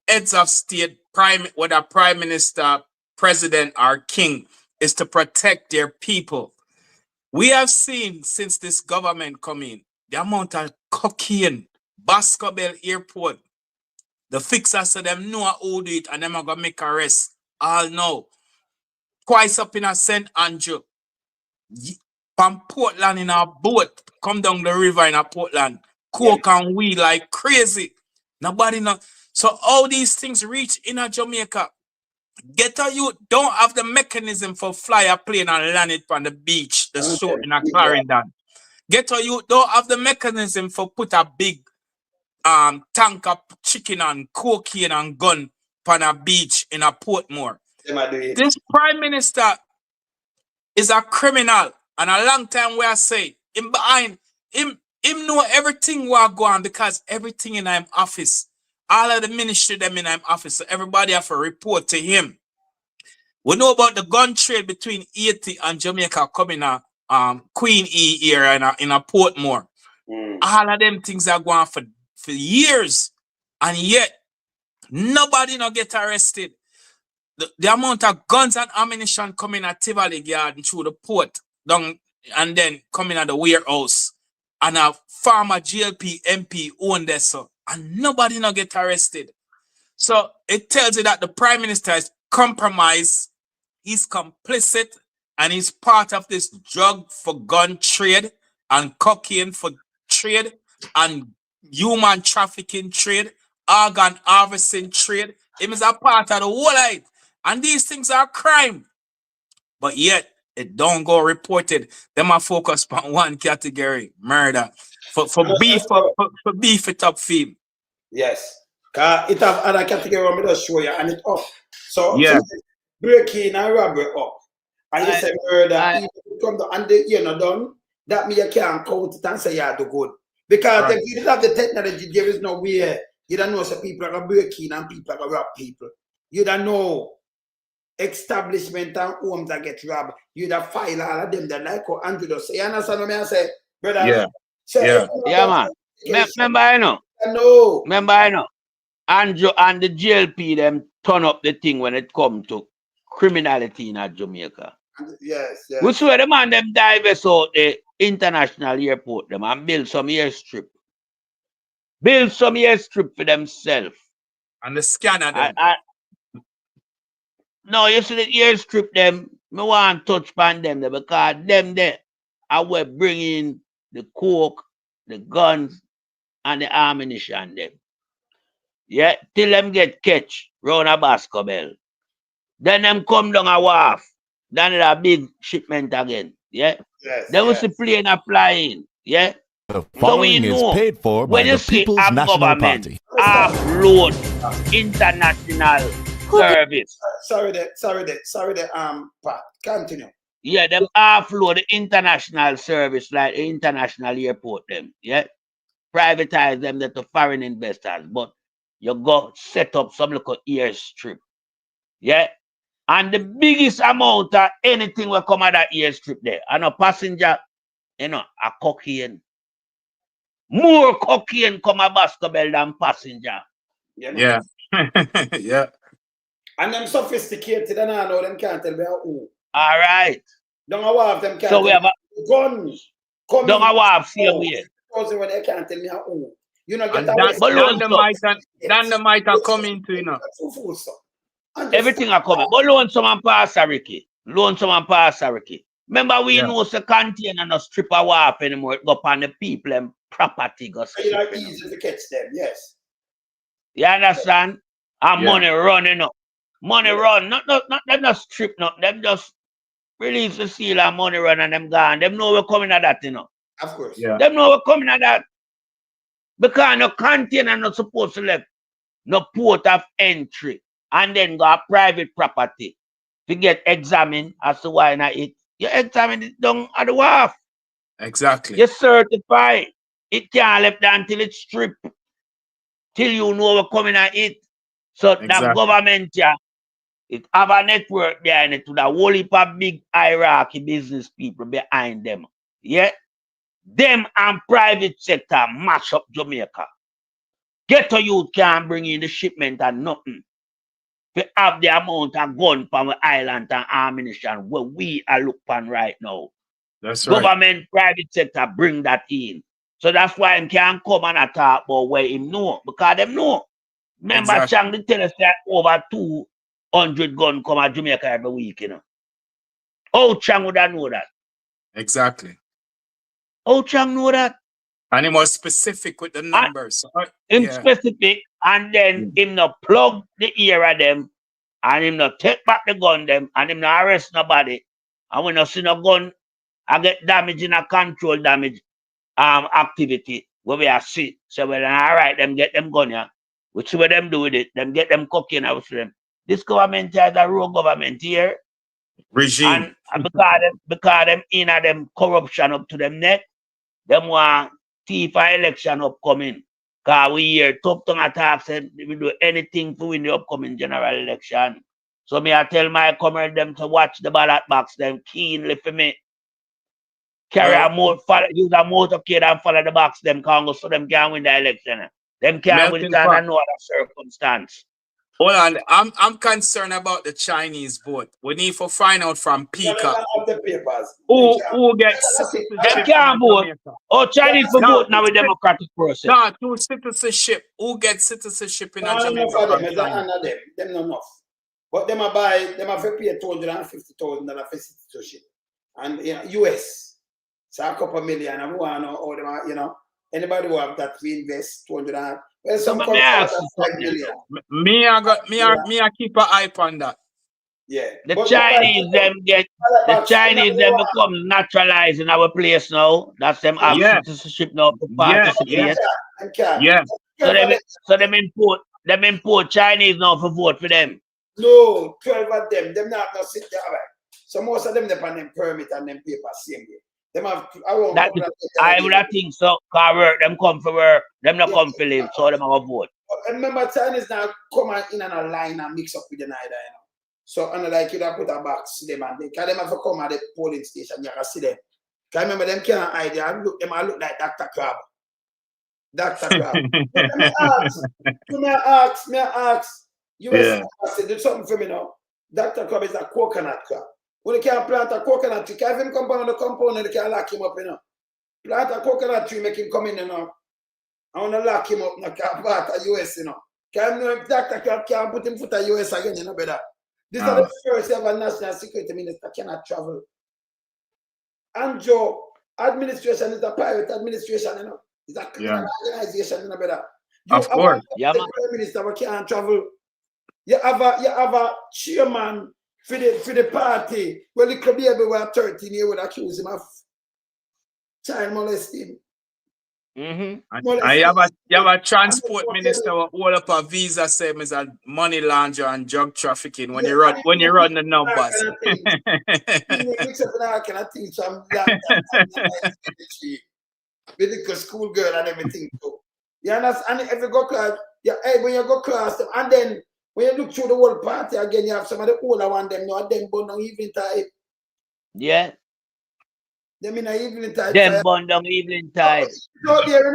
heads of state, whether prime minister, president, or king, is to protect their people. We have seen since this government come in, the amount of cocaine, Bascobel Airport, the fixers so them know how to do it and them are gonna make arrest. All know. Twice up in a St. Andrew. From Portland in a boat, come down the river in a Portland. Coke and weed like crazy. Nobody know. So all these things reach in a Jamaica. Get a youth don't have the mechanism for fly a plane and land it on the beach, the shore in a Clarendon. Get a youth don't have the mechanism for put a big tank of chicken and cocaine and gun on a beach in a Portmore. This prime minister is a criminal, and a long time where I say him behind him know everything what go on because everything in him office, all of the ministry them in him office, so everybody have to report to him. We know about the gun trade between Haiti and Jamaica coming Queen E era in a Portmore. All of them things are going for years, and yet nobody not get arrested. The amount of guns and ammunition coming at Tivoli Garden through the port down, and then coming at the warehouse, and a former GLP MP owned this, and nobody not get arrested. So it tells you that the prime minister is compromised, he's complicit, and he's part of this drug for gun trade and cocaine for trade and human trafficking trade, organ harvesting trade. Him is a part of the whole life. And these things are crime. But yet, it don't go reported. Them are focused on one category, murder. For beef it up fame. Yes. Because it have other category I'm just show you and it up. So yeah. Breaking and robbery up. And you say murder, even come down and you're not done, that means you can't count it and say you do good. Because if you don't have the technology, there is no way. You don't know so people are going to break in and people are going to rob people. You don't know establishment and homes that get robbed. You don't file all of them that like how Andrew does say. You understand what I say? Brother? Yeah. So Man. Remember I know. No. Remember I know. Andrew and the GLP them turn up the thing when it comes to criminality in Jamaica. Yes. We swear the man them divest out the international airport them and build some airstrip. Build some airstrip for themselves. And the scanner them. No, you see the airstrip them, me want to touch upon them there because them there are we bringing the coke, the guns, and the ammunition them. Yeah, till them get catch round a Bascobel. Then them come down a wharf. Then it's a big shipment again. Yeah. Then we see plane a flying. Yeah. The following is paid for by the People's National Party. Offload international service. Sorry that Pat. Continue. Yeah, them offload the international service like the international airport them. Yeah. Privatize them to foreign investors. But you go set up some little airstrip. Yeah. And the biggest amount of anything will come out of that airstrip there. And a passenger, a cocaine. More cocaine come a Bascobel than passenger. Yeah. Yeah. And them sophisticated and I know them can't tell me who. All right. Don't know what them can't so we have guns. Don't know what same way. When they can't tell me who. You know, get Dynamite are coming to, you know. Everything are coming. But loan someone pass Ricky. Remember we know the container no strip a warp anymore. It go upon the people and property go. You know, easy to catch them, yes. You understand? And money running up. Money run. Not them just strip, not them just release the seal and money run and them gone. Them know we're coming at that, you know. Of course. Yeah. Them know we're coming at that. Because no container not supposed to left no port of entry and then go a private property to get examined as to why not it. You examine it down at the wharf. Exactly. You certify it can't left there until it's stripped. Till you know we're coming at it. So that government It have a network behind it with a whole heap of big hierarchy business people behind them. Yeah? Them and private sector mash up Jamaica. Ghetto youth can't bring in the shipment and nothing. We have the amount of gun from the island and ammunition where we are looking right now. That's right. Government, private sector bring that in. So that's why him can't come and talk about where him know. Because them know. Remember, Exactly. Chang, they tell us that over 200 guns come to Jamaica every week, you know. How Chang would I know that? Exactly. How Chang know that? And he was specific with the numbers. Him specific, and then him no plug the ear of them, and him no take back the gun them, and him no arrest nobody. And when no see no gun, I get damage in a control damage activity where we are see. So when alright, them get them gun yeah. We see what them do with it, them get them cocaine out of them. This government is a rogue government here. Regime. And because them in them corruption up to them neck, them want thief for election upcoming. Because we hear top tongue attacks said we do anything to win the upcoming general election. So me I tell my comrade them to watch the ballot box them keenly for me. Carry a use a motorcade and follow the box them Congress so them can win the election. Them can't win it under no other circumstance. Hold on, I'm concerned about the Chinese vote. We need to find out from Peacock who gets citizenship. They can't vote. Oh, Chinese for vote now with democratic process. No, to citizenship. Who gets citizenship in Jamaica? Them not enough. But them have to pay $250,000 for citizenship. And US, so a couple million. And we want to know how them are, you know, anybody who have that we invest 200. Well, some countries have 5 million. Me, I keep an eye on that. Yeah. The Chinese them become naturalized in our place now. That's them have citizenship now to participate. Yeah. So them import Chinese now for vote for them. No, 12 of them. Them not sit there. Right. So most of them depend on them permit and them paper same day. Them have I would think so. Cause work, them come for work. Them not come for live. So them have a vote. But remember, Chinese now come in and a line and mix up with the Nida, you know. So and like you put a box to them and they can them have to come at the polling station. You can see them. Cause remember them can't hide. They look like Dr. Crab. Dr. Crab. May I ask. You do something for me now. Dr. Crab is a coconut crab. When you can't plant a coconut tree, can him come on the compound and you can lock him up, you know. Plant a coconut tree, make him come in, you know. I want to lock him up, you know, can't part of US, you know. Can know if Dr. Crab can't put him foot of US again, you know, better. This is the first ever national security minister cannot travel. And Joe, administration is a private administration, you know. It's a criminal organization, you know, better. Of course. The prime minister can't travel. You have a chairman for the party. Well, the club baby were 13 years would accuse him of child molesting. I have a transport minister who hold up a visa same as a money launderer and drug trafficking when you run the numbers. With the school girl and everything too. You understand? And if you go class, when you go class, and then when you look through the whole party again, you have some of the older one them, you know, them burn down evening tide. Yeah. Them in a evening tide. Them burn down evening tide.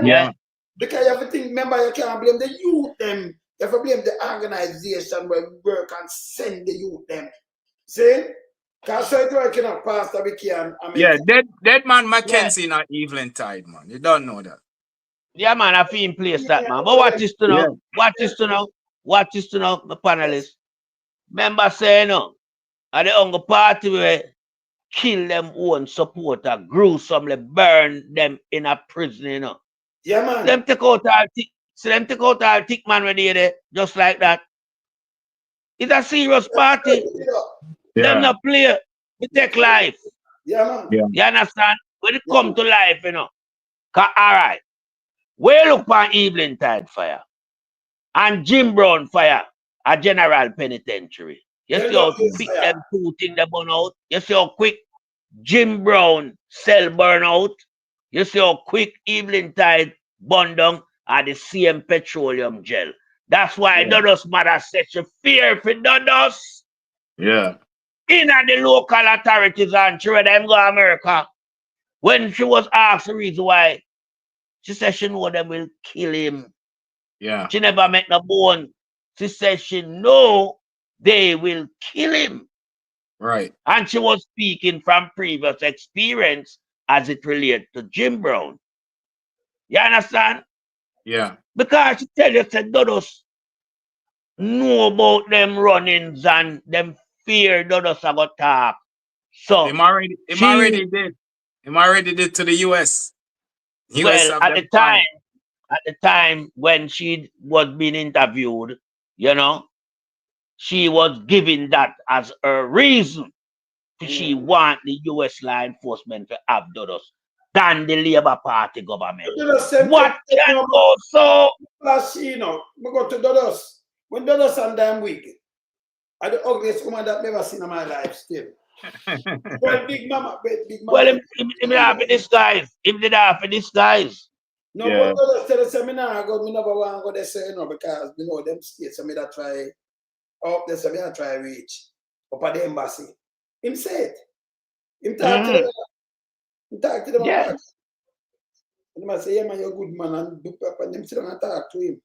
Yeah. Because you have to think, remember, you can't blame the youth them. You have to blame the organization where work and send the youth them. See? Because so it's working out Pastor Vicky and dead man Mackenzie in an evening tide, man. You don't know that. Yeah, man, I feel in place that, man. But what is to know? What is to know, my panelists? Remember saying, at the hunger party where kill them own supporter, gruesomely burn them in a prison, you know. Yeah, man. Them take out our thick man when they there, just like that. It's a serious party. Them not play. We take life. Yeah, man. Yeah. You understand? When it come to life, you know. All right. We look on Evening Tide fire and Jim Brown fire a general penitentiary. You see how quick them two things they burn out? You see how quick Jim Brown cell burn out? You see how quick Evening Tide burn down at the same petroleum gel. That's why Dodos mother such a fear for Dodos. Yeah. In the local authorities and she read them go to America. When she was asked the reason why, she said she know them will kill him. Yeah. She never met no bone. She said she know they will kill him. Right. And she was speaking from previous experience as it relates to Jim Brown. You understand? Yeah. Because she tell you, said Dodos know about them runnings and them fear Dodos about talk. So him already did. Him already did to the US. Well, at the time when she was being interviewed, you know, she was giving that as a reason she want the US law enforcement to have Dodos than the Labour Party government. What can go so? Last year, we go to Dodos. When Dodos and damn week, I the ugliest woman that never seen in my life still. Well, big mama. Well, him not for this guys. Him did not for this guys. No, but Dodos tell us, me never want to go there, say, because, them states, so me that try, there, so me that try reach up at the embassy. Him say it. Him talk to them. Him talk to them. Yeah. And I say, yeah, man, you're a good man. And them sit down and talk to him.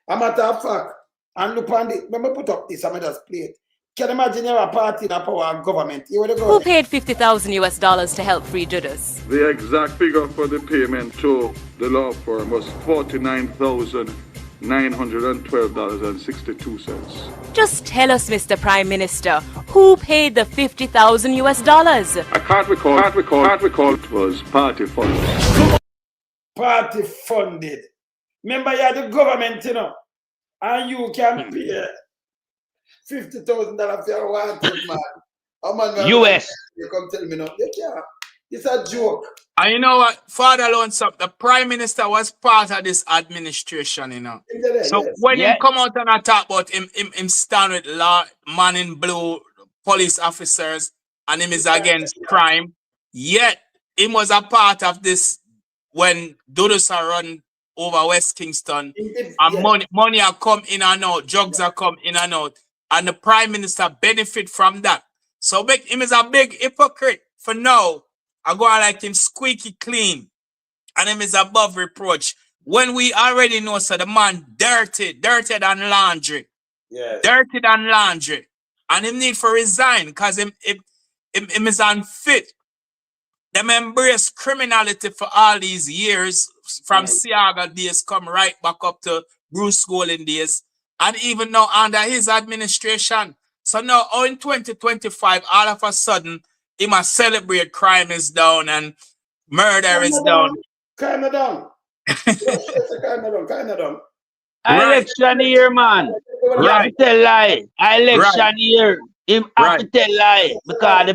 A matter of fact, and look on the, when I put up this, I just play it. Can you imagine you're a party in a power government? Who paid $50,000 US to help free Judas? The exact figure for the payment to the law firm was $49,912.62. Just tell us, Mr. Prime Minister, who paid the $50,000 US? I can't recall. It was party funded. Party funded. Remember, you had the government, and you can pay $50,000 for your wanted man. US. You come tell me now. It's a joke. And you know what? Father Loans up, the Prime Minister was part of this administration, So when he come out and talk about him stand with law, man in blue, police officers, and him is against crime, yet he was a part of this when Dodos are run over West Kingston, and money are come in and out, drugs are come in and out, and the Prime Minister benefit from that. So him is a big hypocrite for now. I go on like him squeaky clean, and him is above reproach. When we already know, so the man dirty than laundry. Yeah. Dirty than laundry. And him need for resign because him is unfit. Them embrace criminality for all these years, from Siaga days come right back up to Bruce Golding days, and even now under his administration. So now in 2025, all of a sudden, he must celebrate crime is down and murder is down. Kind of down. Kind of down. Election year, man. You have to tell lie. Election year. Him have to tell lie because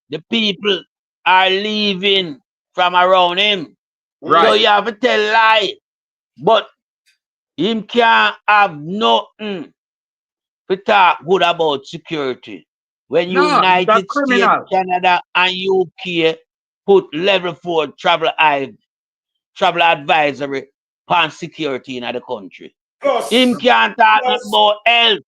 the people are leaving from around him. So you have to tell lie. But him can't have nothing to talk good about security. When United States, Canada, and UK put level 4 travel advisory on security in the country. Him can't talk about health.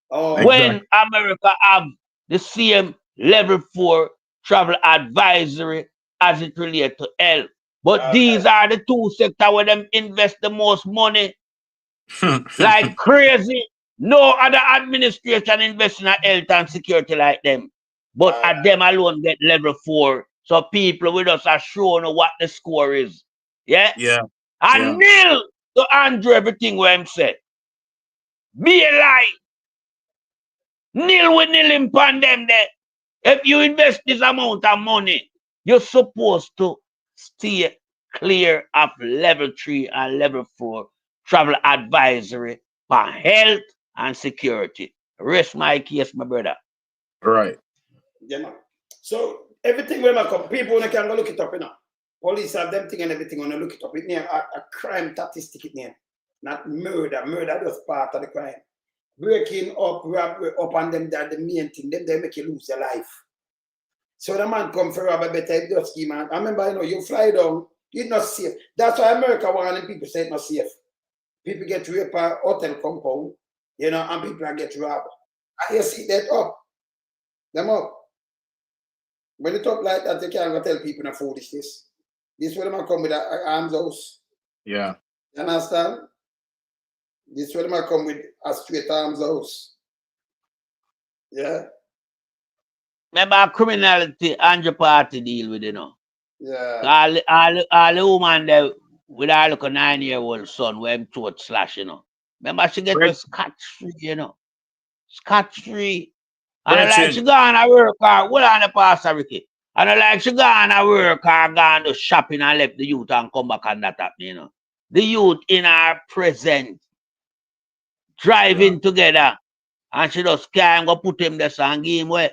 When America have the same level 4 travel advisory as it relates to health. But these are the two sectors where them invest the most money. Like crazy. No other administration investing in health and security like them. But at them alone get level 4. So people with us are showing what the score is. Yeah? Yeah. And nil to Andrew everything where him said. Be a lie. Nil with nil him pan them there. If you invest this amount of money, you're supposed to stay clear of level 3 and level 4 travel advisory for health and security. Rest my case, my brother. Right. Yeah. So everything when I come, people when can go look it up, Police have them thing and everything when they look it up. It name a crime statistic it name. Not murder. Murder is part of the crime. Breaking up, robbery up, and them that the main thing. Them they make you lose your life. So the man come for rob a better just scheme. I remember, you fly down, it's not safe. That's why America warning people say it's not safe. People get raped at hotel compound, and people get robbed. And you see that up. Them up. When it up like that, you can't go tell people no foolishness. This way them come with an arms house. Yeah. You understand? This way them come with a straight arms house. Yeah. Remember criminality and your party deal with, you know. Yeah. All the woman there with her look a 9-year-old son where him throat slash, you know. Remember she get a scot-free, you know. Scot-free. And I like she gone to work or hold on the pastor Ricky. And I like she gone to work or gone to shopping and left the youth and come back and that happen, you know. The youth in her present driving together. And she just can't go put him there and give him away.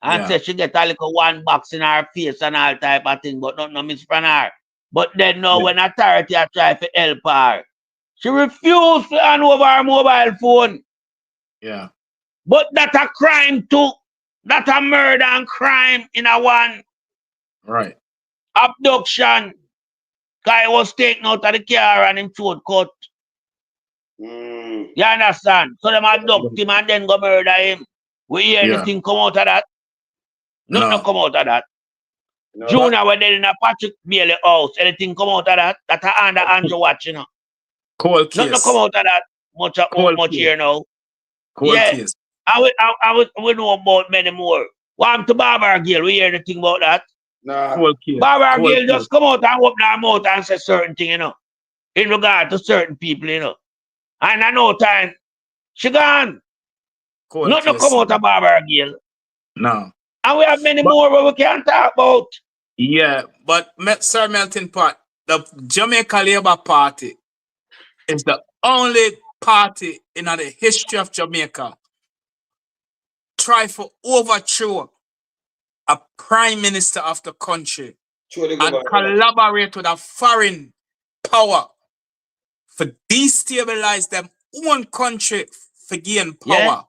And say she get a little one box in her face and all type of thing, but nothing miss from her. But then now when authority are trying to help her, she refused to hand over her mobile phone. Yeah. But that's a crime too. That's a murder and crime in a one. Right. Abduction. Guy was taken out of the car and him throat cut. You understand? So them abduct him and then go murder him. We hear anything come out of that? Nothing come out of that. No. Junior were there in a Patrick Bailey house. Anything come out of that? That's a under Andrew watch, you know. Cold case. Nothing come out of that much here now. Cold case. I we know about many more. What to Barbara Gill? We hear anything about that? Nah. Barbara Gill just come out and open her mouth and say certain thing, you know. In regard to certain people, you know. And at no time, she gone. Nothing come out of Barbara Gill. No. And we have many more where we can't talk about. Yeah, but Sir Melting Pot, the Jamaica Labour Party is the only party in the history of Jamaica try to overthrow a prime minister of the country and collaborate with a foreign power for destabilize them own country for gain power. Yeah.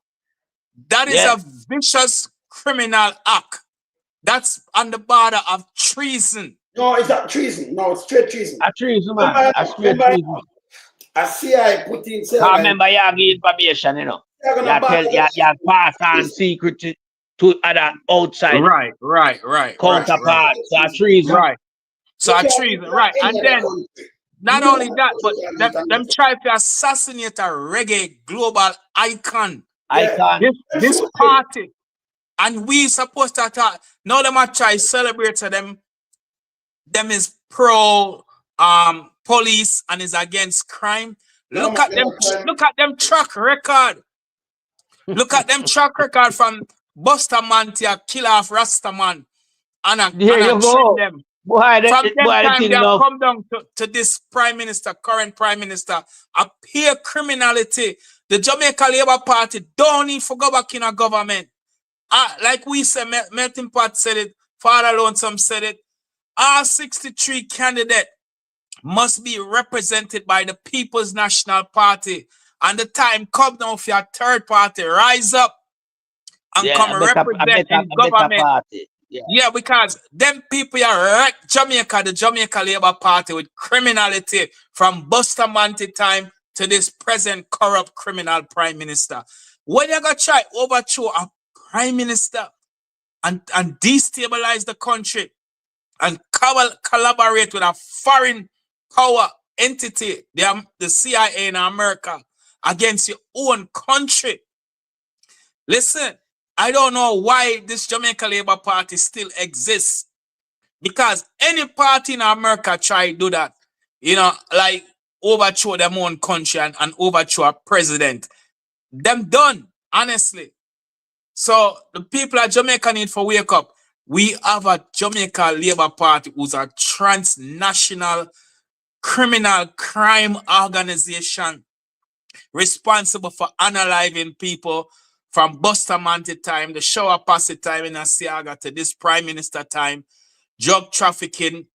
That is a vicious criminal act. That's on the border of treason. No, it's not treason. No, it's straight treason. A treason, man. A straight treason. I see I put in. I remember you give information, you know. You pass on secret to other outside. Right. Counterpart. So a treason. Right. So a treason, right. And then not only that, but them try to assassinate a reggae global icon. This party. And we supposed to talk. Now them are try celebrate to them. Them is pro police and is against crime. Look at them track record. Look at them track record from Buster Man to kill off Rastaman. And treat them. Boy, from them time they have come down to this prime minister, current prime minister, appear criminality. The Jamaica Labour Party don't need to go back in a government. Like we said, Melting Pot said it, Father Lonesome said it. Our 63 candidate must be represented by the People's National Party. And the time come now for your third party, rise up and come represent in government. Yeah, because them people are wreck Jamaica, the Jamaica Labour Party with criminality from Bustamante time to this present corrupt criminal prime minister. When you gonna try overthrow a prime minister and destabilize the country and collaborate with a foreign power entity, the CIA in America, against your own country. Listen, I don't know why this Jamaica Labour Party still exists. Because any party in America try to do that, you know, like overthrow their own country and overthrow a president. Them done, honestly. So the people of Jamaica need to wake up. We have a Jamaica Labour Party who's a transnational criminal crime organization responsible for unaliving people from Bustamante time, the Shower Posse time in Asiaga to this prime minister time, drug trafficking,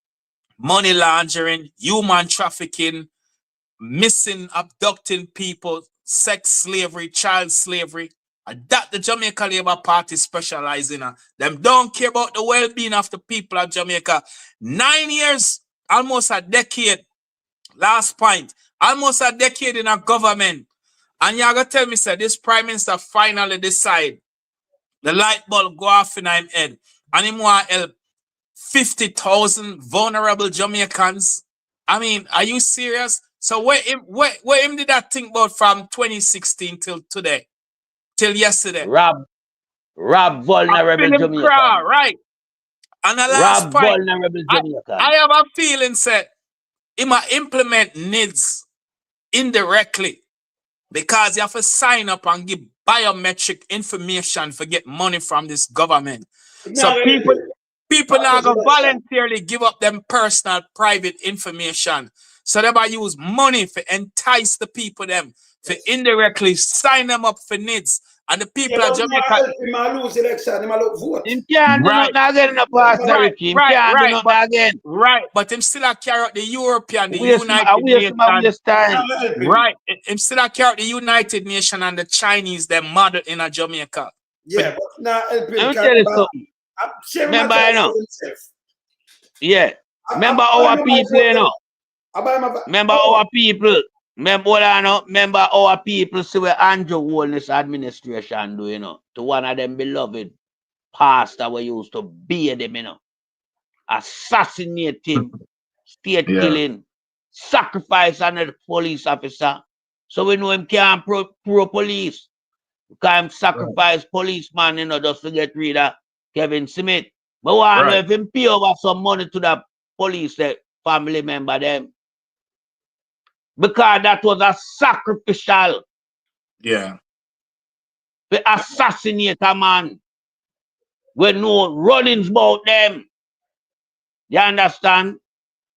money laundering, human trafficking, missing, abducting people, sex slavery, child slavery. And that the Jamaica Labour Party specialize in. Them don't care about the well-being of the people of Jamaica. 9 years, almost a decade, last point, almost a decade in a government. And you're going to tell me, sir, this Prime Minister finally decide the light bulb go off in his head and him want to help 50,000 vulnerable Jamaicans. I mean, are you serious? So where him did that think about from 2016 till today? Till yesterday? Rob vulnerable Jamaicans. Right. And the last Rob point, vulnerable Jamaicans. I have a feeling, sir, he might implement needs indirectly because you have to sign up and give biometric information for get money from this government. So people now go voluntarily give up them personal private information. So they might use money to entice the people them, to indirectly sign them up for needs. And the people of Jamaica. Lose election, he might vote. Him can't do nothing again in the past, Ricky. Him can't do nothing again. Right, but him still carry out the European, the United Nations. Right, him still carry out the United Nations and the Chinese, them model in a Jamaica. Yeah, but now let me tell you something. Remember, I know. Yeah. Remember our people, you know. Remember our people. Remember our people see what Andrew Holness administration do, you know, to one of them beloved pastor we used to beat them, you know. Assassinating, state killing, sacrifice another police officer. So we know him can't pro police. Because him sacrifice policeman, you know, just to get rid of Kevin Smith. But I know if him pay over some money to the police, the family member them. Because that was a sacrificial. Yeah. To assassinate a man. With no runnings about them. You understand?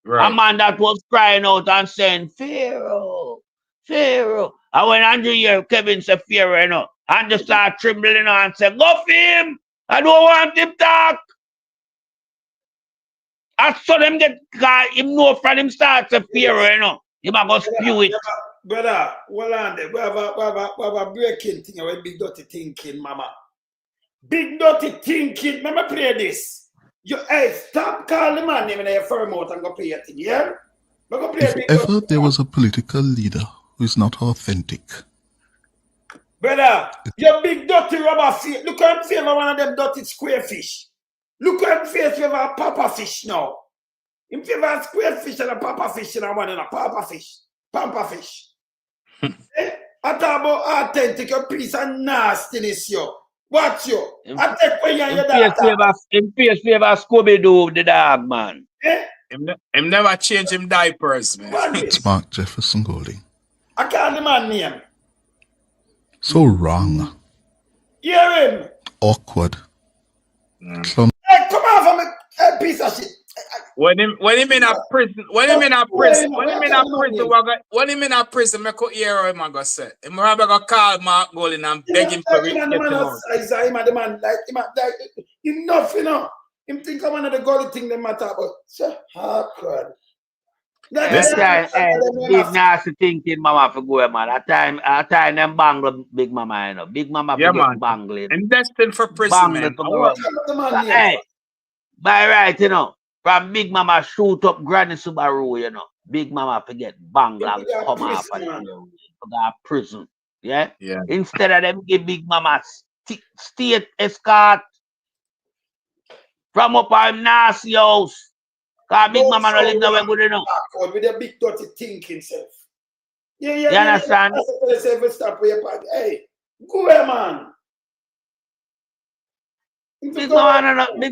Right. A man that was crying out and saying, Pharaoh, Pharaoh. And when Andrew hear Kevin say Pharaoh, you know, Andrew start trembling and say, go for him. I don't want him talk. I saw them get him know from him start to Pharaoh, you know. You might go spew it. Brother, well on there. We have a breaking thing, a big dirty thinking, mama. Big dirty thinking. Let me play this. Hey, stop calling my name and I firm out and go play a thing, yeah? If ever there was a political leader who is not authentic. Brother, your big dirty rubber face. Look at him favor one of them dirty square fish. Look at him face favor a papa fish now. In favor a square fish and a papa fish and a one and a papa fish. Pampa fish. I talk about authentic, a piece of nastiness, yo. Watch you. I take when you're your dog. In face favor Scooby-Doo, the dog, man. Him never change him diapers, man. It's Mark Jefferson Golding. I call the man name. So wrong. Hear him. Awkward. Hey, come on from a piece of shit. When him in a prison, when him in a prison, I could hear him and go say, him rather go call Mark Golding and beg him to get him out. Enough, you know. Him think I'm one of the Gully thing they matter about. So hard. This time, big nasty thinking, mama, for go, man. At time, them bangle Big Mama, you know. Big Mama forget bangling. And destined for prison, man. Hey, by right, you know. From Big Mama shoot up Granny Subaru, you know. Big Mama forget bangle and come off of the prison. Yeah? Instead of them give Big Mama state escort from up our nasty house. Because Big Mama don't live nowhere good enough. With a big dirty thinking self. You understand? Hey, go ahead, man. Big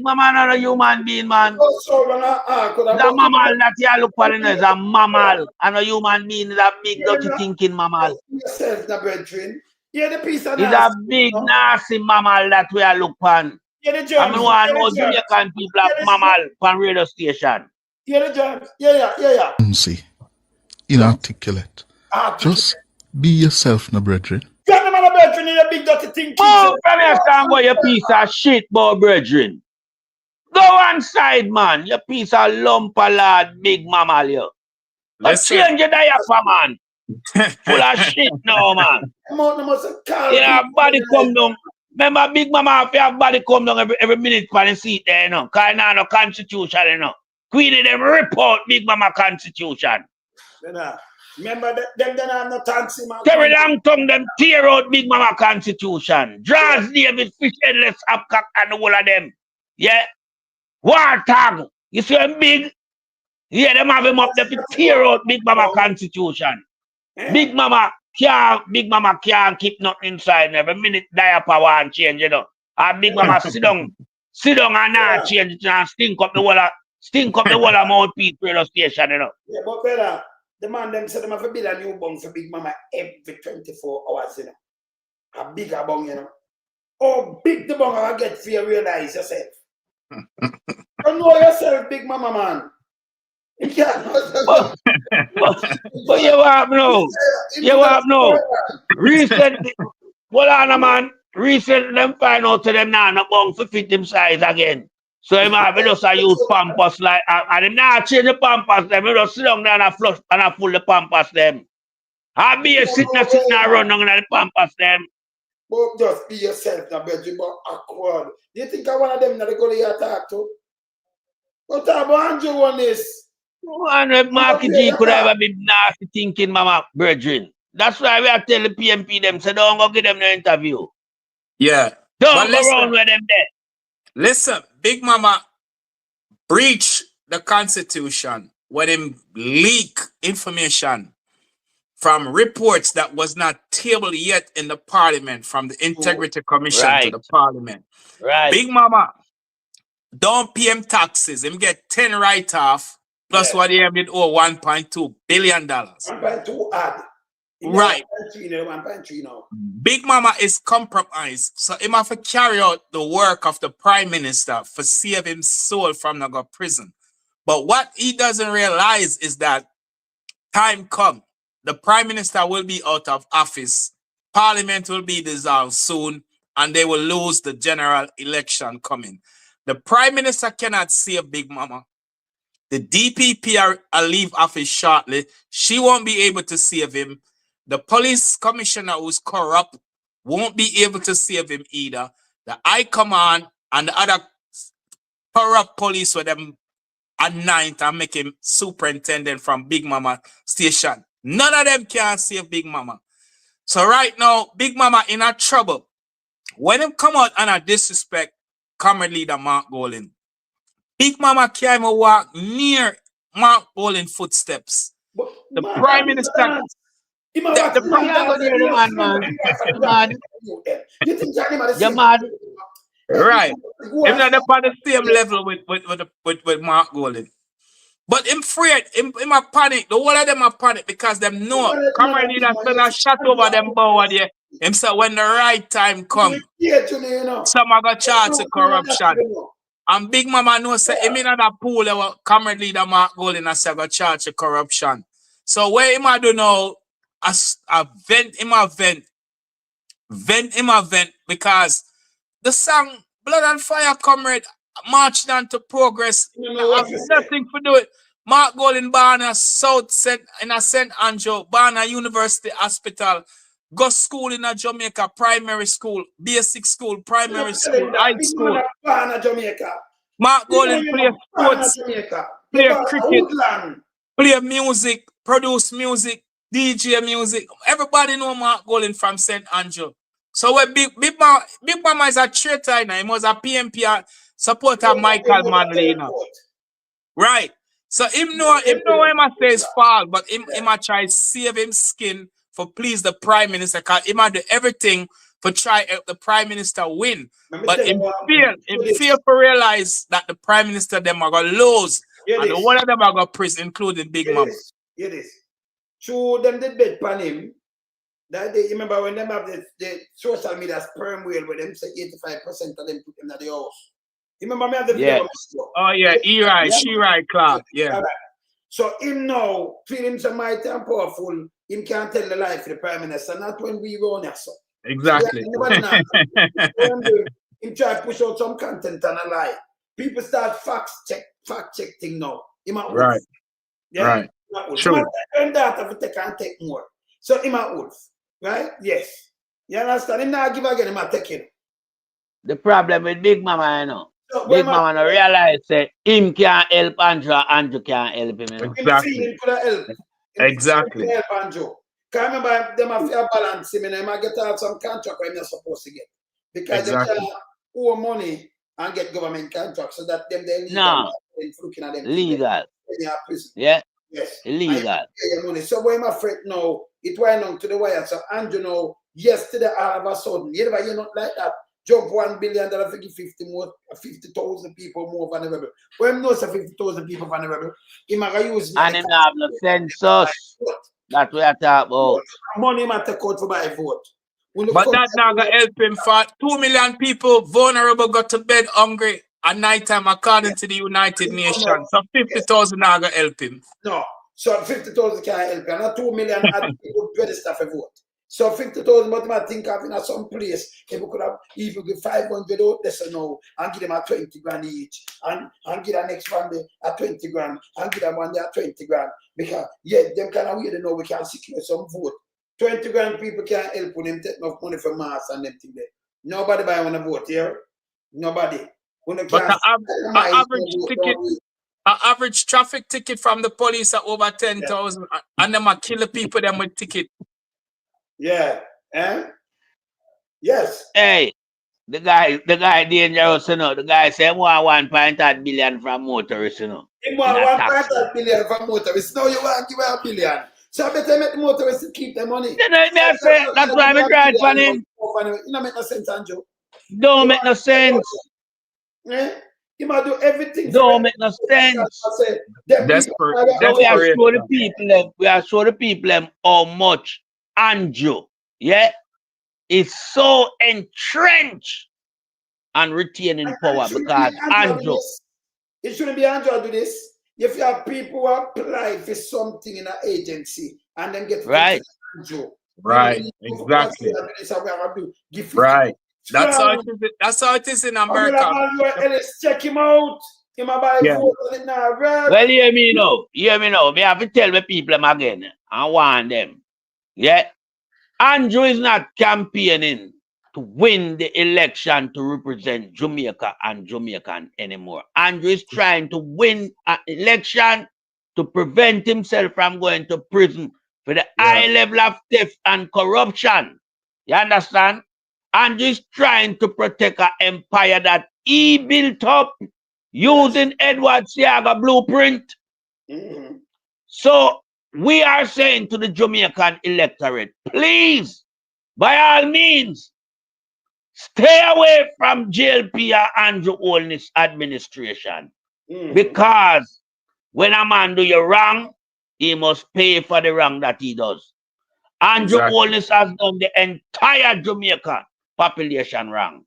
Mama not a human being, man. The mammal that you look for is a mammal. And a human being is a big dirty thinking mammal. It's a big nasty mammal that we are look for. I mean, one know Jamaican people have mammal on radio station. Yeah. See, inarticulate. Just be yourself, no brethren. Get them on a brethren in a big dirty thing. Oh, from here, stand go, you piece of shit, boy, brethren. Go one side, man. You piece of lump of lad, big mammal, you. Let's change your diaper, man. Full of shit now, man. Yeah, body come down. Remember, Big Mama, if you have body come down every minute for the seat there, you know. Because now no constitution, you know. Queenie, them report Big Mama constitution. Remember them are not fancy, man. Terry Long tongue them tear out Big Mama Constitution. Draws David Fish Headless Upcock and the whole of them. Yeah. War tag. You see him big? Yeah, them have him up there to tear out Big Mama Constitution. Big Mama can't keep nothing inside. Every minute diaper want change, you know. And Big Mama sit down and not change it and stink up the whole of mouthpiece radio station, you know. Yeah, but brother, the man them said them have to build a new bung for Big Mama every 24 hours, you know. A bigger bung, you know. Oh, big the bung I get for you realize yourself. You know yourself, Big Mama, man. You can't. But you want no. You want no. Recently, hold on, man. Recently, them find out to them now not bung to fit them size again. So him have just a use pampers like and him not change the pampers them. He just sit down there and flush and I pull the pampers them. I be a sitting and run down the pampers them. But just be yourself now, bedroom, but awkward. Do you think I one of them that go to talk to? What about Andrew Holness? And if Marky G could ever be nasty thinking, Mama brethren. That's why we are telling the PMP them, so don't go give them the interview. Yeah. Don't go around with them there. Listen, Big Mama breach the Constitution when him leak information from reports that was not tabled yet in the Parliament from the Integrity Commission to the Parliament. Right. Big Mama don't pay him taxes. Him get 10 write-off plus what he did owe $1.2 billion. 1.2 add. Right. 1.3 now. Big Mama is compromised, so him have to carry out the work of the Prime Minister for save him soul from the prison. But what he doesn't realize is that time come, the Prime Minister will be out of office, Parliament will be dissolved soon, and they will lose the general election coming. The Prime Minister cannot save Big Mama. The DPP will leave office shortly. She won't be able to save him. The police commissioner who's corrupt won't be able to save him either. The High Command and the other corrupt police with them at night and make him superintendent from Big Mama station. None of them can save Big Mama. So right now, Big Mama in a trouble. When him come out and a disrespect Comrade Leader Mark Golin, Big Mama can't even walk near Mark Golin footsteps. The Prime Minister... The right. Him not on the same level with Mark Golin. But him afraid, him a panic. The whole of them are panic because them know Comrade Leader send a shot over them bow there. Him say when the right time come, some are gonna charge the corruption. And Big Mama knows say him in a pool of Comrade Leader Mark Golin and say gonna charge the corruption. So where him I don't know. Vent him because the song Blood and Fire Comrade marched on to progress. Have nothing to do with Mark Golin Barna South in a St. Andrew, Barna University Hospital, go school in a Jamaica, primary school, basic school, primary school, high school. Jamaica. Mark Golin play sports, play cricket, play music, produce music, DJ music. Everybody know Mark Golin from St. Andrew. So when Big Mama is a traitor now, he was a PMP supporter Michael Manley now. Right. So him know him say his fault, but him a try save him skin for please the Prime Minister, because him a do everything for try help the Prime Minister win. But him fail to realize that the Prime Minister them are gonna lose. And the one of them are gonna prison, including Big Mama. It is. So them did bet on him. That they remember when them have the social media sperm whale with them say 85% of them put them at the house. You remember me at the video? Oh yeah, she right, Clark. Yeah. So him now feel him so mighty and powerful, him can't tell the lie for the Prime Minister, not when we run here. So exactly. Him try to push out some content and a lie. People start fact check thing now. Right. Yeah. Right. True. And that if they can take more. So him a wolf. Right? Yes. You understand? Him not give again, him a take him. The problem with Big Mama, you know. So Big Mama no realize that him can't help Andrew, Andrew can't help him. You know? Exactly. Him could help. Exactly. Andrew. Can't remember them have to balance him and they might get out some contract when they're supposed to get. Because they can't owe money and get government contracts so that them they legal. No. Looking at them Legal. prison. Yeah. Yes. Illegal. Money. So when my friend now, it went on to the wire. So Andrew now, yesterday all of a sudden, you're not like that. Jump $1 billion for 50,000 people more vulnerable. When knows 50,000 people vulnerable, he might use and him have no census. That we are talking about. Money might take out for my vote. But that now gonna help him for 2 million people vulnerable got to bed hungry at night time according to the United Nations. So 50,000 now gonna help him. No, so 50,000 can't help him. Not 2 million people register for vote. So 50,000, but I think of in some place, if we could have even give 500 out there now and give them a 20 grand each, and give the next one a 20 grand, and give them one there a 20 grand. Because them kind of way they know we can secure some vote. 20 grand people can't help when them take enough money for mass and them thing there. Nobody buy one vote here. Nobody. But an average traffic ticket from the police are over 10,000 and them are kill the people them with ticket. Yeah. Yes. Hey, the guy dangerous, you know. The guy say want 1.8 billion from motorists, you know. He want 1.8 billion from motorists. Now you want to give a billion. So I better make the motorists keep their money. You know, that's why I'm right for him. It don't make no sense, Andrew. Don't make no sense. You might do everything. Don't make no sense. Desperate. We are show the people how much Andrew, is so entrenched and retaining power because Andrew. It shouldn't be Andrew do this. If you have people who apply for something in an agency and then get right, Andrew, right, exactly, right. That's how it is in America. Check him out. Well, hear me now. Me have to tell the people again. I want them. Yeah. Andrew is not campaigning to win the election to represent Jamaica and Jamaican anymore. Andrew is trying to win an election to prevent himself from going to prison for the high level of theft and corruption. You understand? Andrew is trying to protect an empire that he built up using Edward Seaga blueprint. So we are saying to the Jamaican electorate, please, by all means, stay away from JLP or Andrew Holness administration. Because when a man do you wrong, he must pay for the wrong that he does. Andrew Holness has done the entire Jamaican population wrong.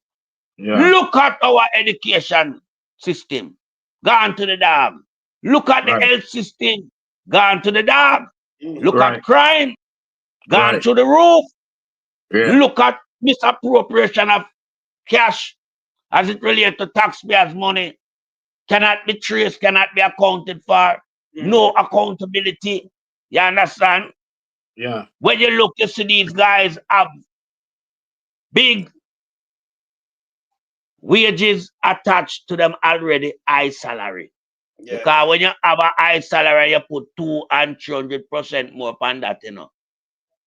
Look at our education system, gone to the dog. Look at the health system, gone to the dog. Look at crime, gone to the roof. Look at misappropriation of cash as it relates to taxpayers' money. Cannot be traced, cannot be accounted for. No accountability. You understand? Yeah. When you look, you see these guys have big wages attached to them already, high salary. Because when you have a high salary, you put 200% and 300% more upon that, you know.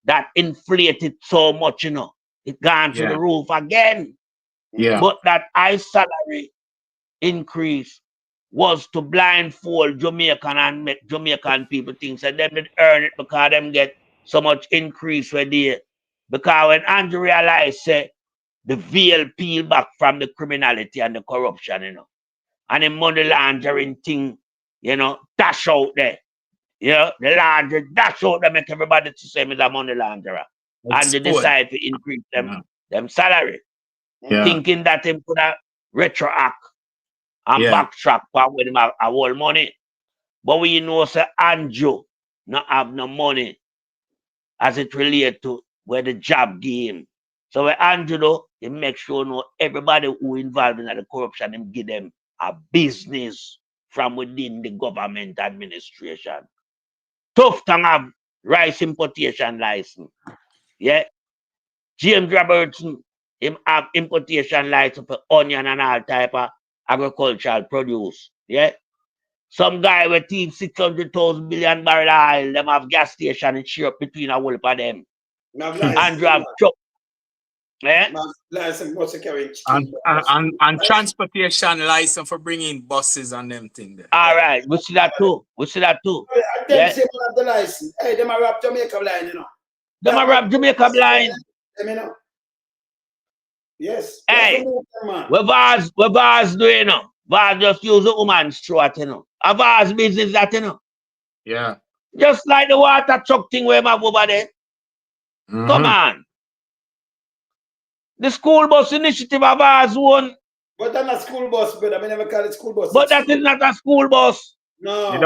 That inflated so much, you know. It gone to the roof again. But that high salary increase was to blindfold Jamaican and make Jamaican people think that them did earn it because them get so much increase where they. Because when Andrew realized the veil peel back from the criminality and the corruption, you know, and the money laundering thing, you know, dash out there. You know, the laundry dash out there, make everybody to say me the money launderer. And they decide to increase them salary. Thinking that him could have retroact and backtrack with him a whole money. But we know say Andrew not have no money as it relates to where the job game. So when Andrew though, he make sure know everybody who involved in the corruption, him give them a business from within the government administration. Tough to have rice importation license. Yeah. James Robertson, him have importation license for onion and all type of agricultural produce. Yeah. Some guy with team 600,000 billion barrel oil, them have gas station and share up between a whole of them. Andrew have truck. And transportation license for bringing buses and them things. All right, we see that too. We see that too. Them say one of the license. Hey, them a rap Jamaica blind, you know. Them a rap Jamaica blind. Them, you know. Yes. Hey, what Vaz do, you know? Vaz just use a woman's throat, you know. A Vaz business that, you know. Yeah. Just like the water truck thing we have over there. Come on. The school bus initiative of Vaz one. But that's not school bus, brother. I never call it school bus. But that is not a school bus. No. You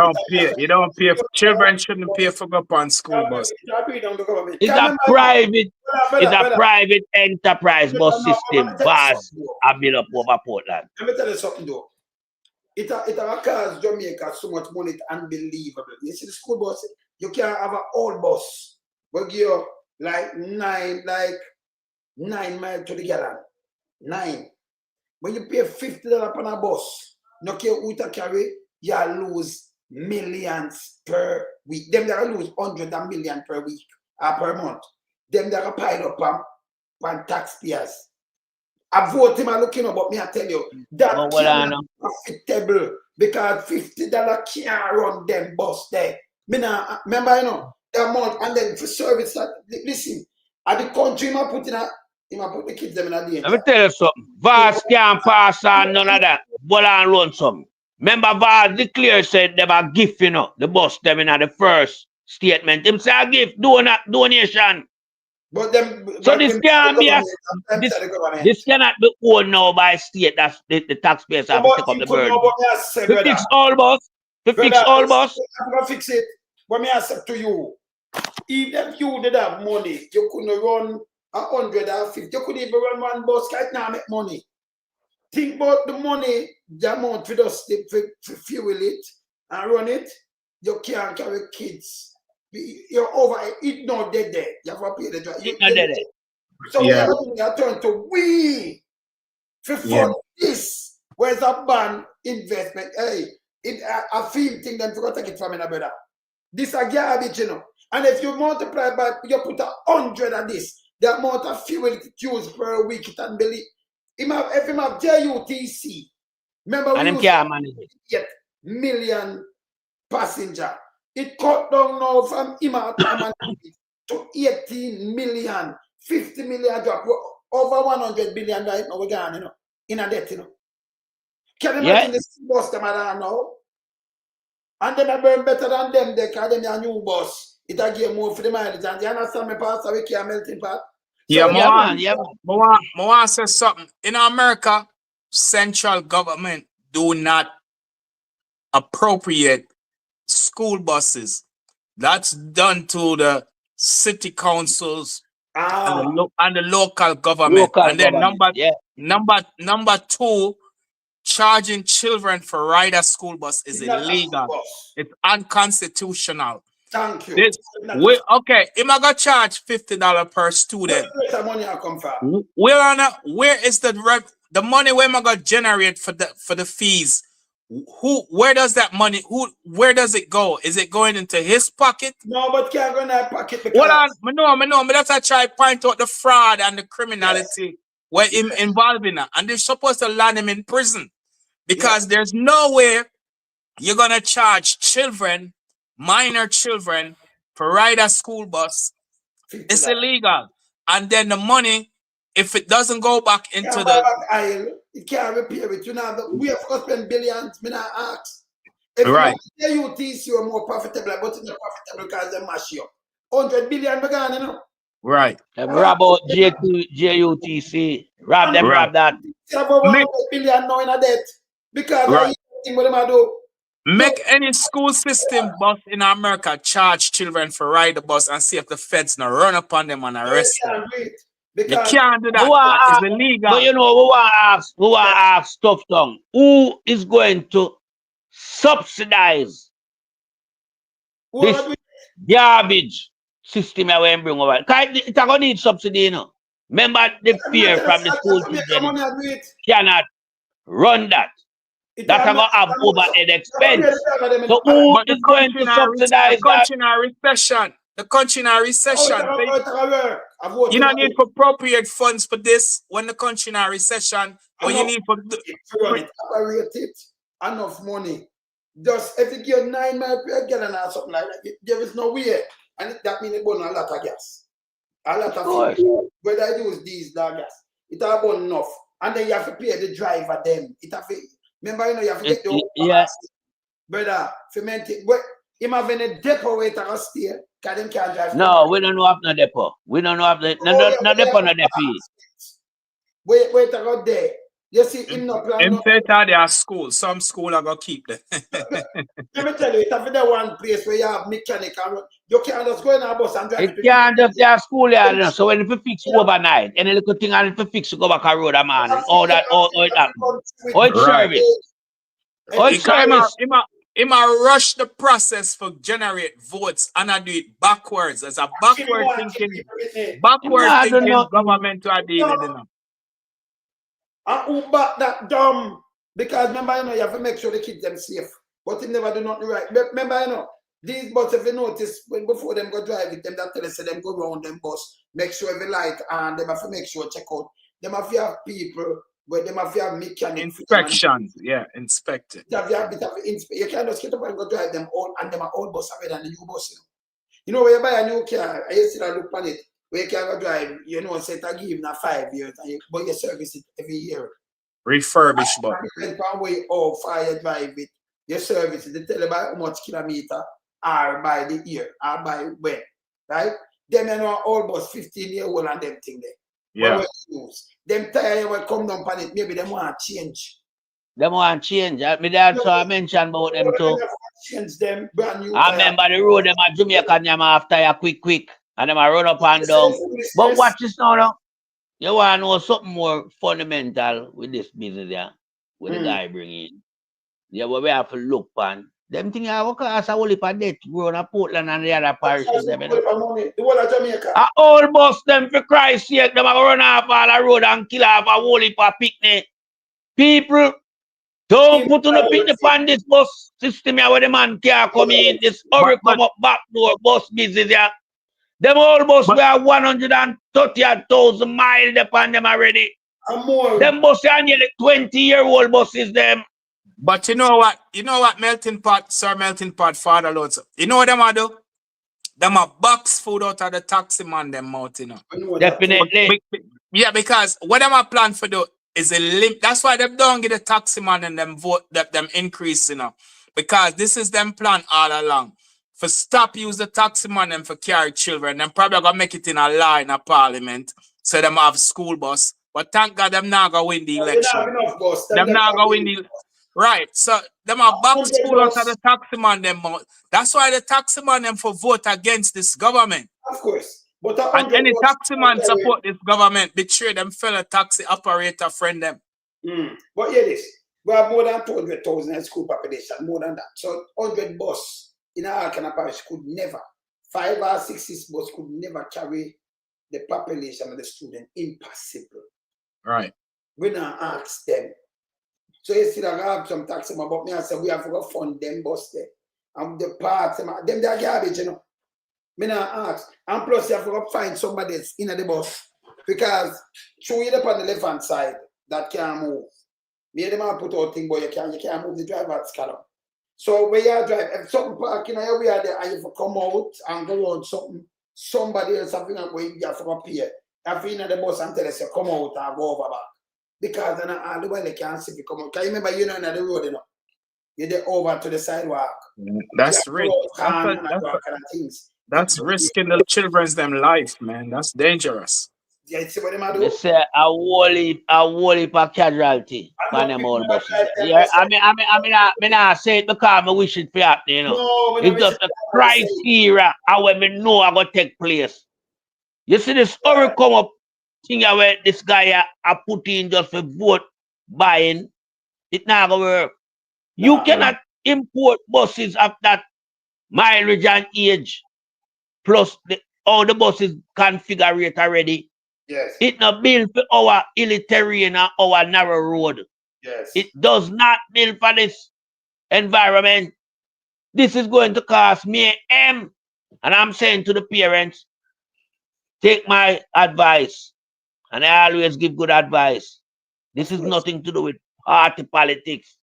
don't pay. Children shouldn't pay for go on school bus. It's a private enterprise bus system. Vaz are built up over Portland. Let me tell you something though. It costs Jamaica so much money, it's unbelievable. You see the school bus, you can have an old bus, but give like 9 miles to the gallon. 9. When you pay $50 on a bus, no care who to carry, you lose millions per week. Them that lose hundreds of millions per week or per month. Them that pile up on taxpayers. I vote him and looking up, but me I tell you, that can't be profitable because $50 can't run them bus there. Me now, remember, you know, the amount and then for service that, listen, at the country, I put the kids them in a day. Let me tell you something. Vaz can't pass on none of that. But I run some. Remember, Vaz declared said they have a gift, you know, the bus them in the first statement. Him say a gift, donation. But them, so this can't be this cannot be owned now by state. That's the taxpayers have to take up the burden. To fix all bus. To fix all bus. I'm gonna fix it. But me I say to you, even if you did have money, you couldn't run 150. You could even run one bus right now make money. Think about the money, the amount for us to fuel it and run it. You can't carry kids. You're over it, not dead there. You have to pay the drive. So we are turn to we for this. Where's a ban investment? Hey, I feel thing them to take it from me, brother. This a garbage, you know. And if you multiply by you put 100 of this, the amount of fuel it use per week, it unbelievable. If you have JUTC, remember we used to get million passenger. It cut down now from to 18 million, 50 million drop, over 100 billion right now we're gone, you know, in a debt, you know. Can you imagine this bus them around now? And then I burn better than them, they call them a new bus. It a give more for the mileage. And you understand me, Pastor, we can't melting pot. Yeah, I say something. In America, central government do not appropriate school buses. That's done to the city councils and the local government. Number 2, charging children for ride a school bus is illegal. It's unconstitutional. Thank you. Okay, if I got charge $50 per student, where is the money where am I gonna generate for the fees? Where does that money? Where does it go? Is it going into his pocket? No, but can't go in that pocket. Hold on, no. But that's I try to point out the fraud and the criminality where him involved in that, and they're supposed to land him in prison because there's nowhere you're gonna charge children, minor children, for ride a school bus. It's illegal, and then the money, if it doesn't go back into it can't repair it. You know, we have to spend billions. Me not ask. If you TC are more profitable, but it's not profitable because they mash you. 100 billion began, you know. Right. Rob out JUTC. Rob them, rob that. You have over 100 billion now in a debt because of what them do. Make any school system bus in America charge children for ride the bus and see if the feds not run upon them and arrest them. You can't do that. It's illegal. But you know, we want to ask stuff down. Who is going to subsidize this garbage system that we bring over? It's going to need subsidy, you know. Remember the fear from the school children cannot run that. That are going to have overhead expense. So who is going to subsidize the that? country in a recession. The country in a recession. You don't need to appropriate funds for this when the country in a recession. Or you need for appropriate it. Enough money. Just if you give 9 miles per gallon or something like that, there is no way. And that means it burn a lot of gas. A lot of fuel. Whether I use these gas, it have burn enough. And then you have to pay the driver them. It have to, remember, you know, you have to get the brother, ferment it. Him having a depot where it can stay, because them can't drive. No, we don't know have no depot. We don't know have the no depot, no depot. Wait I got there. You see, him not plan. Him say that they are school. Some school are gonna keep them. Let me tell you, it's have the one place where you have mechanic and you can't just go in a bus and drive. It can't just their school yard, so when you fix overnight, any little thing and if you fix to go back a road a man, all that it happen. Oh, it's service. Oh, it's service. He might rush the process for generate votes and I do it backwards as a backward thinking government to deal with it. And who back that dumb? Because remember, you know, you have to make sure the kids them safe. But he never do nothing right. Remember, you know, these buses, if you notice, before them go drive it, them that tell us them go round them bus, make sure every light and them have to make sure check out. Them have to have people where them have to have mechanic inspections. Yeah, inspect it. You can't just get up and go drive them all and them are all bus away than the new bus. You know, when you buy a new car, I used to look on it. Where you can go drive, you know, say to give na 5 years, but you service it every year. Refurbish, but depends on where or fire drive it. You service it, they tell you by how much kilometer or by the year or by when, right? Them you know all bus 15 years old and them thing there. Yeah. Them tire will come down on it, maybe them want to change. Them want to change. My dad saw I mentioned about them too. Change them brand new. I remember the road them at Jamaica and them after you quick. And them a run up and down. But watch this now. You want to know something more fundamental with this business there, with the guy bring in. Yeah, but we have to look on. Them things have a cost a whole heap of debt grown up Portland and the other parishes. The whole of Jamaica. A whole bus them for Christ's sake, them a run off all the road and kill off a whole heap of picnic. People, don't put on a picnic on this bus system here where the man can't come in. This hurry come up back door bus business here. Them all bus we have 130,000 miles upon them already. And more. Them buses are nearly 20-year-old buses, them. But you know what, Melting Pot, Sir Melting Pot, Father Lord. You know what them are do? Them are box food out of the taxi man, them mouth, you know. Definitely. Yeah, because what them are plan for do is a limp. That's why them don't get the taxi man and them vote that them increase, you know. Because this is them plan all along. For stop use the taxi man and for carry children. Them probably gonna make it in a law in a parliament. So them have school bus. But thank God them not gonna win the election. Them not gonna win the right. So them are box school out of the taxi man them. That's why the taxi man them for vote against this government. Of course. But and any taxi man support this government, betray them fellow taxi operator friend them. But hear this. We have more than 200,000 in school population, more than that. So 100 bus in our kind of parish could never, 5 or 6 bus could never carry the population of the student. Impossible. Right. We now ask them. So you see that I have some taxi man, but me I say we have to go fund them bus there. And the parts, them they are garbage, you know. Me now ask. And plus you have to go find somebody else in the bus. Because show you up on the left hand side that can't move. Me them have put out thing, but you can't move the driver's column. So when you drive, if something parking here, we are there, and you have to come out and go on something, somebody else something where you have to appear. If you're in the bus and tell us you come out and go over back. Because then all the way they can't see if you come out. Can you remember you're not on the road, you know? You're there over to the sidewalk. That's risk. That's risking the children's them life, man. That's dangerous. Yeah, see what they do? They say a whole heap of casualty on them old buses. Yeah, I mean, I say it because I wish it for happen, you know. No, it's just a crisis era, and when we know I go take place. You see this story come up, thing where this guy I put in just for vote buying, it not gonna work. You cannot import buses of that mileage and age, plus all the buses configure already. Yes. It not built for our hilly terrain and our narrow road. Yes. It does not build for this environment. This is going to cost me M. And I'm saying to the parents, take my advice. And I always give good advice. This is nothing to do with party politics.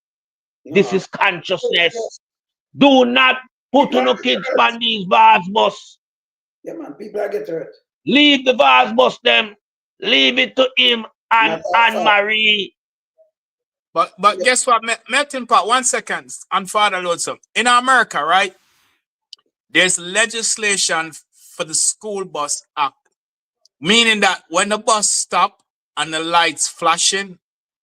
This is consciousness. Do not put no kids on these vase bus. Yeah, man, people are get hurt. Leave the vase bus them. Leave it to him and Anne-Marie. But guess what? Melting Pot, 1 second. And Father Lonesome. In America, right? There's legislation for the school bus act. Meaning that when the bus stop and the lights flashing,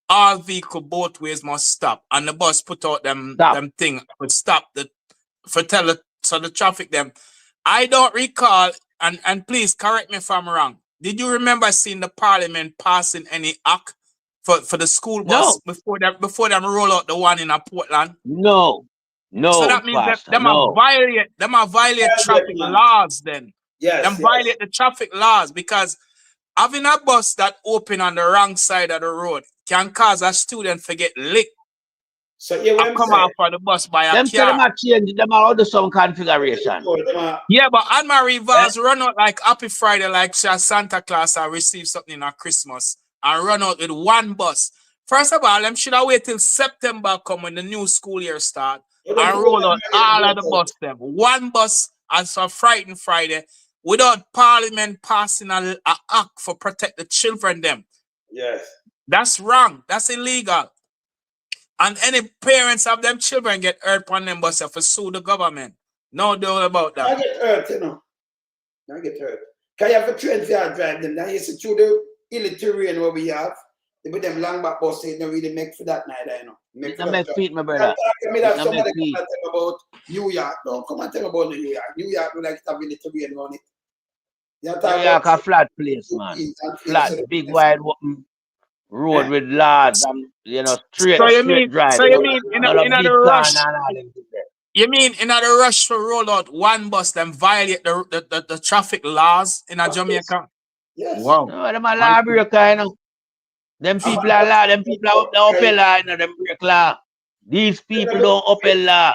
all vehicle both ways must stop. And the bus put out them thing to stop so the traffic them. I don't recall, and please correct me if I'm wrong. Did you remember seeing the parliament passing any act for the school bus before them roll out the one in Portland? No. So that means Pastor, them are violate traffic laws then. Yes. Violate the traffic laws, because having a bus that open on the wrong side of the road can cause a student to get licked. So you come off of the bus by a them car. Them are change them are do some configuration. Yeah, but Anne-Marie Vaz run out like Happy Friday, like Santa Claus or receive something at Christmas, and run out with one bus. First of all, them should have wait till September come when the new school year start and roll out all of the bus them. One bus as a Frightened Friday without Parliament passing a act for protect the children them. Yes. That's wrong. That's illegal. And any parents of them children get hurt on them bus for sue the government. No doubt about that. I get hurt, you know. I get hurt. Can you have a train to drive them? Now you see through the hilly terrain where we have, they put them long back bus, they don't really make for that neither, you know. Make feet, my brother. Somebody come and tell me about New York. Don't come and tell me about New York. New York will like to have hilly terrain on it. New York a flat place, man. Flat, big wide open road with lads and straight drive. So you mean in a rush? You mean in a rush to roll out one bus, then violate the traffic laws in a Jamaica? Yes. Wow. No, them a law breaker, you know. Them people are law. Them people are up the upper law, you know. Them break law. These people don't upper law.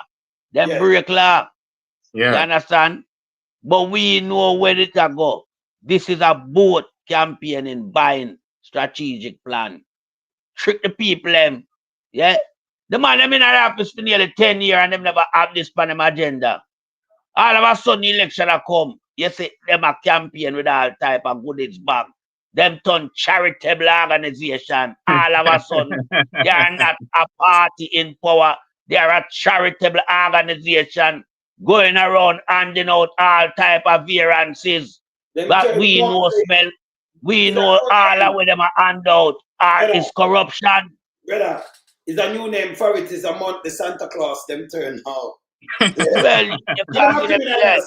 Them break law. Yeah. You understand? But we know where it can go. This is a boat campaigning, buying strategic plan. Trick the people, them. Yeah? The man, them in our office for nearly 10 years and them never have this on them agenda. All of a sudden, the election will come. You see, them a campaign with all type of goodies back. Them turn charitable organization. All of a sudden, they are not a party in power. They are a charitable organization going around handing out all type of variances. But we know smell. We know all of them are hand out. Is corruption. Brother, it's a new name for it. It's a month the Santa Claus them turn now. Well, you can't get it.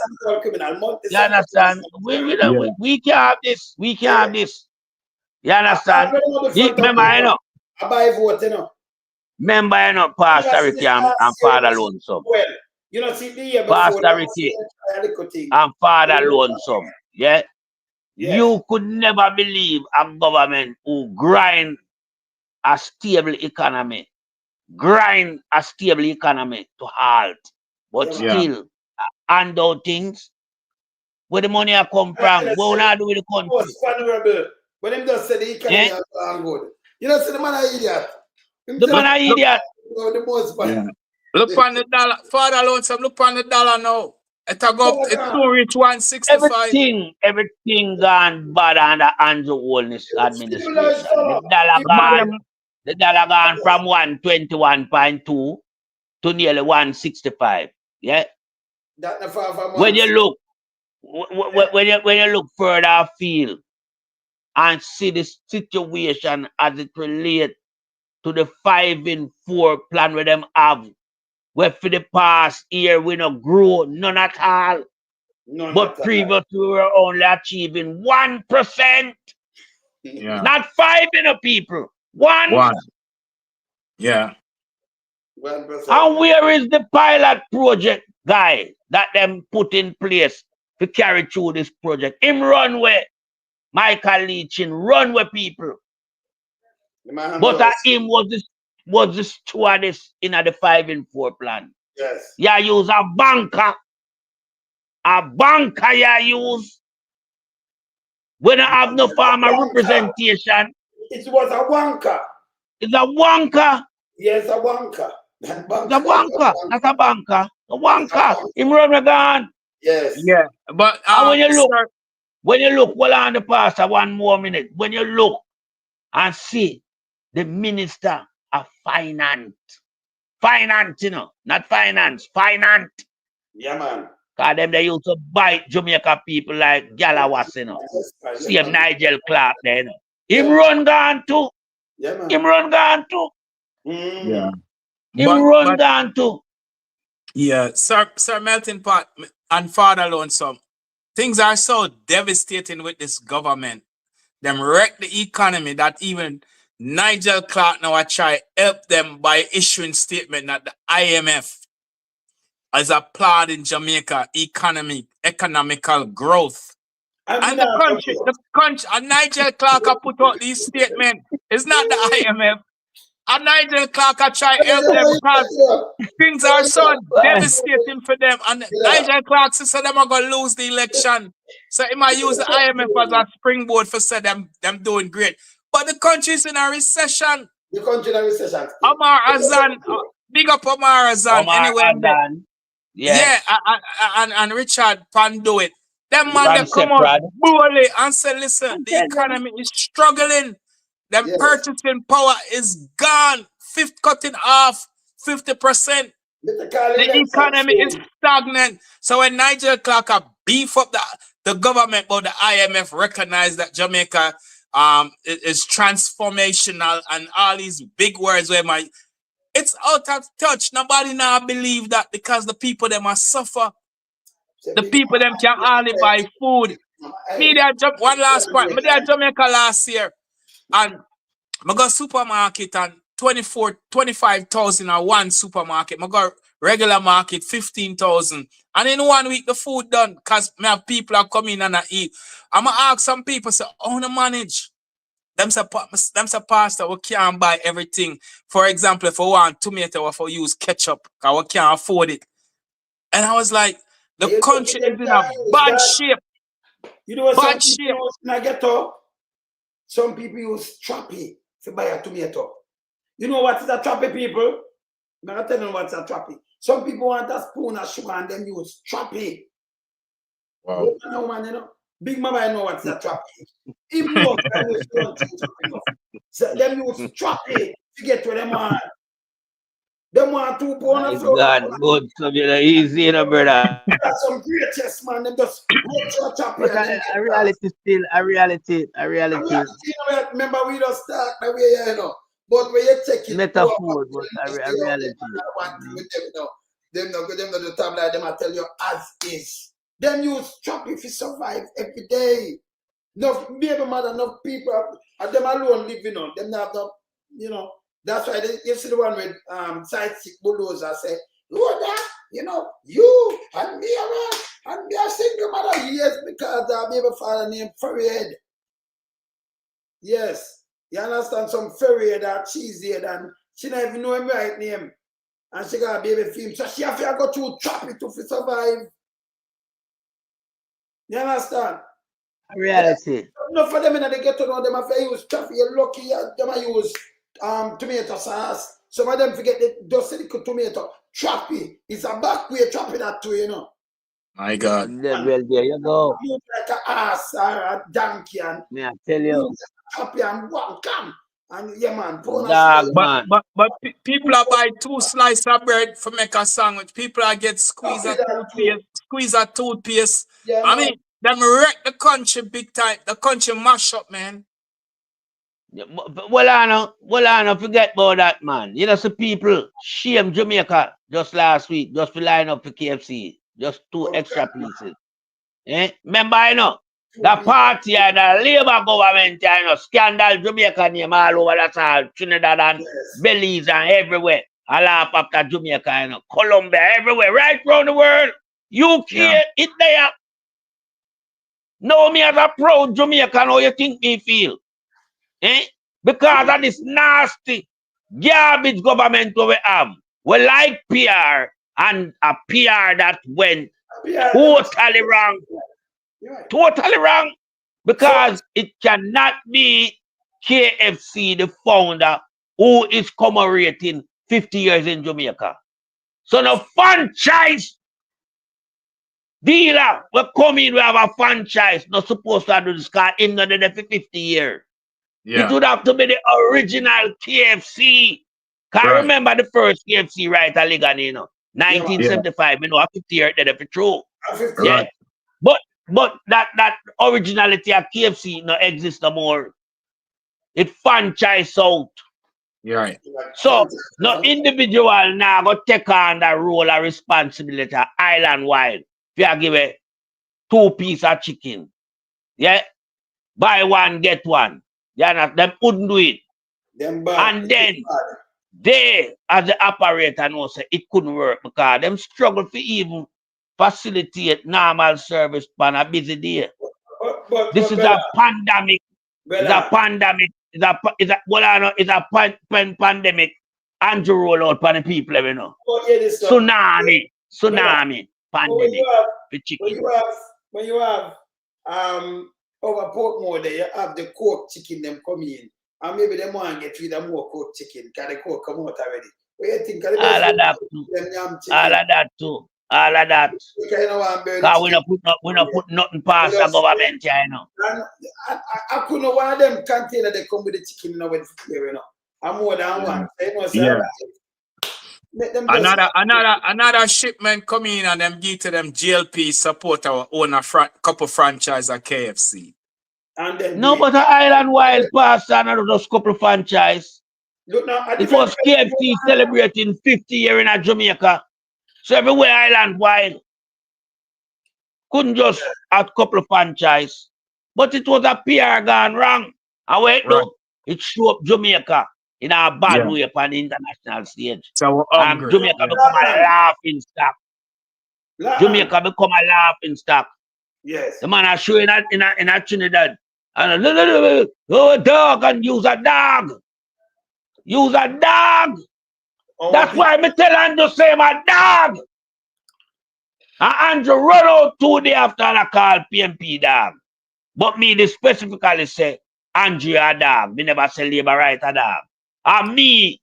You understand? We can't have this. We can't have this. You understand? Remember, you know. I buy vote, you know. Remember, you know, Pastor Ricky and Father Lonesome. Well, you know, see the year before. Pastor Ricky and Father Lonesome. Yeah? You could never believe a government who grind a stable economy. Grind a stable economy to halt. But still, hand out things. Where the money come from? What we do with the country? Most vulnerable. When them just say the economy is good. You know, see the man an idiot. The man an idiot. The most vulnerable. Look on the dollar. Father Lonesome, look on the dollar now. It's too rich 165. Everything gone bad under Andrew Holness administration. The dollar gone from 121.2 to nearly 165. Yeah. When you look further afield and see the situation as it relates to the 5 in 4 plan with them have, where for the past year we not grow none at all. But previously we were only achieving 1%. Yeah. Not 5 people. 1. Yeah. 1%. And where is the pilot project guy that them put in place to carry through this project? Him runway. Michael Leachin runway people. But him was was the stewardess in the 5-in-4 plan. Yes. You use a banker. A banker you use. When you have no farmer representation. It was a wanker. It's a wanker. Yes, a wanker. It's a wanker. Not a banker. A wanker. Him run again. Yes. Yeah. But and when you look, well on the pastor, 1 more minute. When you look and see the minister of finance. Finance, you know, not finance, finance. Yeah, man. Because them they used to bite Jamaica people like Galawas, you know. See him Nigel Clark there, you know. Him run gone too. Yeah, man. Him run gone too. Yeah. Him run gone too. Yeah, Sir Melting Pot and Father Lonesome. Things are so devastating with this government. Them wreck the economy that even Nigel Clark now I try help them by issuing statement that the IMF is applauding Jamaica economical growth. And the country, and Nigel Clark put out these statements. It's not the IMF. And Nigel Clark try help them because things are so devastating for them. And Nigel Clark says them are going to lose the election. So he might use the IMF as a springboard for say them doing great. But the country's in a recession. The country in a recession. Omar Azan, big up Omar Azan. Yeah, and Richard Panduit. Them man they come out boldly and say, listen, the economy is struggling. Them purchasing power is gone. Cutting off 50%. The economy is stagnant. So when Nigel Clark beef up the government, but the IMF recognize that Jamaica is transformational and all these big words where it's out of touch. Nobody now believe that because the people them are suffer. The people them can only buy food. One last point. Me there Jamaica last year. And I go supermarket and 25,000 or one supermarket. I go regular market 15,000. And in 1 week the food done because me have people are coming and I eat. I'm gonna ask some people say, how to manage? Them say pastor, we can't buy everything. For example, if we want tomato, if we use ketchup, because we can't afford it. And I was like, the country is in a bad shape. You know what bad some people use in a ghetto? Some people use trappy to buy a tomato. You know what is a trappy, people? I'm not telling you what's a trappy. Some people want a spoon of sugar and then use trappy. Wow. You know? Big Mama know what's a trappy. Even though so them use trappy to get to them on. Them want 2 pounds of flour. God, good. So you're easy, you know, brother. That's some great chess, man. Them just trappy. But a reality still, a reality. Remember, we don't start the way, you know. But when you check it, metaphor, but a reality. Them not the tablet, them I tell you as is. Them use trappy to survive every day. No baby mother, no people, and them alone living on. Them not have, you know. That's why you see the one with side sick bulldozer say, you know, you and me and me a single mother. Yes, because I baby father named Ferryhead. Yes. You understand? Some Ferryhead or Cheesehead, and she don't even know him right name. And she got a baby film. So she have to go through trappy to survive. You understand? Reality. No, for them in the ghetto now, them have to use trappy. You're lucky, them use tomato sauce. Some of them forget the dusty tomato. Trappy. It's a back way trappy that too, you know. My God. Well, there you go. Move like an ass or a donkey and I tell you. Trappy and one come. And yeah, man. But people are buy 2 slices of bread for make a sandwich. People are get squeeze a toothpaste. Yeah, I mean, them wreck the country big time. The country mash up, man. Yeah, well, I don't forget about that, man. You know, some people shame Jamaica just last week, just to line up for KFC, just 2 extra pieces. Remember, you know, the party and the Labour government, you know, scandal Jamaica name all over the side, Trinidad and Belize and everywhere. I laugh after Jamaica, you know, Colombia, everywhere, right around the world. UK, it there. Know me as a proud Jamaican, how you think me feel? Because of this nasty garbage government we have. We like PR and a PR that went totally wrong. Totally wrong. Because it cannot be KFC, the founder, who is commemorating 50 years in Jamaica. So the franchise dealer will come in, we have a franchise, not supposed to do this car in the 50 years. Yeah. It would have to be the original KFC. Can I remember the first KFC right at Ligan, you know, 1975, you know, a 50 years dead if it's true. Yeah. But that originality of KFC no exists no more. It franchise out. Yeah. So no individual now go take on the role of responsibility island wide. If you give a 2 pieces of chicken, yeah, buy one, get one. Yeah, them wouldn't do it. And then they, as the operator, know say it couldn't work because them struggle to even facilitate normal service on a busy day. This is a pandemic. It's a pandemic. It's a pandemic. Andrew roll out for the people, you know. Tsunami, pandemic. When you have over Portmore there, you have the cooked chicken them come in. And maybe they want to get rid of more cooked chicken because the cook come out already. What you think? All of that too. All of that. Because we don't put nothing past the government, you know. I couldn't one of them container they come with the chicken, you know, with the you know. I'm more than one. You know, so another shipment come in and them give to them GLP support our own couple franchise at KFC. And then no, but the Island Wild Pass and those couple franchise. Look now, it was KFC celebrating 50 years in Jamaica. So everywhere Island Wild couldn't just have couple franchise. But it was a PR gone wrong. And wait, look, it showed up Jamaica in a bad way upon the international stage. So Jamaica become a laughing stock. Jamaica become a laughing stock. Yes. The man are showing in a Trinidad. And a dog and use a dog. Use a dog. Oh, that's why me tell Andrew say my dog. And Andrew run out 2 days after I call PMP dog. But me they specifically say Andrew a dog. Me never say labor right a dog. And me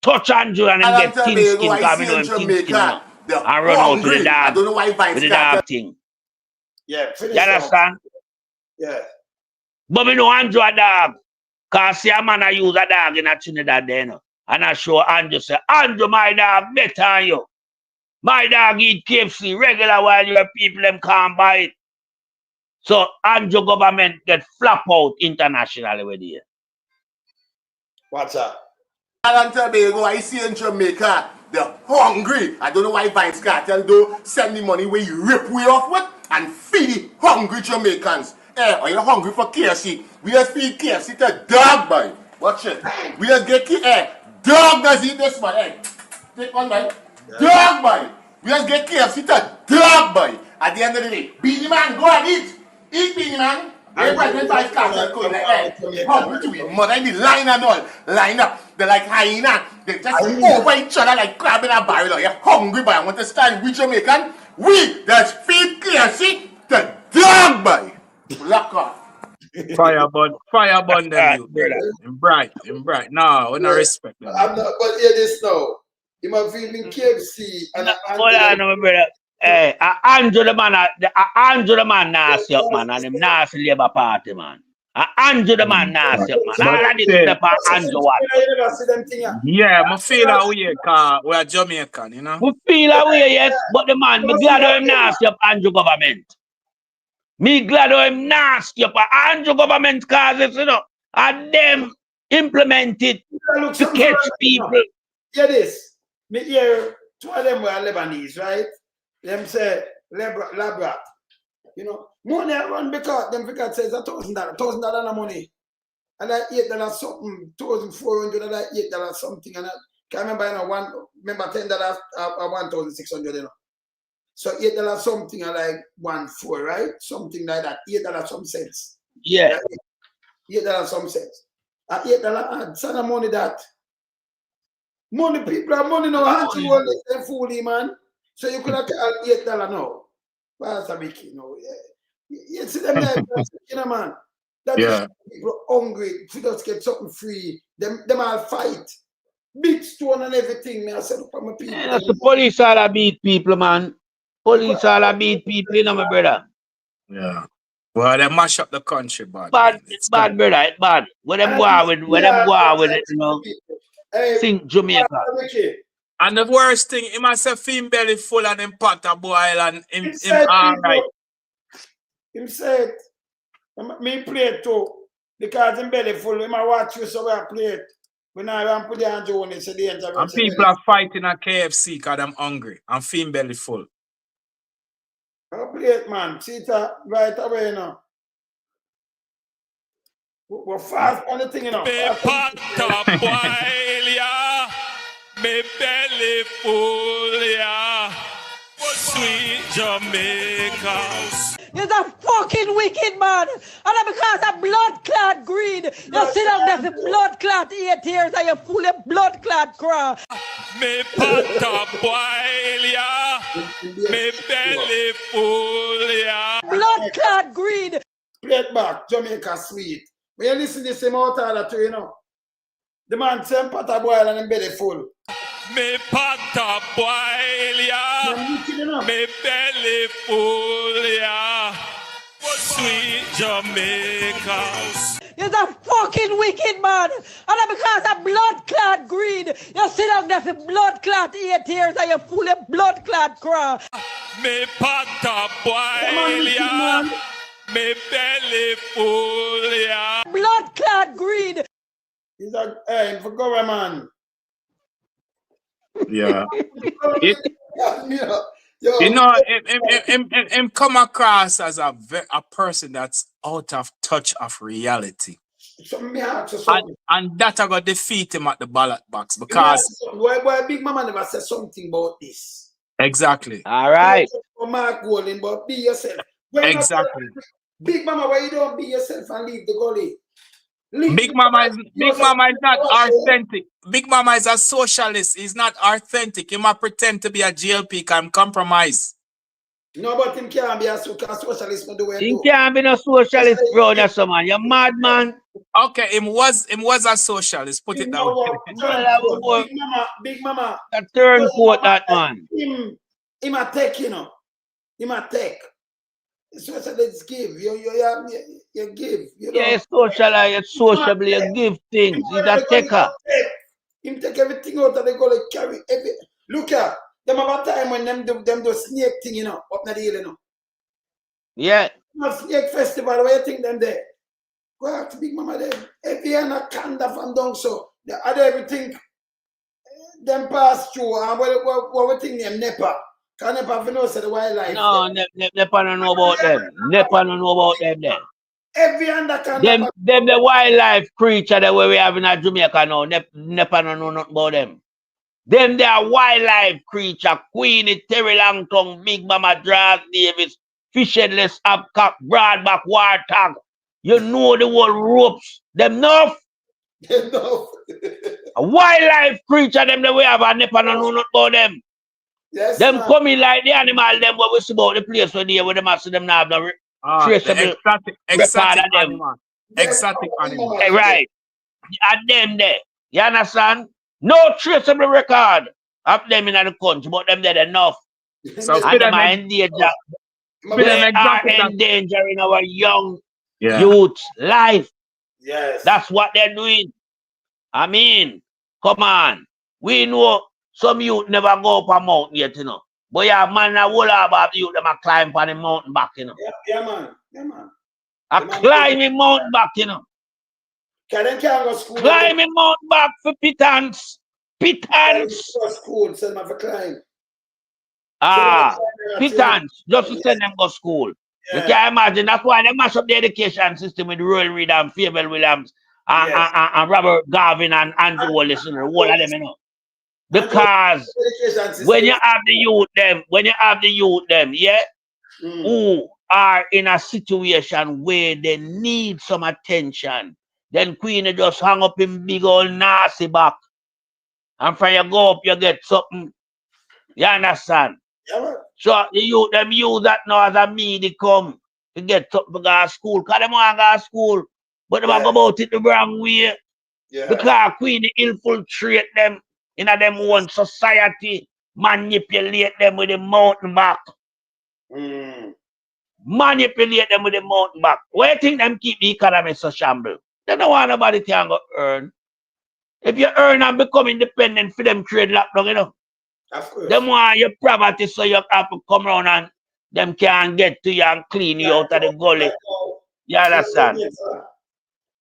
touch Andrew and then get thin skin because me know him thin skin now. And run out to the dog. I don't know why with the dog thing. Yeah, you understand? Yeah. But me know Andrew a dog. Because see a man I use a dog in a Trinidad there, you know. And I show Andrew say, Andrew, my dog better than you. My dog eat KFC regular while your people them can't buy it. So Andrew government get flap out internationally with you. What's up? And Tobago, I see in Jamaica, they're hungry. I don't know why Vice Cartel do send the money where you rip way off with and feed the hungry Jamaicans. Hey, are you hungry for KFC? We just feed KFC to dog, boy. Watch it. We just get dog does eat this one. Hey, take one, boy. Dog, boy. We just get KFC to dog, boy. At the end of the day, Beanie Man, go and eat. Eat, Beanie Man. Everybody Vice Cartel come like, hey, hungry to eat. Mother in the line and all. Line up. They're like hyena. They just over each other like crab in a barrel. You're hungry, boy. I want to stand with Jamaican. We just feed KFC to dog, boy. Lock off. Fire burn them, you. In bright. No, we not respect them. I'm not, but hear this now. You might feel in KFC and hold on, my brother. Hey, Andrew the man nasty up, man, and him nasty Labour Party, man. Andrew the man nasty up, man. All of this stuff Andrew what? Yeah, I feel that way because we are Jamaican, you know. We feel that way, yes, but the man, me glad of him nasty up Andrew government. Me glad of him nasty up Andrew government causes, you know, and them implement it to catch people. Hear this. Me hear 2 of them were Lebanese, right? Them say Labrat. You know, money I run because them figure says $1,000 money. And I $8 something, $1,400 and I $8 something. And I can't remember, you know, remember $10 $1,600, you know. So $8 something and like 1.4, right? Something like that. $8 some cents. Yeah. $8 some cents. $8 son of money that Money people are money now. Hands you all this fooly, man. So you could have $8 now. Pastor Mickey, no. You see them there, you know, man. That is people hungry. If you just get something free, them all fight. Big stone and everything. I said, look at my people. Yeah, that's the police all beat people, man. Police all beat people, you know, my brother. Yeah. Well, they mash up the country, bad. Bad, it's bad, brother. It's bad. When them go out with it, you know. Sing Jamaica. And the worst thing, he must have him belly full and him pot a boil and him all right. Him said, me play it too. Because him belly full, him I watch you so I play it. When I put the hand on it's a danger. And people are fighting at KFC because I'm hungry. I'm feeling belly full. I'll play it, man. See it right away now. We're fast on the thing, you know. Me pot up boil, yeah. Me belly full, yeah. Sweet Jamaica. You're a fucking wicked man. And because of blood clot greed, you sit down there for blood clot 8 years and you full of blood clot cry. Me pot up boil, yeah. Me belly full, yeah. Blood clot greed. Play it back, Jamaica sweet. When you listen to the same out of too, you know. The man same pot of boil and him belly full. Me pot up boil, yeah. Me belly full, yeah. Sweet Jamaica. You're a fucking wicked man. And because of blood clot greed, you sit down there for blood clot 8 years and you full of blood clot cry. Me pot up boil, yeah. Me belly full, yeah. Blood clot greed. He's like, hey, for government. Yeah. You know, him come across as a person that's out of touch of reality. And that I got defeat him at the ballot box because why Big Mama never said something about this? Exactly. All right. Mark Golden, but be yourself. Exactly. Big Mama, why you don't be yourself and leave the gully? Big Mama is not authentic. Big Mama is a socialist. He's not authentic. He might pretend to be a GLP can compromise. No, but him can't be a socialist. He can't be no socialist, bro. That's a man. You're mad, man. Okay, him was a socialist. Put it down. Big Mama. A turncoat, that man. Him a tech, you know. Him a tech. Socialists give. You give. You yeah, sociably, you give things. He's a taker. Him take everything out and they go like carry every. Look at them about time when them do snake thing, you know, up na the hill, you know. Yeah. Snake festival, where you think them there? Go out to Big Mama there. Every anaconda from down so the other everything them pass through and what we think them Nepa. Can Nepa have no say the wildlife? No, Nepa don't know about them. Nepa don't know about them there. Every anaconda. Them the wildlife creature that we have in Jamaica now. Nepa don't know nothing about them. Them they are wildlife creature. Queenie, Terry Longtongue, Big Mama, Drag Davis, Fish Headless, Abcock, Broadback, Warthog. You know the whole ropes. Them enough. A wildlife creature, them the way have a Nepa don't know nothing about them. Yes, them coming like the animal, them what we see about the place where they with them as them now have no traceable exotic animal. Exotic animal. Right. And them there. You understand? No traceable record of them in the country, but them there enough. So and them are endangering our young youth's life. Yes. That's what they're doing. I mean, come on. We know some youth never go up a mountain yet, you know. But yeah, man, I will have the youth them a climb on the mountain back, you know. Yeah, man. Yeah, man. A climbing mountain back, you know. Can't go school. Climbing mountain back for pittance. Pittance. School, send them for climb. Pittance. Just to send them go school. Yeah. You can't imagine. That's why they mash up the education system with Royal Reid and Fable Williams and Robert Garvin and Andrew Wallace, and all of them, you know. Because when you have the youth them, yeah, who are in a situation where they need some attention, then Queenie just hang up in big old nasty back And from you go up, you get something. You understand? Yeah, man. So the youth them use that now as a media come to get something to go to school. Because them want to go to school. But they go about it the wrong way. Yeah. Because Queen infiltrate them in a them own society, manipulate them with the mountain back. Manipulate them with the mountain back. Why you think them keep the economy so shamble? They don't want nobody can go earn. If you earn and become independent for them trade lockdown, you know. Of course. Them want your property so you have to come around and them can get to you and clean you out of the gully. You understand?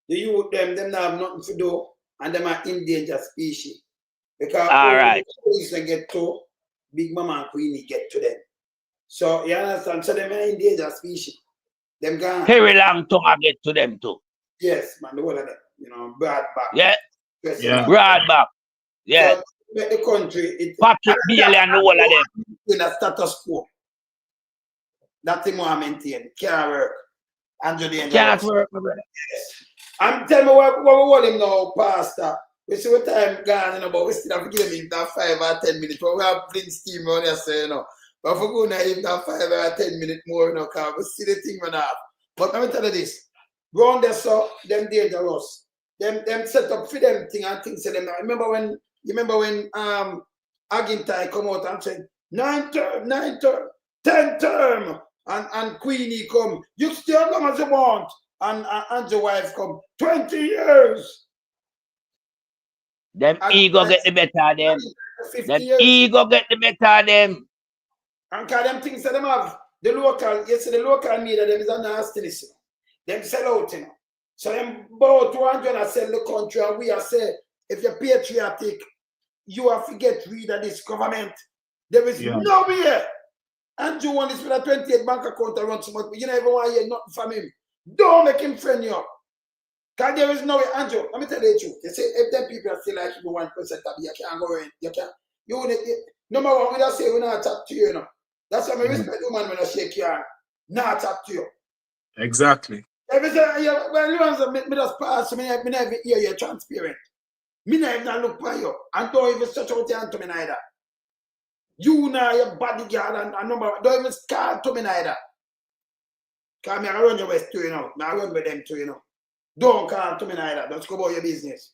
The youth them have nothing to do and them are endangered species. Because all police get to Big Mama and Queenie get to them. So you understand? So them are endangered species. Them gone. Very long tongue I get to them too. Yes, man, the whole of them. You know, broad back. Yeah. Broad back. Yeah. So make the country Patrick Bailey and the whole of them. In a status quo. That thing I maintain. Can't work. Andrew the Can't work, my brother. Yes. I'm telling you what we want him now, Pastor. We see what time gone, you know, but we still have to give him that 5 or 10 minutes. But we have plenty steam on here, so, you know. But if we go now, even that 5 or 10 minutes more, you know, because we see the thing we have. But let me tell you this. Round there, so, them dangerous. Them set up for them thing and things. Them. Remember when Agintai come out and said, 9 term, 10 term, and Queenie come, you still come as you want, and your wife come, 20 years. Them ego get the better of them. Them ego get the better of them. And cause them things that them have, the local media, them is a nastiness. Them sell out, you know. So them about 200 and sell the country, and we are say, if you're patriotic, you have to get rid of this government. There is no way. Andrew want this with a 28 bank account around so much, but you never want to hear nothing from him. Don't make him friend you. Because there is no way, Andrew, let me tell you the truth. You say, if them people are still like you 1% of you can't go in. You can't. Number one, we don't say we not talk to you, you know. That's why I respect you, man, when I shake your hand. Not talk to you. Exactly. Every time, well, you want to me just pass, me never hear you transparent. Me never look for you. And don't even stretch out your hand to me neither. You now, your bodyguard and number one, don't even call to me neither. Because me I run your west too, you know. I run with them too, you know. Don't call to me neither. Just go about your business.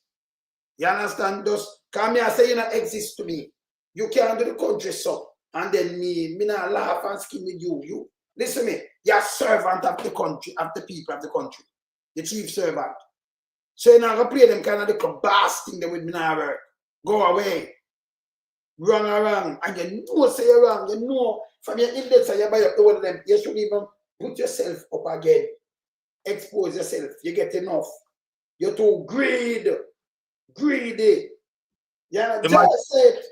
You understand? Just because me I say you not exist to me. You can't do the country so. And then me not laugh and skin with you. You listen to me. You're a servant of the country, of the people of the country. The chief servant. So you're not going to play them kind of the bastard them with me now work. Go away. Wrong. And you know say you're wrong. You know from your index and you buy up the one of them. You should even put yourself up again. Expose yourself. You get enough. You're too greedy. Yeah, just say it.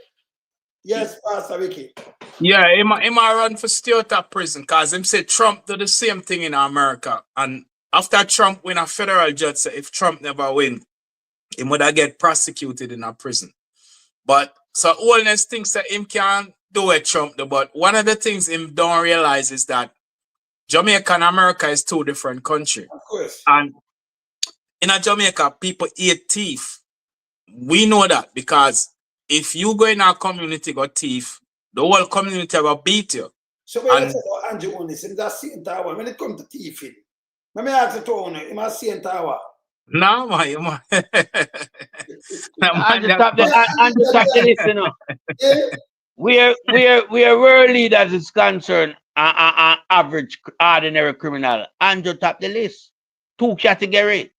Yes, Pastor Ricky. Yeah, he might run for stay out of prison because him say Trump do the same thing in America. And after Trump win, a federal judge say if Trump never win, he would get prosecuted in a prison. But so Holness thinks that him can do what Trump do. But one of the things him don't realize is that Jamaica and America is two different countries. Of course. And in a Jamaica, people eat thief. We know that because if you go in our community got thief, the whole community will beat you. So when you say Andrew Holness, in that same tower, when it comes to thieving, let me ask you to own it, in that same tower. No, man. Andrew tap the list, you know. Where world leaders is concerned, average, ordinary criminal, Andrew top the list. 2 categories.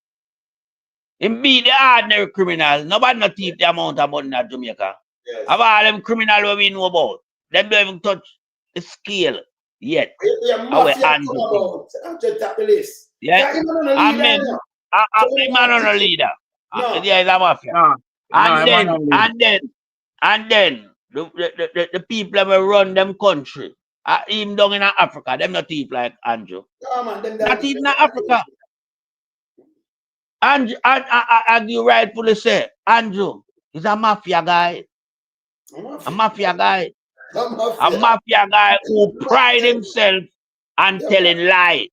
Him beat the ordinary criminal. Nobody not thief the amount of money in Jamaica. Yes. Of all them criminals what we know about, them don't even touch the scale yet. Andrew top the list. Yeah. I'm not a leader. No. Yeah, he's a mafia. No. And then the people that run them country, even down in Africa, them not thief like Andrew. No, man, not even in Africa. And you rightfully say, Andrew is a mafia guy. A mafia guy who pride himself on telling lies.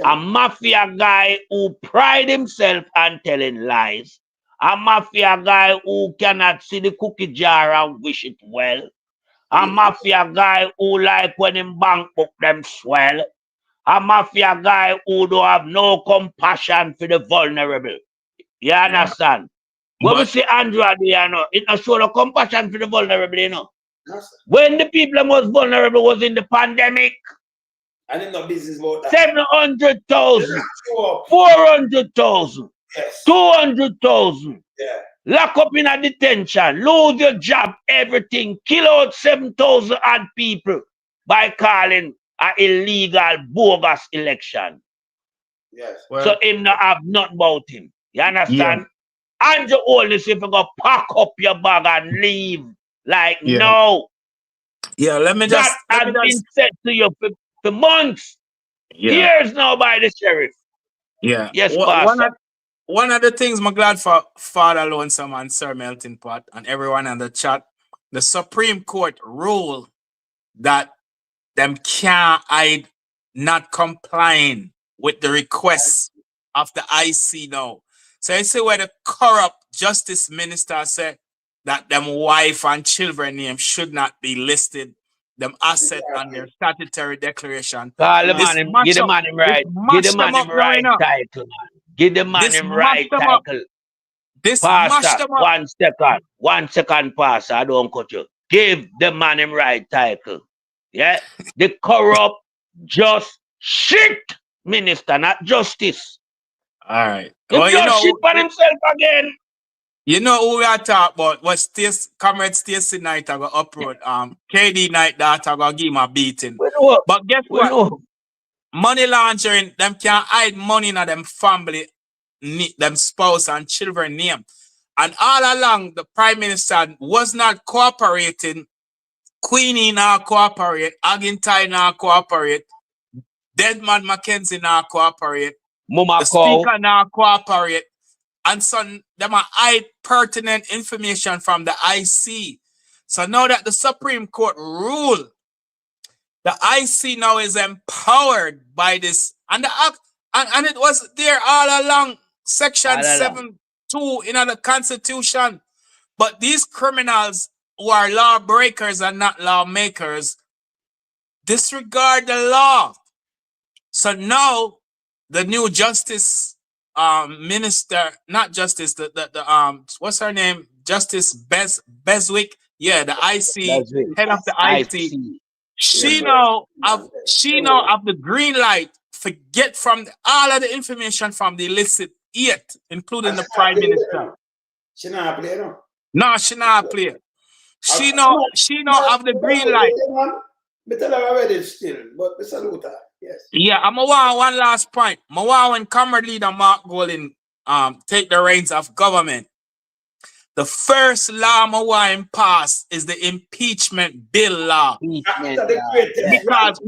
A mafia guy who pride himself on telling lies. A mafia guy who cannot see the cookie jar and wish it well. A mafia guy who like when him bank book them swell. A mafia guy who don't have no compassion for the vulnerable. You understand? When we see Andrew, you know, it not show no compassion for the vulnerable, you know. When the people most vulnerable was in the pandemic, and in no business about that. 700,000, 400,000, 200,000. Yeah. Lock up in a detention, lose your job, everything, kill out 7,000 odd people by calling an illegal, bogus election. Yes. Well, so him not have nothing about him. You understand? And your Holness, if you go pack up your bag and leave, like no. Yeah, let me just. That has been said to you for months, years now by the sheriff. Yeah. Yes, Pastor. One of the things I'm glad for Father Lonesome and Sir Melting Pot and everyone in the chat, the Supreme Court ruled that them can't hide not complying with the requests of the IC now. So you see where the corrupt justice minister said that them wife and children names should not be listed, them asset on their statutory declaration. Give the man him right. Give the man him right title, man. Give the man him right title. Pastor, 1 second. 1 second, Pastor. I don't cut you. Give the man him right title. Yeah? The corrupt, just shit minister, not justice. All right. Well, you know, shit for himself again. You know who we are talking about? Was Comrade Stacey Knight I got uproad. KD Knight that I got give him a beating. But guess what? Money laundering, them can't hide money in them family, them spouse and children name. And all along, the Prime Minister was not cooperating. Queenie not cooperate. Agintai not cooperate. Deadman Mackenzie not cooperate. The Speaker not cooperate. And so them are hide pertinent information from the IC. So now that the Supreme Court ruled, the IC now is empowered by this, and the act, and it was there all along, Section 7.2 in the Constitution. But these criminals who are lawbreakers and not lawmakers disregard the law. So now the new justice minister, not justice, the what's her name? Justice Beswick. Yeah, the IC, head of the IC. She now have the green light. Forget from all of the information from the illicit yet, including the Prime Minister. She not play, no? No, she not play. She now have the green light. Me tell her already still, but me salute her. Yes. Yeah, I'm a one last point. I want when Comrade Leader Mark Golding take the reins of government. The first law I want pass is the impeachment bill law. Because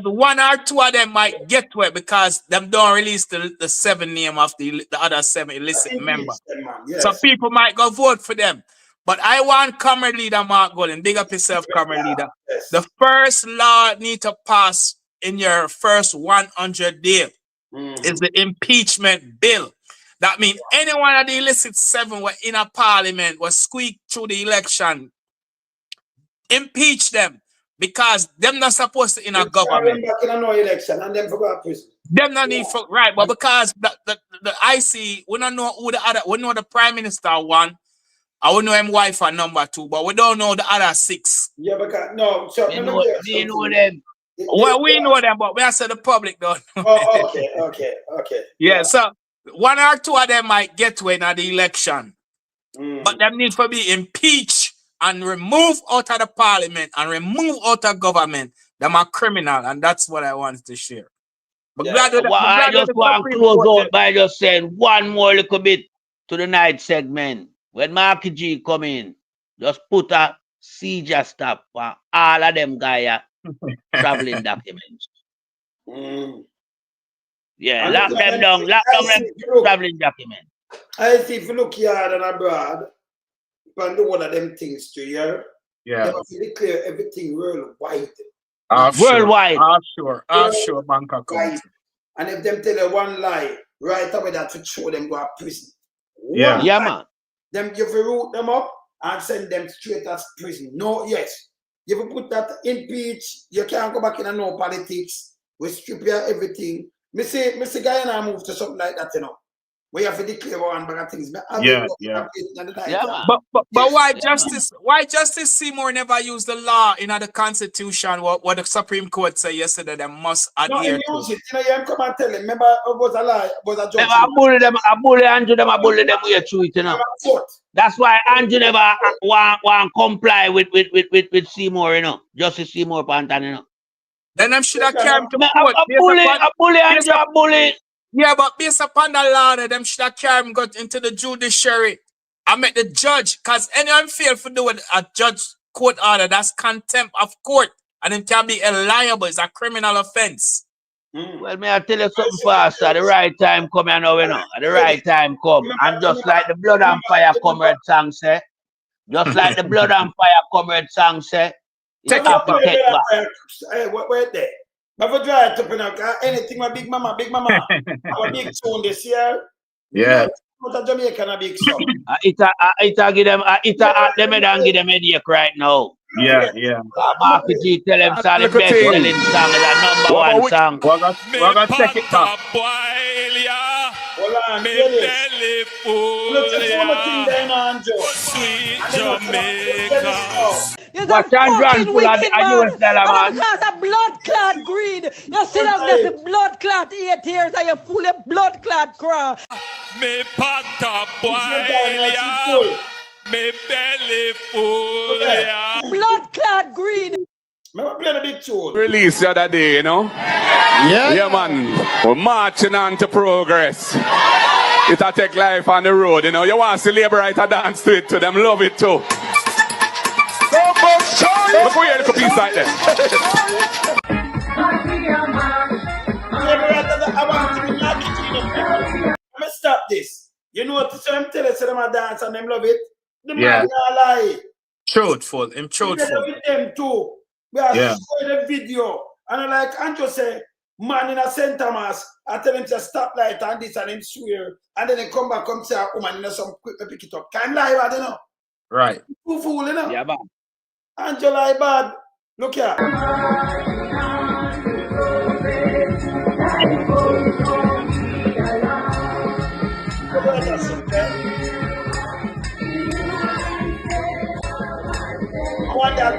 one or two of them might get to it because them don't release the 7 name of the other 7 illicit members. Yes. So people might go vote for them. But I want Comrade Leader Mark Golding. Big up yourself, Comrade Leader. Yes. The first law need to pass in your first 100 days is the impeachment bill. That means any one of the illicit 7 were in a parliament was squeaked through the election. Impeach them because them not supposed to in a government. Election and them forgot prison. Them not need for right, but because the IC we don't know who the other. We know the Prime Minister one. I will know him wife and number 2, but we don't know the other 6. Yeah, because no, so you know them. Well, we know them, but we are saying the public don't. Oh, okay. Yeah, so 1 or 2 of them might get to in the election, but them need to be impeached and removed out of the parliament and removed out of government. Them are criminal, and that's what I wanted to share. But I just want to close out by just saying one more little bit to the night segment. When Marky G come in, just put a seizure stop for all of them guys traveling documents. Yeah, lock them down traveling documents. I see if you look here and abroad, you can do one of them things to you. Yeah. They must declare everything worldwide. Worldwide. Offshore bank account. And if them tell you one lie, right away that to show them go to prison. Yeah. Yeah, man. Them you have root them up and send them straight to prison. No, yes. You have put that impeach, you can't go back in and no politics. We strip you everything. Me say Guyana move to something like that, you know. We have to declare one bag of things. Yeah. But why Justice Seymour never used the law in the Constitution? What the Supreme Court said yesterday, they must adhere to. Use it. You know, you come and tell him. Remember, it was a lie. It was a judge. I bully Andrew way through it, you know. That's why Andrew never want comply with Seymour, you know. Justice Seymour Pantan, you know. Then them should have carried him to court. A bully. Yeah, but based upon the law, them should have carried him got into the judiciary. I met the judge, because anyone fail to do a judge court order, that's contempt of court. And it can be liable. It's a criminal offense. Well, may I tell you something fast? At the right time come, you know, At the right time come. And just like the blood and fire comrade song say, just like the blood and fire comrade song say, you have to take back. Hey, wait there. But for try to put anything my big mama, our big tune this year. Yeah. Not a Jamaican a big song. It give them and give them headache right now. Yeah. Marky G tell them it's the best selling song, is a #1 song. We're gonna check it out. Hold on, hear this. Look at some of the thing there now, Joe. Sweet Jamaica. You're What fucking wicked, man. US dollar, man. Because of blood clot greed. You sit down there for blood clot 8 years and you full of blood clot cry. Me pata boil ya. Me belly full ya. Blood clot greed. Remember playing a big tune? Release the other day, you know? Yeah, man. We're marching on to progress. It'll take life on the road, you know? You want to see labor right to dance to it, to them love it too. Look where you look a piece like that. Let me stop this. You know what? So them tell us them a dance and them love it. The Yeah. man not lie. Truthful. We love them too. We are showing the video. And I like Andrew say, man in a St. Thomas, I tell him to stop light and this and him swear. And then they come back and say, woman, you know, some quick pick it up. Can't lie, I don't know. Right. Too fool, you know? Yeah, man. Angela lie bad. Look here. I want that.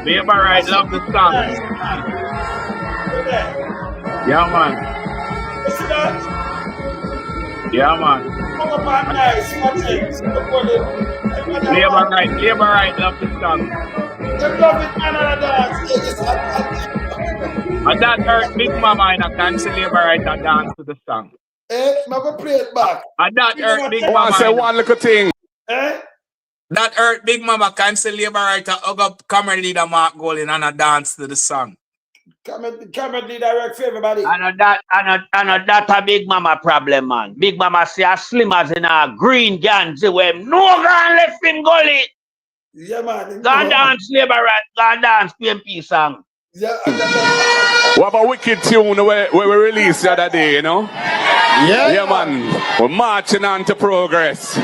Labor right, love the song. Yeah, man. Listen that. Yeah, man. Come up and nice. Watch it. Labor right, love the song. You love it, man, and dance. And that hurt Big Mama in a cancel labor right and dance to the song. Eh, I'm going to play it back. And that hurt Big I want to say Mama. one little thing. Eh? That hurt Big Mama cancel labor right to hug up camera leader Mark Golden and a dance to the song. Camera direct for everybody. And that a Big Mama problem, man. Big Mama say as slim as in a green Gans where no gun left in Gully. Yeah, man. Gone dance labor right, gone dance PMP song. Yeah. What about wicked tune where we released the other day, you know? Yeah, man. We're marching on to progress.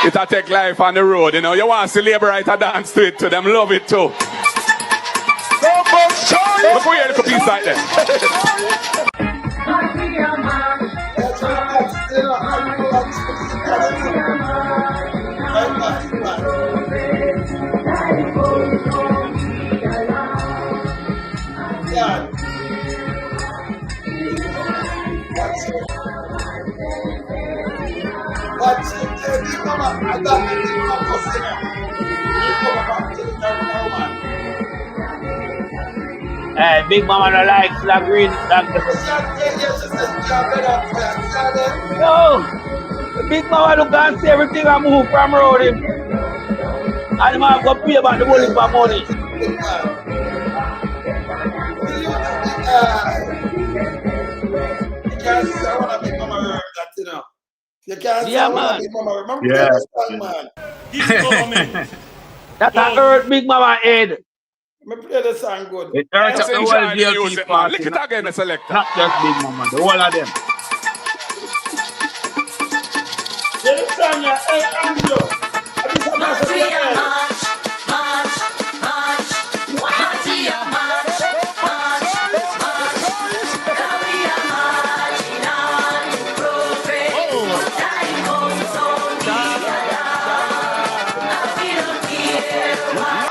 It'll take life on the road, you know? You want to see labor right to dance to it, to them love it too. Look where you look a piece like that. Hey, Big Mama no like the green. No, the Big Mama look and see everything I move from road him. And the man go pay about the bullet for money. You can't say I want to Big Mama heard that, you know. You can't say I want to Big Mama. Remember that song, man. That's a hurt Big Mama head. Me play the song good. It hurts Just up the enjoy whole the GLP music, man. party. Lick it again, the selector. Not just Big Mama, the whole of them. Play the song, yeah. Hey, Angelo. I just have March, to we are say, march, march, march. March, we are march, march, march. Now we are marching on to progress. Time comes on the alarm. And we don't care what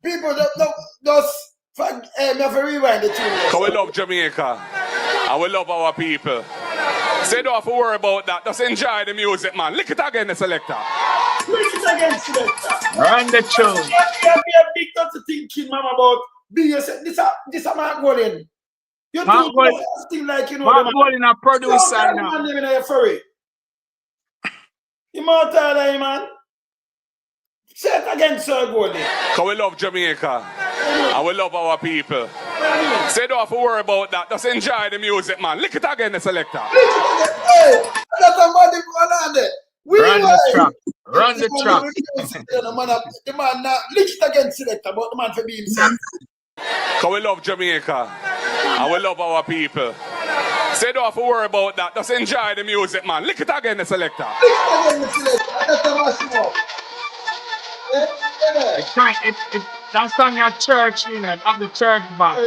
people don't just have to rewind the tune. Because we love Jamaica. And we love our people. So you don't have to worry about that. Just enjoy the music, man. Lick it again, the selector. Lick it again, selector. Run the tune. You have a big thought to thinking, mama, about this a Mark Golden. You Mark do this thing like, you know, Mark Golden a producer now. Man, living in a furry. Immortal, man. Say it again, Sir Golden. Because we love Jamaica. And we love our people. So you don't have to worry about that. Just enjoy the music, man. Lick it again, the selector. Hey, I got somebody going on there. Run the track. Run the track. The man now lick it again, selector, but the man for being himself. Because we love Jamaica. And we love our people. So you don't have to worry about that. Just enjoy the music, man. Lick it again, the selector. Lick it again, the selector. That's a massive up. That's on your church, you know, of the church back.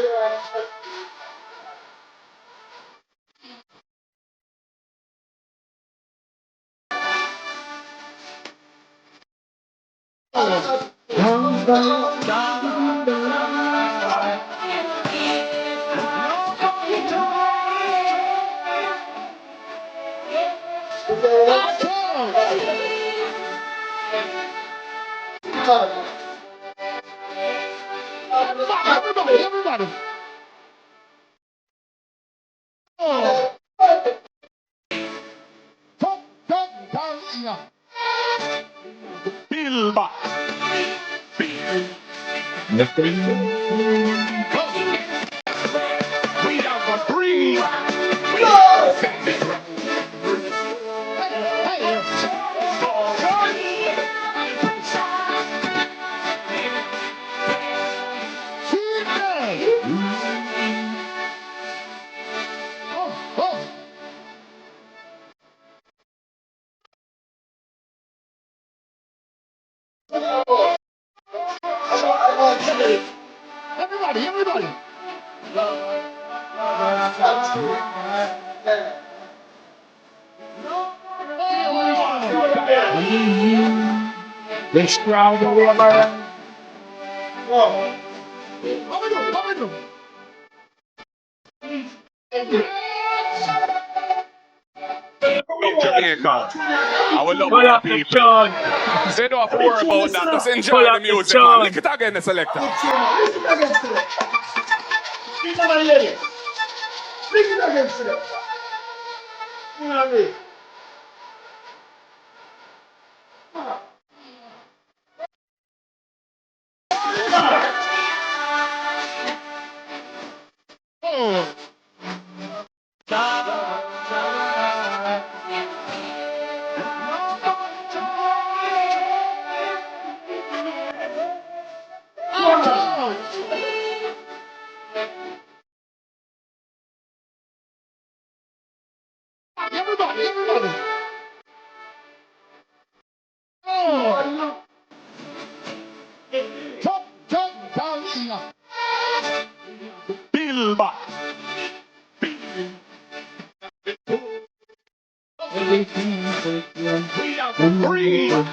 Everybody. Bill back. We have a breathe. Everybody. This crowd over. Jamaica. I will love our people. So you don't have to worry about that. Just enjoy the music, man. Lick it again, the selector. Lick it again, selector. Lick it again, selector. You know what I mean? Everybody. Top down. Bill back. We have a breathe.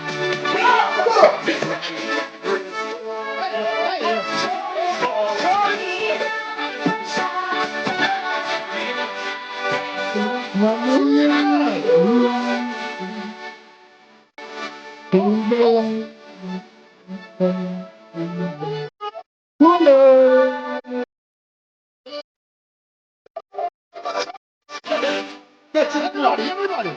Everybody.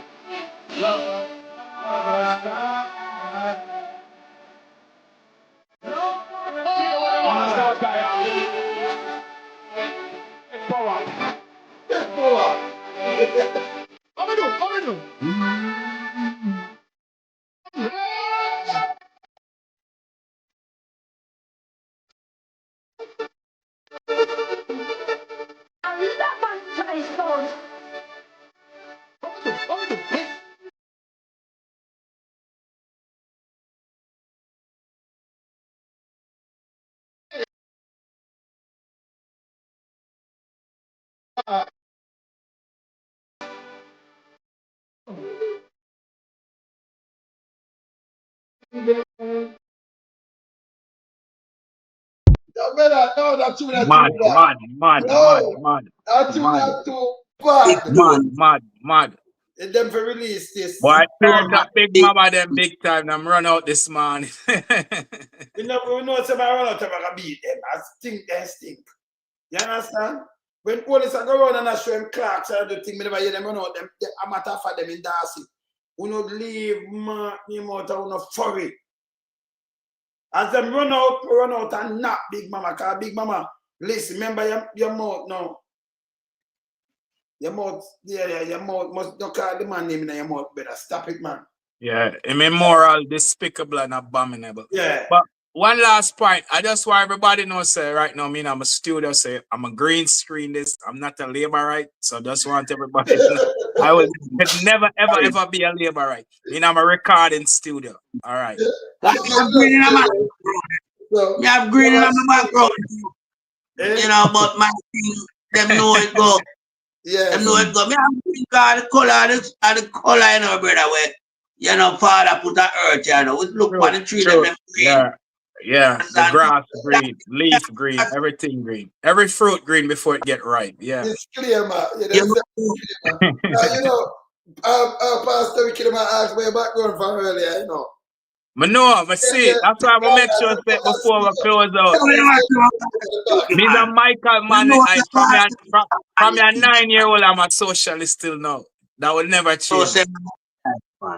That tune not Mad, too bad. mad, mad, mad, Yo, mad, that tune mad, not too bad. mad. And them for release this. Boy, turn up Big Mama them big time. I'm run out this morning. We know some run out of a beat them. I stink, they stink. You understand? When police are go around and I show them clocks and the thing, me never hear them run out them. I'm matter for them in Darcy. We not leave him out of no furry. As them run out and knock Big Mama. Cause Big Mama, listen, remember your mouth now. Your mouth, your mouth must don't call the man name in your mouth better. Stop it, man. Yeah, immoral, despicable, and abominable. Yeah. But one last point, I just want everybody know, say right now, I'm a studio, say I'm a green screen this. I'm not a laborite, so just want everybody to know. I will never, ever be a laborite. I'm a recording studio. All right. I have green in my background. I have green in my background. You know, but my thing, them know it go. Yeah. Them know it go. Me have green card the color, you know, brother, where, you know, father put the earth, you know. We look for the tree, them green. Yeah, the grass green, leaf green, everything green. Every fruit green before it get ripe. Yeah. It's clear, man. You know, Pastor, we could have asked my background from earlier, you know. I know, I see it. That's why I make sure say before we close out. Me the Michael man, from a 9-year-old, I'm a socialist still now. That will never change. So,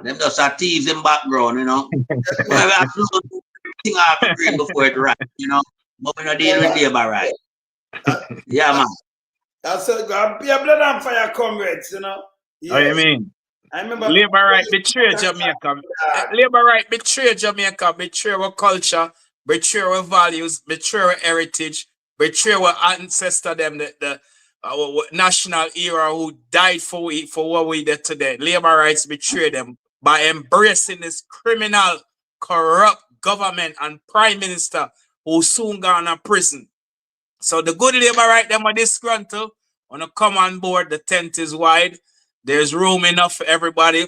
them just are thieves in background, you know. We have to do thing off the green before it right, you know. But we're not dealing with labor right. Yeah, man. That's a God be a blood and fire comrades, you know. Yes. What do you mean? I remember labor right betray Jamaica. Labor right betray Jamaica, betray our culture, betray our values, betray our heritage, betray our ancestor them, the national era who died for what we did today. Labor rights betray them by embracing this criminal, corrupt government and prime minister who soon gone to prison. So the good labor right them are disgruntled. Wanna come on board, the tent is wide. There's room enough for everybody.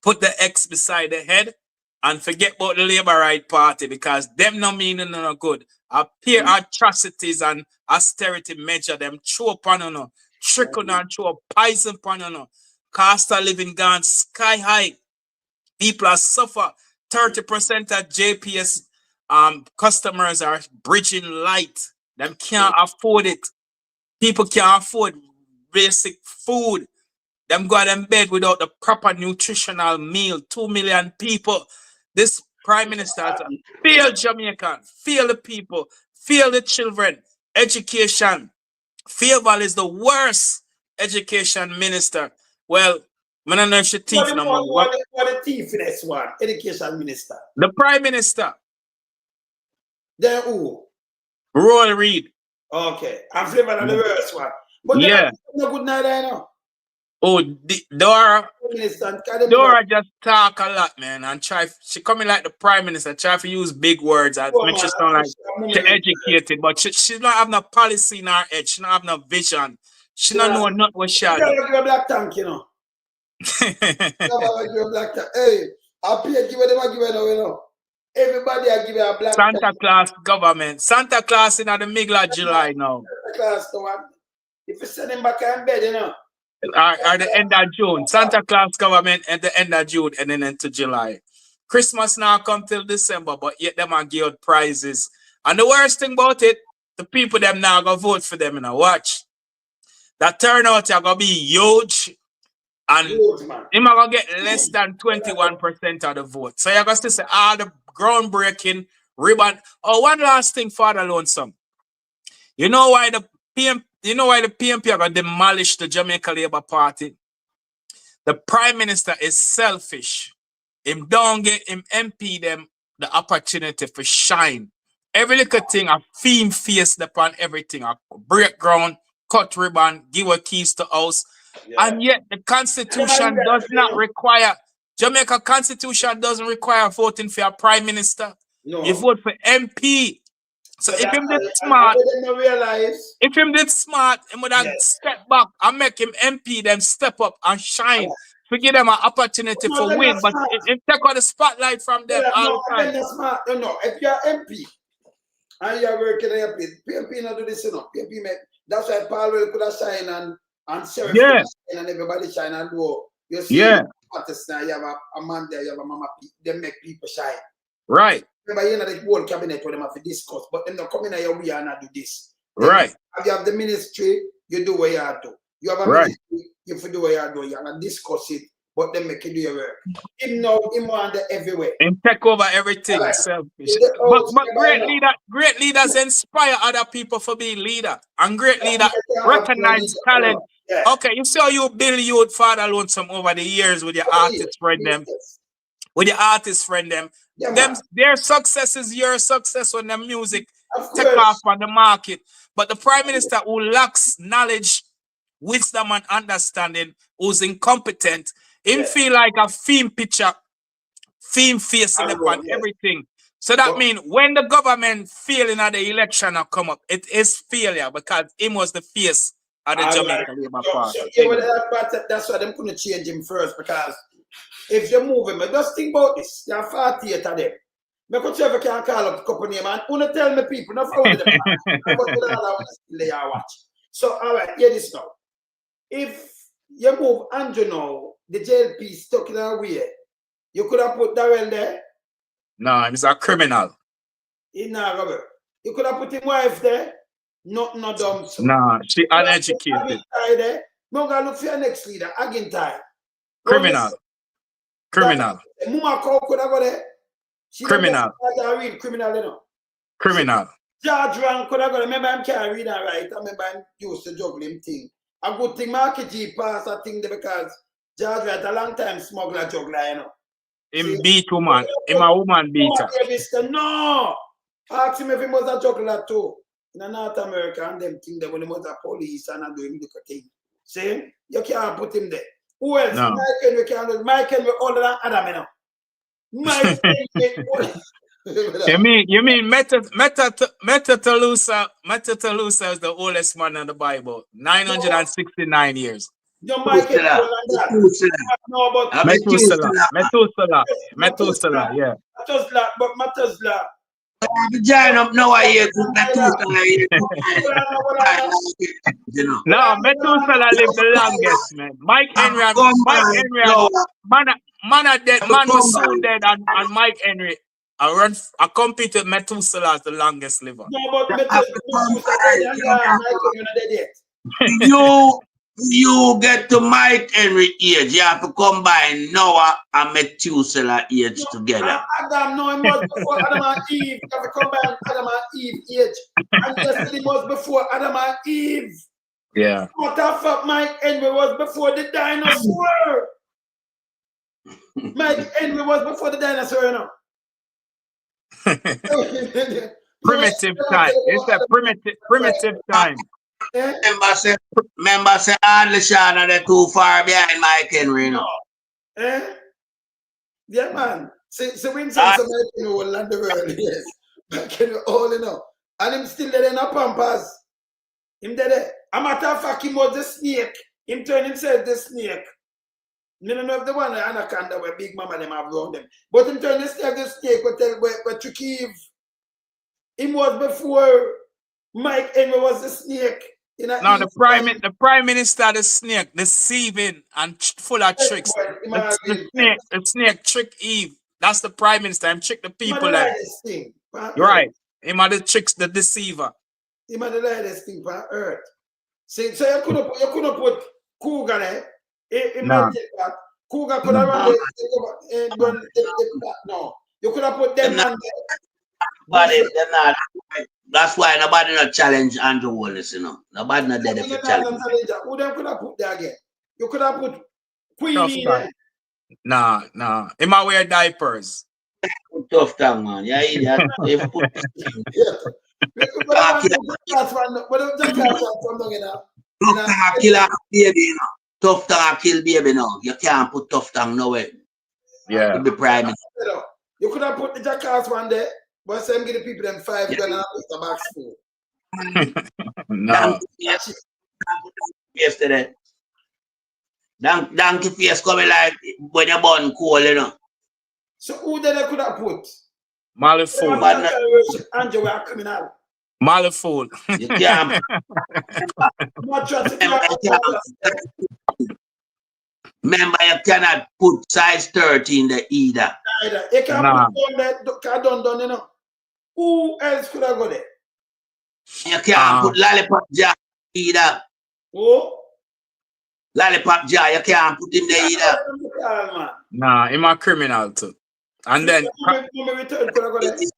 Put the X beside the head and forget about the Labour Right Party because them no meaning no good. Appear atrocities and austerity measure them throw upon you, trickle and throw poison upon you. Cost of living gone sky high. People are suffer. 30% of JPS customers are bridging light. Them can't afford it. People can't afford basic food. Them go to bed without the proper nutritional meal. 2 million people. This prime minister has feel Jamaican, feel the people, feel the children. Education. Fairval is the worst education minister. Well, I don't know if she thief no money. What the thief in this one? Education minister. The prime minister. Then who? Roy Reid. Okay. I'm flavor the worst one. But yeah. No good night, I know. Oh, Dora just talk a lot, man, and she coming like the prime minister, try to use big words and make she sound like she educated, but she don't have no policy in her head, she don't have no vision, she don't know nothing what she do. You a black tank, you know. Black tank. Hey, I pay give them a give it you know. Everybody I give a black Santa tank. Claus government. Santa Claus in the middle of July now. Santa Claus the one. If you send him back in bed, you know. At the end of June. Santa Claus government at the end of June and then into July. Christmas now come till December, but yet them are give out prizes. And the worst thing about it, the people them now go vote for them, you know. Watch. That turnout are gonna be huge. And him gonna get less than 21% of the vote. So you're going to say all the groundbreaking ribbon. Oh, one last thing, Father Lonesome. You know why the PMP are gonna demolish the Jamaica Labour Party? The Prime Minister is selfish. Him don't get him MP them the opportunity for shine. Every little thing a theme faced upon everything. A break ground, cut ribbon, give her keys to house. Yeah. And yet the Constitution does not require, Jamaica Constitution doesn't require voting for a Prime Minister. No. You vote for MP. So if him did smart, if him did smart, he would have step back and make him MP, them step up and shine. To give them an opportunity for win, but if take out the spotlight from them all the time. Smart. No, if you're MP and you're working at PMP not do this, you know. PMP make, that's why Paul will could have shine and Sheriff and everybody shine and do. You see, you have a man there, you have a mama, they make people shine. Right. Remember, you know the whole cabinet where they have to discuss, but them not coming here we are not do this. Right. If you have the ministry, you do what you have to. You have a ministry, you do what you have to. You have to discuss it, but then make you do your work. Him now, him want everywhere. And take over everything. Right. Selfish. But great leaders inspire other people for being leader. And great leaders recognize talent. Yeah. Okay, you see how you build youth Father Lonesome over the years with your artist friend them. With your artist friend them. Yeah, their success is your success when the music take off on the market. But the Prime Minister who lacks knowledge, wisdom, and understanding, who's incompetent, him feel like a theme picture, theme facing upon everything. So that means when the government failing at the election come up, it is failure because him was the face of the Jamaica Labour Party. That's why them couldn't change him first, because if you move him, just think about this. There are 48 of them. I could ever can call up a couple names and want to tell me people, not for them. Watch. So, all right, hear this now. If you move Andrew now, the JLP stuck in a way, you could have put Darrell there. No, he's a criminal. He's not Robert. You could have put his wife there. Not dumb. So. No, she uneducated. No, go look for your next leader, Agintai. Criminal. Criminal. Muma could have got there. Criminal. Read criminal, you know. Criminal. George Rang could have got. Remember, I can't read that right. I remember I used to juggle him thing. A good thing, Market G pass a thing there because George right a long time smuggler juggler, you know. Him beat woman. Him a woman beater. No. Ask him if he was a juggler too. In North America and them thing there when he was a police and I do him the thing. See? You can't put him there. Who else? No. Mike Henry can't do it. Mike Henry older than Adam, you know. Mike Henry older. You mean Metatalusa is the oldest man in the Bible. 969 years. No, Mike Henry Methuselah, yeah. Methuselah. Join up now here. No, Methuselah lived the longest, man. Mike Henry, man was soon dead, and Mike Henry, I compete with Methuselah as the longest liver. No, but you get to Mike Henry age, you have to combine Noah and Methuselah age together. Adam, no, it was before Adam and Eve. You have to combine Adam and Eve age. And yesterday was before Adam and Eve. Yeah. What the fuck, Mike Henry was before the dinosaur. Mike Henry was before the dinosaur, you know. Primitive time. It's a primitive time. Remember say Andy Sean are they too far behind Mike Henry, you know. Yeah, man. So when some Mike Henry will land the world, yes. Mike Henry all you know. And him still there in a pampas. Him there. A matter of fact, him was the snake. Him turned himself the snake. No know if the one the anaconda where Big Mama them have around them. But him turned himself the snake where Tricky Eve. Him was before Mike Henry was the snake. Now the prime minister, the snake, deceiving and full of tricks. The snake trick Eve. That's the prime minister. Him trick the people. Right. Him are the tricks, the deceiver. Him are the lightest thing on earth. So you couldn't put Kgn there. It Nah. may take that. Cougar could have run no. You could have put them man there. That's why nobody not challenge Andrew Holness, you know. Nobody not there for challenge. Who them could have put there again? You could have put Tough Queenie guy. there. Nah. He might wear diapers. Tough tongue, man. Yeah, idiot. If put tough tongue kill baby now. You can't put tough tongue nowhere. Yeah. To be prime minister. You could have put the jackass one there, but same give the people them $5 grand and put the box full. No. Yesterday. Donkey face coming like when you burn coal, you know. So who then they could have put? Malifool. Andrew, we are criminal. Malifool. You can't. Remember, you cannot put size 30 in the either. You can't put done, you know. Who else could have got it? You can't put lollipop jar either. Who? Lollipop jar, you can't put him there either. Nah, him a criminal too. And then Mommy return could have got it.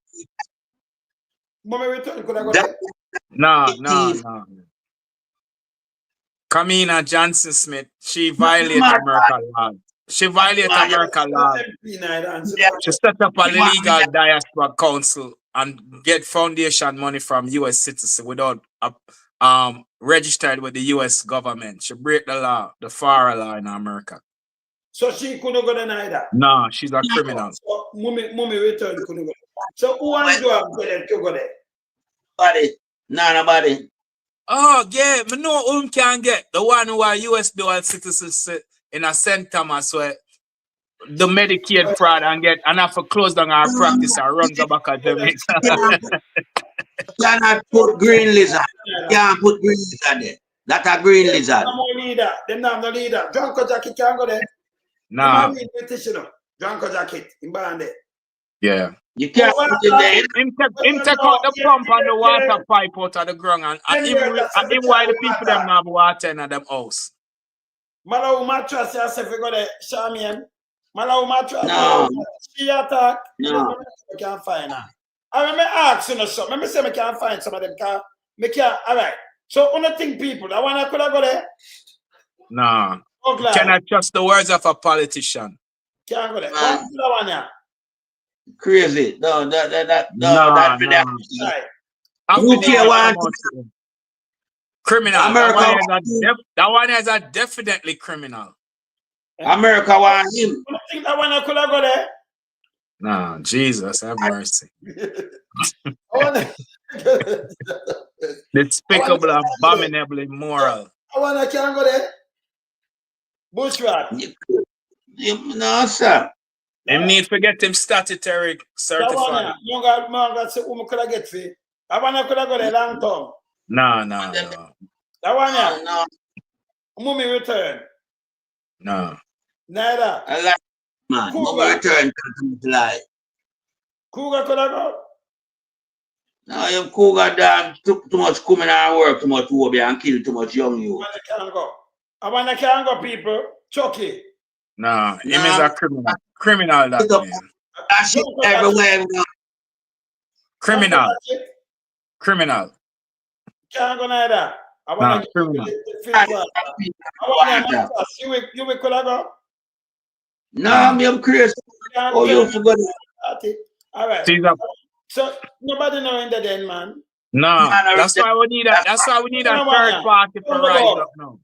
Mommy return could have got it. No. Kamina Johnson Smith, she violated American law. She violated American law. She set up a legal diaspora council and get foundation money from U.S. citizens without registered with the U.S. government. She break the law, the FARA law in America. So she couldn't go there neither. No, she's a criminal. So mommy return couldn't go. So who and you have to go there? Nobody. Nobody. Oh, yeah, me know whom can get. The one who are U.S. dual citizens in a St. Thomas where the Medicaid fraud and have to close down our practice and run the back of Jamaica. Cannot put green lizard. Can't put green lizard there. That's a green lizard. No more leader. Them not no leader. Drunko Jacket can't go there. Nah. Drunko Jacket in Bande. Yeah. You can't put him there. Him take out the pump and the water pipe out of the ground and him why the people them have water in them house. Malaw mattress yourself you go there, Shamian. Malaw mattress. No. She attack. No. I can't find her. I remember ask you something. Let me say I can't find some of them car. Me can't. All right. So on the thing people, I wanna could have go there. Nah. Can I trust the words of a politician? Can't go there. One here. Crazy. No. Criminal. America. That one is a definitely criminal. America want him. I think that one I could have go there. Nah, Jesus, have mercy. Despicable, abominable, immoral. I wanna can't go there. Bushrat. No, sir. Him need to get him statutory certified. You got say who could I get for? I wanna could I go there long term. No. That one no. Mummy return. No. Neither. I like man. Mummy return to lie. Cougar could I go? No, you Cougar dog too much coming and work too much over and kill too much young you. I can't go. I wanna can't go people. Chucky. No, him is a criminal. Criminal that man. That shit everywhere. Criminal. Can't go neither. I want to you will could I go? No, I'm curious. Oh, you forgot it. All right. So nobody know in the den, man. No, that's why we need a third party for rise up now.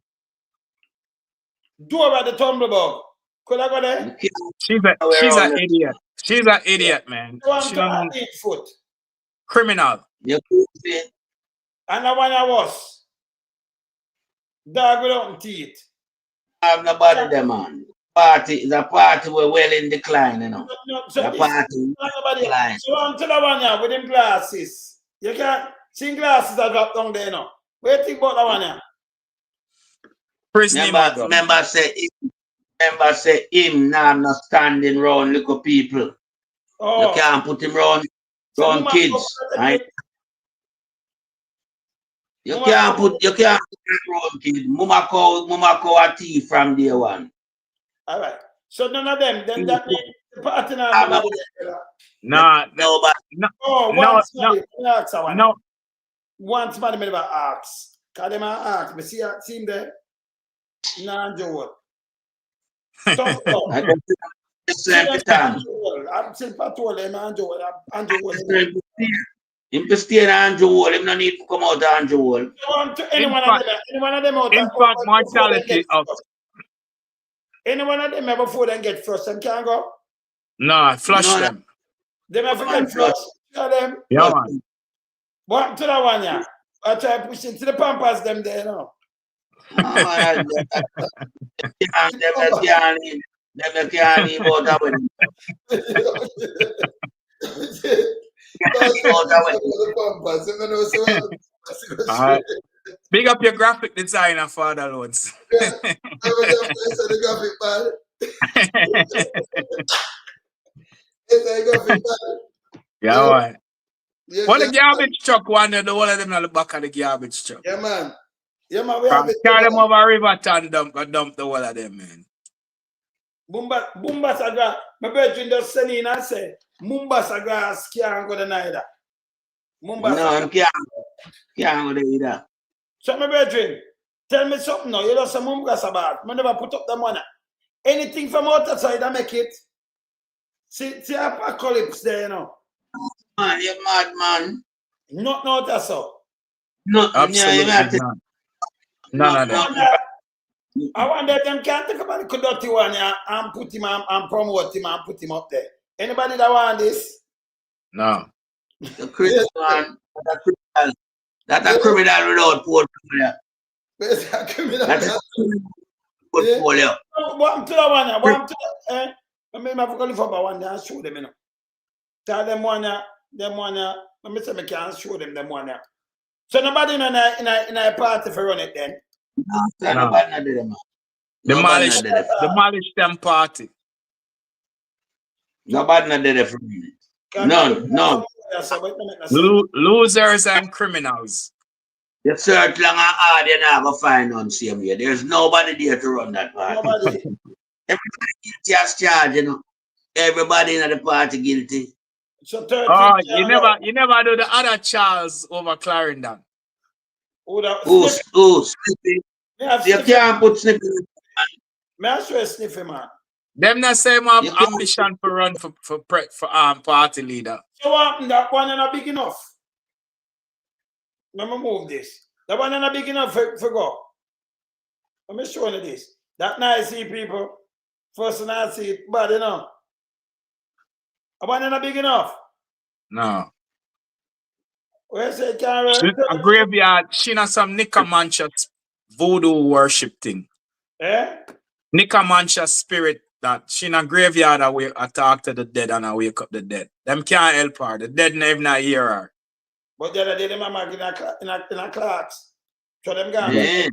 Do about the Tumblebug. Could I go there? She's an idiot. She's an idiot, man. She don't know. Foot. Criminal. And I want I was. Dog without teeth. I have nobody there, man. Party is a party we're well in decline, you know. So until I want you with them glasses. You can't see glasses that drop down there now. What do you think about that one? Remember say him now not standing round little people. Oh. You can't put him round kids. Right? You can't put that road, kid. Mama call a thief from day one. All right. So none of them. Then that means the party now. Nah, nobody. Oh, once somebody ask I want. No. Once somebody never ask. Cause them ask. Me see him there. Nah, Joel. I'm still patrol him, Andrew. Him to stay in Andrew Wall. Him no need to come out of Andrew Wall. Anyone of them out. Impact mortality out. Anyone of them ever before them get flushed, them can't go? Nah, flush them. Them ever get flushed? Tell them. Yeah, man. What to that one, yeah? I try to push into the Pampas them there, no? Them can't leave out of it. Alright. Big up your graphic designer, Father Loans. Yeah, right. What the garbage truck one there, the one of them at the back of the garbage truck. Yeah, man. Yeah, man. We have it. Carry them over Riverton, dump the whole of them, man. Bumba Sagra, my birthday just send in and say, Mumba Sagra can't go to neither. No, I can't go there either. So my birthday, tell me something now. You know some Mumba Sabat. I never put up the money. Anything from outside, I make it. See apocalypse there, you know. Man, you're mad, man. Not that's so. No, absolutely not. None of them. I wonder if them can't take about the dirty one and put him and promote him and put him up there. Anybody that want this? No. The criminal man, that's a criminal without portfolio. That's a criminal. That's a criminal portfolio. What to that one? What to that? I mean, I've got to for one day and show them, you know. Tell them one, let me say I can't show them one. So nobody in a party for run it then? No, nobody not there, man. Demolish them party. Nobody not there for me. None. Losers and criminals. You search long and hard, you're not going to find none same here. There's nobody there to run that party. Nobody. Everybody guilty as charged, you know. Everybody in the party guilty. So you never do the other Charles over Clarendon. Who Sniffy? You can't put Sniffy. May I show a Sniffy, man? Them not say have ambition to run for party leader. So what? That one not big enough. Let me move this. That one not big enough for go. Let me show you this. That nice see people. First and I see it, but you know. That one not big enough. No. Where's it, Karen? A graveyard. She not some Necromancer voodoo worship thing. Eh? Necromancer spirit that she in a graveyard I talk to the dead and I wake up the dead. Them can't help her. The dead never not hear her. But the other day, them are in a class. So them gone. Yeah.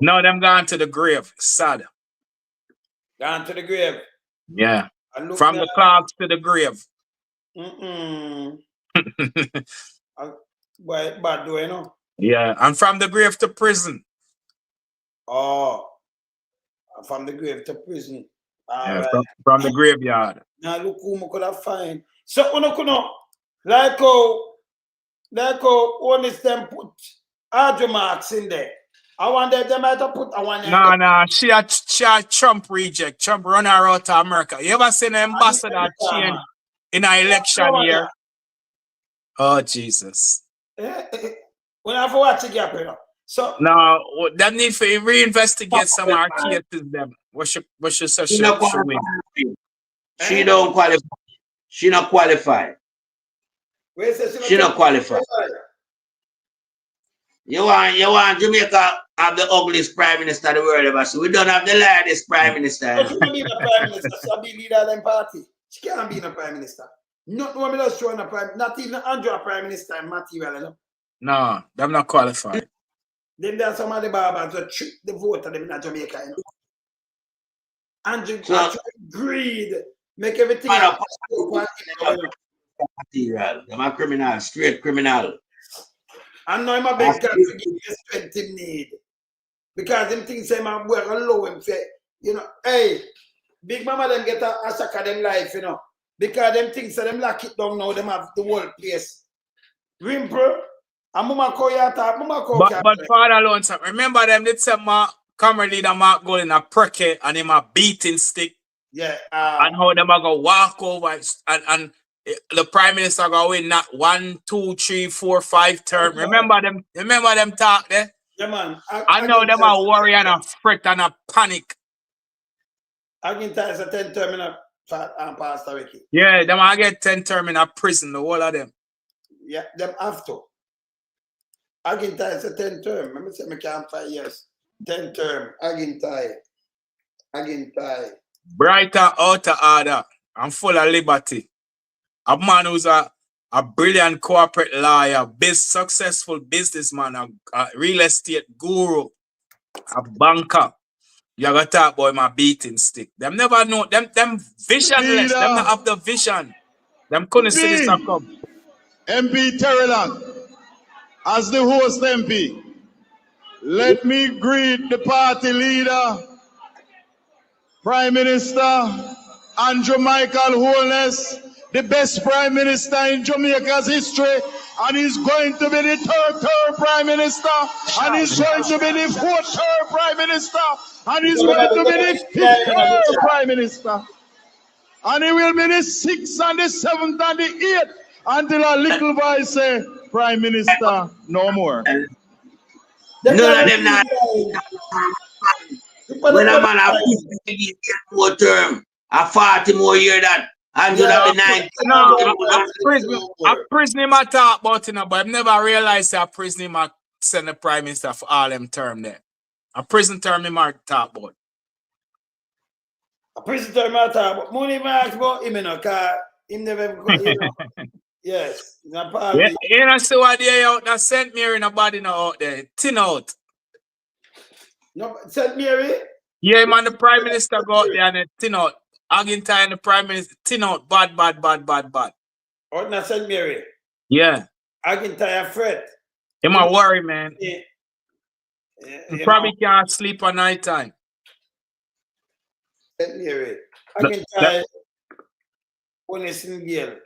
No, them gone to the grave. Sad. Gone to the grave. Yeah. From the clocks to the grave. Bad do you know? Yeah. And from the grave to prison. Oh. From the grave to prison. Yeah, from the graveyard. Now look who we could have find. So like how Holness them put Audrey marks in there. I wonder if they might have put one. No, she a Trump reject. Trump run her out to America. You ever seen an ambassador change in an election year? Oh Jesus. We have to watch it, you know. So no, that need for reinvestigate some of our cases them. What she say she win? She don't qualify. She not qualified. She not qualified. You want Jamaica have the ugliest prime minister the world ever. So we don't have the lightest prime minister. She can't be the prime minister. She'll be leader of them party. She can't be the prime minister. Not one just showing a prime. Not even Andrew prime minister material. You know? No, them not qualified. Then there's some of the barbers that trick the vote of them in Jamaica. You know? Andrew greed make everything material. Them a criminal, straight criminal. And now I'm a beg God to give him the strength him need. Because them things say man work allow him for, you know, hey, Big Mama them get a shock of them life, you know. Because them things say them lock it down now, them have the whole place. Rimper, and Mama Koyata, Mama Koyata. But Father alone, remember them did say my camera leader Mark Gully in a pricky and him a beating stick. Yeah. And how them are go walk over and the Prime Minister go win not 1, 2, 3, 4, 5 term. Remember them talk there? Yeah, man. I know them are worry and a fret and a panic. I can tell it's a 10 term in a Pastor Ricky. Yeah, them I get 10 term in a prison, the whole of them. Yeah, them have to. I can tell it's a 10 term. Let me say I can't 5 years. 10 term. I can tell. Brighter out of order and full of liberty. A man who's a brilliant corporate lawyer, successful businessman, a real estate guru, a banker. You gotta talk about my beating stick. Them never know. Them visionless. Them not have the vision. Them couldn't see this come. MP Terrelak, as the host MP, let me greet the party leader, Prime Minister Andrew Michael Holness, the best Prime Minister in Jamaica's history, and he's going to be the 3rd term Prime Minister, and he's going to be the 4th term Prime Minister, and he's going to be the 5th term Prime Minister, and he will be the 6th and the 7th and the 8th until a little voice say, Prime Minister, no more. None of them not. When a man have 50 more term, a 40 more year that, and you have the 9. No, a prison him a talk about it, but I've never realized that a prison him a send the Prime Minister for all them term there. A prison term him a talk about. A prison term I talk about. Money man ask about him, you know, because him never go, you know. Yes, not part yeah, you know, see what they out now, St. Mary nobody now out there. Tin out. No, St. Mary? Yeah, man, the Prime Minister go out there and tin out. Argentine, the Prime Minister, tin out. Bad. Out na St. Mary? Yeah. Argentine Fred. He might worry, man. Yeah. He probably can't sleep at night time. St. Mary. Argentine Holness in jail.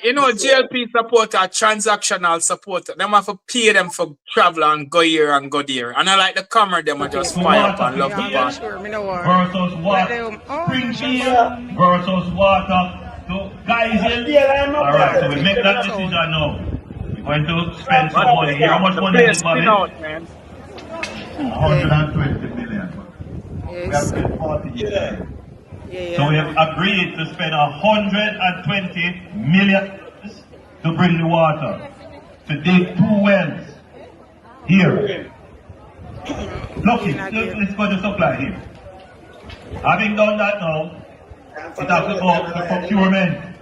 You know, JLP supporter, transactional supporter. Them have to pay them for travel and go here and go there. And I like the camera, them are just fire up and love the band. Versus water. Springfield versus water. So, guys, alright, so we make that decision now. We're going to spend some money here. How much money is it, Bobby? 120 million. We have spent 40 years. So we have agreed to spend 120 million to bring the water, to dig 2 wells here. Lucky, let's go to supply here. Having done that now, it has to go to procurement.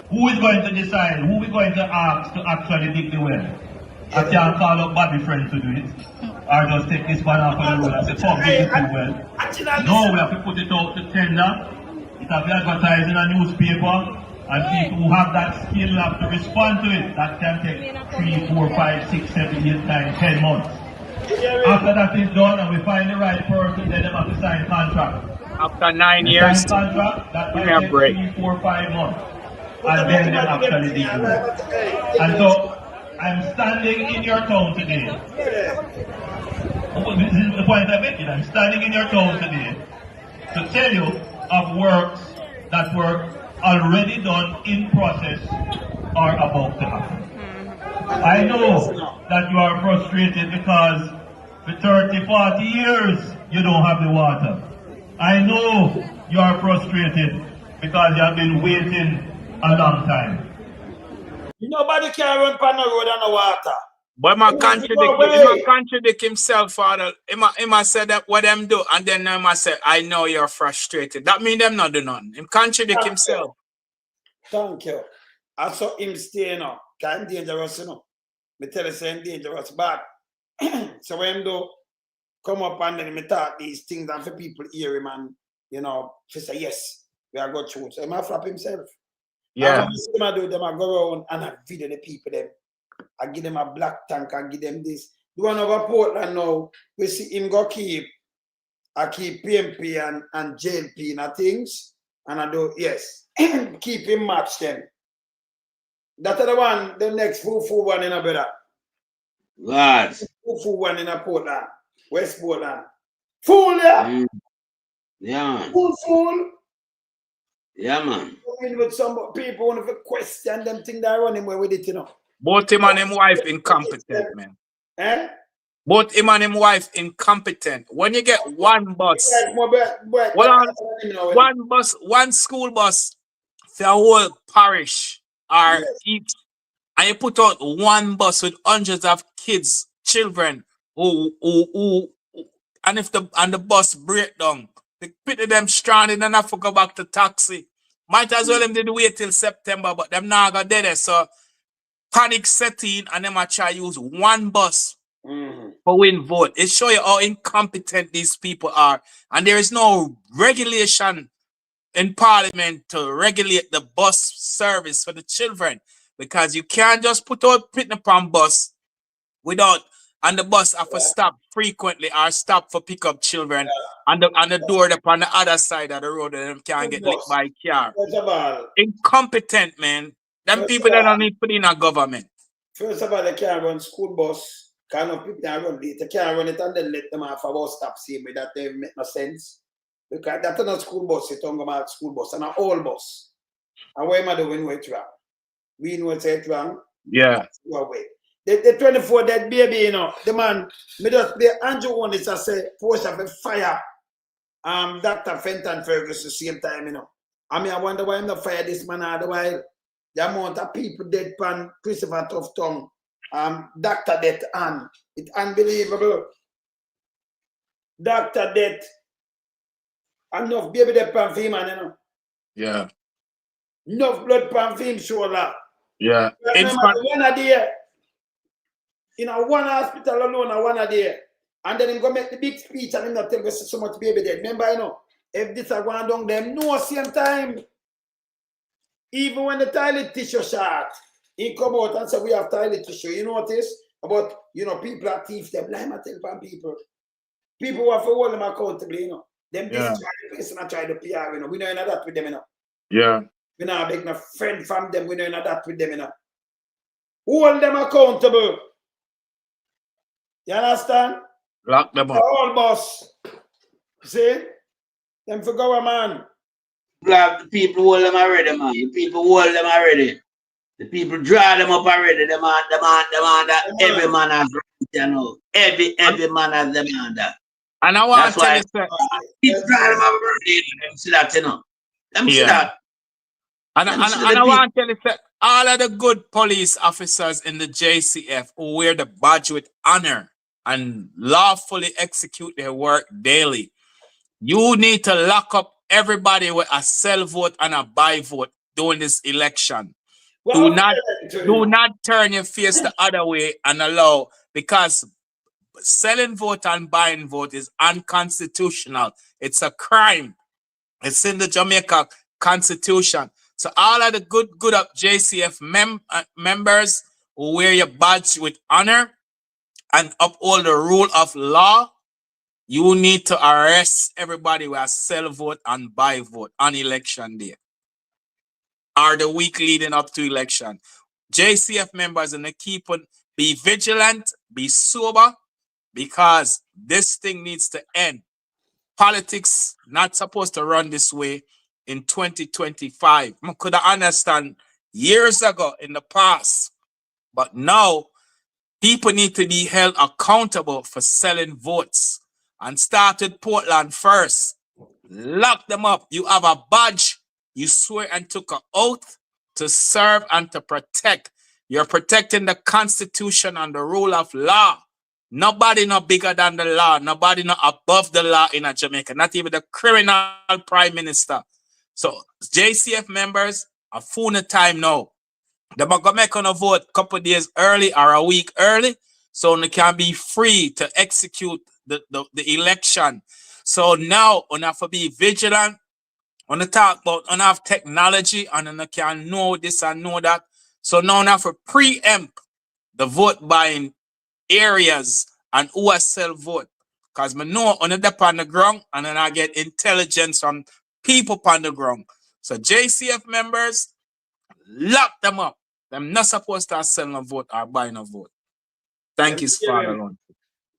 Who is going to decide, who we going to ask to actually dig the well? I can't call up Bobby friend to do it. Or just take this one off of the road and say, come dig the well. No, we have to put it out to tender. It has to be advertised in a newspaper. And people who have that skill have to respond to it. That can take 3, 4, 5, 6, 7, 8, 9, 10 months. After that is done and we find the right person, then they have to sign contract. After 9 years, contract, that might take 3, 4, 5 months. And then they actually dig the well. And so, I'm standing in your town today. This is the point I'm making. I'm standing in your town today to tell you of works that were already done, in process, or about to happen. I know that you are frustrated because for 30, 40 years you don't have the water. I know you are frustrated because you have been waiting a long time. Nobody can run on the road and no water. But he contradict himself, Father. He must say that what them do, and then he must say, I know you're frustrated. That means them not do nothing. He contradict himself. Thank you. I saw him stay, you know, because I'm dangerous, you know. I tell you, I'm dangerous, but so when him do come up and then me talk these things and for people hear him and, you know, to say, yes, we are going through. So he might flap himself. Yeah. And what I do, them I go around and I video the people them. I give them a black tank, I give them this. The one over Portland now, we see him go keep PMP and JLP and things. And I do, yes, keep him match them. That's the one, the next full one in a brother. God. Full one in a Portland, West Portland. Fool, yeah? Yeah, man. Fool. Yeah, man. Coming with some people want to question them thing that run him away with it, you know. Both him and him wife incompetent, man. Eh? Both him and him wife incompetent. When you get one bus, one school bus for a whole parish or each, and you put out one bus with hundreds of kids, children, who and if the bus break down, they put them stranded and have to go back to taxi. Might as well them did wait till September, but them now got there. So panic set in and them a try use one bus for win vote. It show you how incompetent these people are. And there is no regulation in parliament to regulate the bus service for the children. Because you can't just put out picnic on bus without, and the bus have to stop frequently or stop for pick up children and the door up on the other side of the road and them can't get licked by car. Incompetent, man. Them people that don't need to put in a government. First of all, they can't run school bus. Kind of people that run it. They can't run it and then let them off a bus stop same way. That don't make no sense. Because that's not a school bus, it's a school bus and an old bus. And where am I doing it's wrong? We know it's wrong. Yeah. The 24 dead baby, you know, the man, the Andrew one is a say, force of a fire. Dr. Fenton Fergus the same time, you know. I mean, I wonder why I'm not fire this man all the while. The amount of people dead pan Christopher Tough Tongue, Dr. Death, and it's unbelievable. Dr. Death, enough baby dead pan for him, you know. Yeah. Enough blood pan for him, shoulder. Yeah. One a day. In a one hospital alone, a one a day. And then him go make the big speech and him not tell us so much baby dead. Remember, you know, if this are going down them, no same time. Even when the toilet tissue short, he come out and say we have toilet tissue. You notice? About, you know, people are thieves, them lie and tell people. People who have to hold them accountable, you know. Them destroy the place and I try to PR, you know. We know that with them, you know. Yeah. We not beg no friend from them, we know that with them, you know. Hold them accountable. You understand? Lock them up. All boss. See? Them for government. Black people hold them already, man. The people hold them already. The people draw them up already. Them that every man has right, you know. Every man has them that. And I want to tell you, people draw them up already. Them see that, you know. Them see that. And I want to tell you, all of the good police officers in the JCF who wear the badge with honor and lawfully execute their work daily, you need to lock up everybody with a sell vote and a buy vote during this election. Do not turn your face the other way and allow, because selling vote and buying vote is unconstitutional. It's a crime. It's in the Jamaica Constitution. So all of the good up JCF members who wear your badge with honor and uphold the rule of law, you need to arrest everybody who has sell vote and buy vote on election day or the week leading up to election. JCF members, and be vigilant, be sober, because this thing needs to end. Politics not supposed to run this way in 2025. I could understand years ago in the past, but now people need to be held accountable for selling votes. And started Portland first. Lock them up. You have a badge. You swear and took an oath to serve and to protect. You're protecting the Constitution and the rule of law. Nobody not bigger than the law. Nobody not above the law in Jamaica. Not even the criminal prime minister. So JCF members are full of time now. They're going to make a vote a couple of days early or a week early, so they can be free to execute the election. So now on have to be vigilant, on the talk about on have technology and on can know this and know that. So now on have to preempt the vote buying areas and who I sell vote. Because I know on the ground and then I get intelligence from people on the ground. So JCF members, lock them up. Them not supposed to sell a vote or buying a vote. Thank you, Father Lord.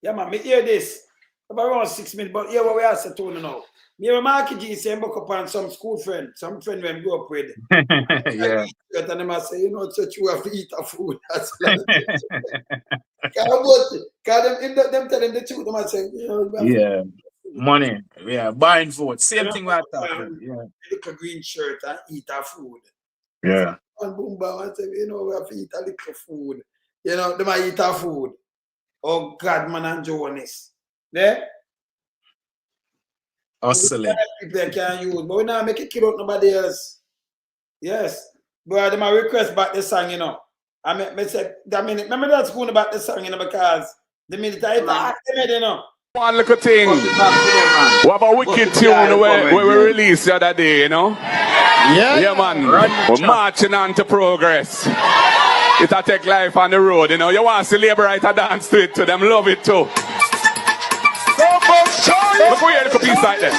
Yeah, man, me hear this. About around 6 minutes, but here what we are saying to now. Me and my Kgn say book upon some school friend, some friend when grew up with. Yeah. And them I say, you know, it's such you have to eat a food. That's like them tell them the truth, them I say, you know, yeah. Money. Yeah, buying vote. Same thing like that. Yeah. Look a green shirt and eat our food. Yeah. And boom, bam, I say, you know, we have to eat a little food. You know, they might eat our food. Oh, God, man, and Jonas. There? Hustling. People can use, but we not make it kill out nobody else. Yes. But they might request back the song, you know. I mean, say, that minute, remember that school about the song, you know, because the minute I act, you know. One little thing. What about wicked tune where we released the other day, you know? Yeah, man. We're marching on to progress. It'll take life on the road, you know. You want to see labor right dance to it too. Them love it too. Look where you look a piece like that.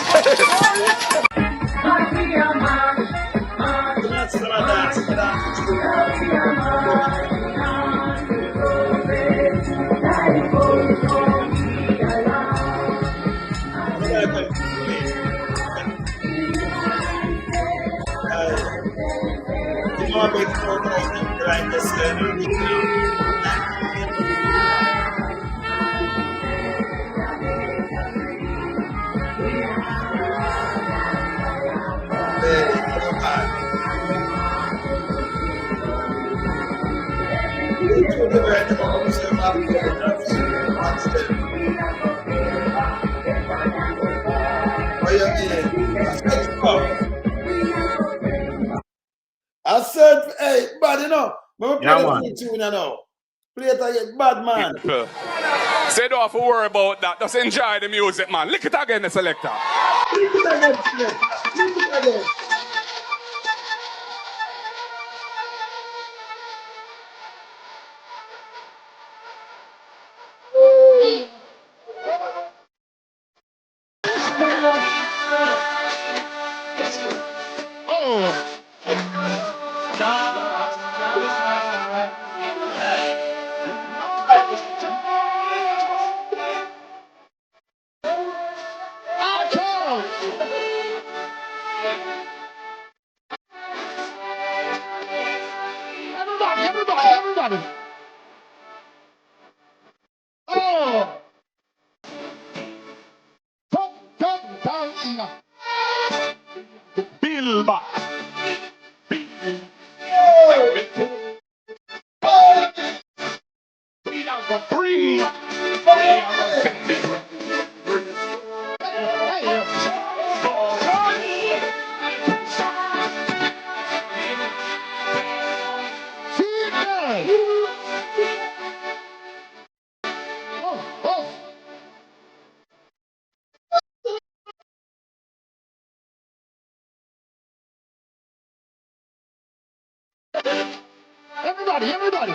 I said, hey, bad, you know. When we Yeah, play man. the tune, you know. Play it again, bad man. Say don't have to worry about that. Just enjoy the music, man. Lick it again, the selector. Lick it again, Lick it again. Everybody. Oh. Bilba. Everybody.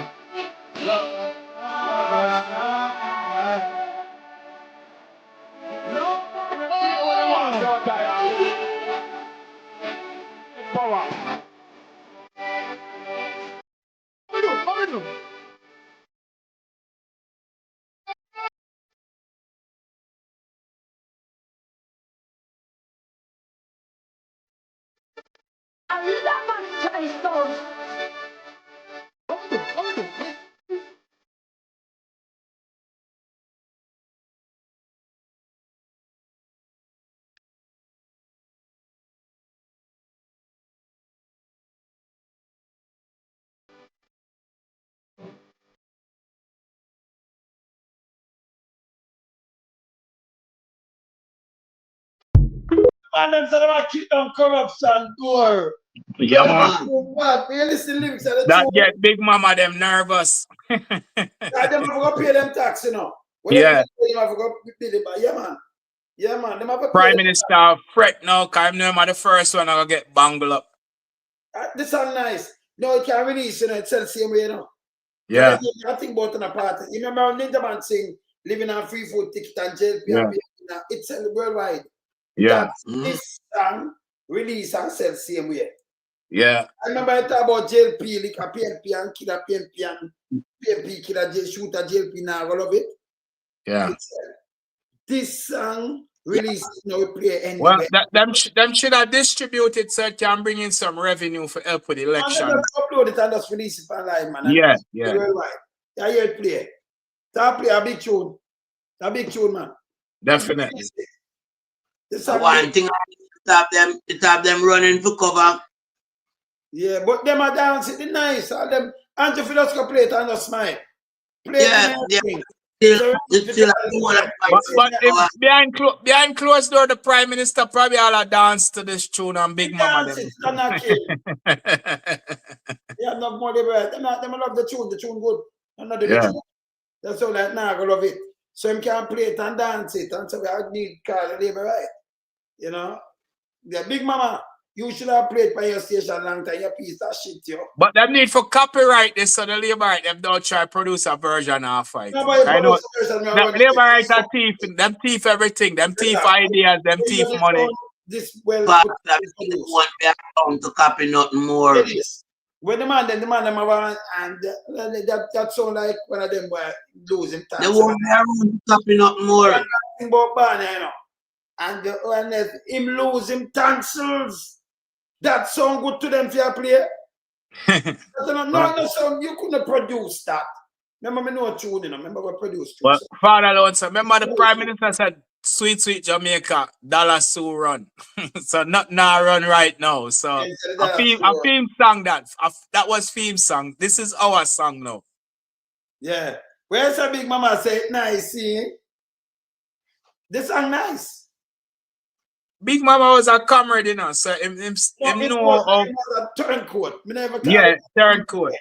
Man, them said I keep down corruption door. Yeah, man. What? You listen to lyrics of the That tune. get Big Mama them nervous. Them have to go pay them tax, you know. When Yeah. them have to go pay them, yeah, man. Yeah, man. Them have to pay Prime them Minister fret now, because I'm the first one I'll get bungled up. This is nice. No, it can't release, you know, it's the same way, you know. Yeah. I think about in a party. You remember when Ninja Man sing Living on Free Food Ticket and JLP? Yeah. It's worldwide. Yeah. This song release and sell same way. Yeah. I remember I talk about JLP, like a PNP and killer PNP and PNP killer shooter JLP now, all of it. Yeah. This song release now play anywhere. Well, them should have distributed so it can bring in some revenue for help with the election. And just upload it and just release it online, man. Yeah, yeah. Worldwide. Yeah, you play. That play a big tune. A big tune, man. Definitely. One thing it have them running for cover. Yeah, but them are dancing it nice. All them Andrew Phillips can play it and just smile. Play it. But if behind closed door, the Prime Minister probably all dance to this tune and Big Mama. Yeah, no more right. Them love the tune good. Another Yeah. tune. That's all that now I love it. So him can play it and dance it. And so I need Carl labor right. You know? The Big Mama, you should have played by your station long time. Your piece that shit, yo. But them need for copyright this, so the labor right, them don't try produce a version of it. No, I know. The labor right are thief. Them thief everything. Them thief ideas. Them thief money. This well want to copy nothing more. It is. When the man them and that sound like one of them were losing time. They won't be copy nothing more. About Barney, you know. And when him lose him tonsils, that sound good to them for your play. No song, you couldn't produce that. Remember me know tune, you know. Remember we produced tune. But Father Alonso, remember the Prime Minister said, "Sweet, sweet Jamaica, dollar so run." So not now run right now. So a theme song that was theme song. This is our song now. Yeah. Where's a Big Mama say nice, see? This song nice. Big Mama was a comrade, you know, so him know of a turncoat. Yeah, turncoat.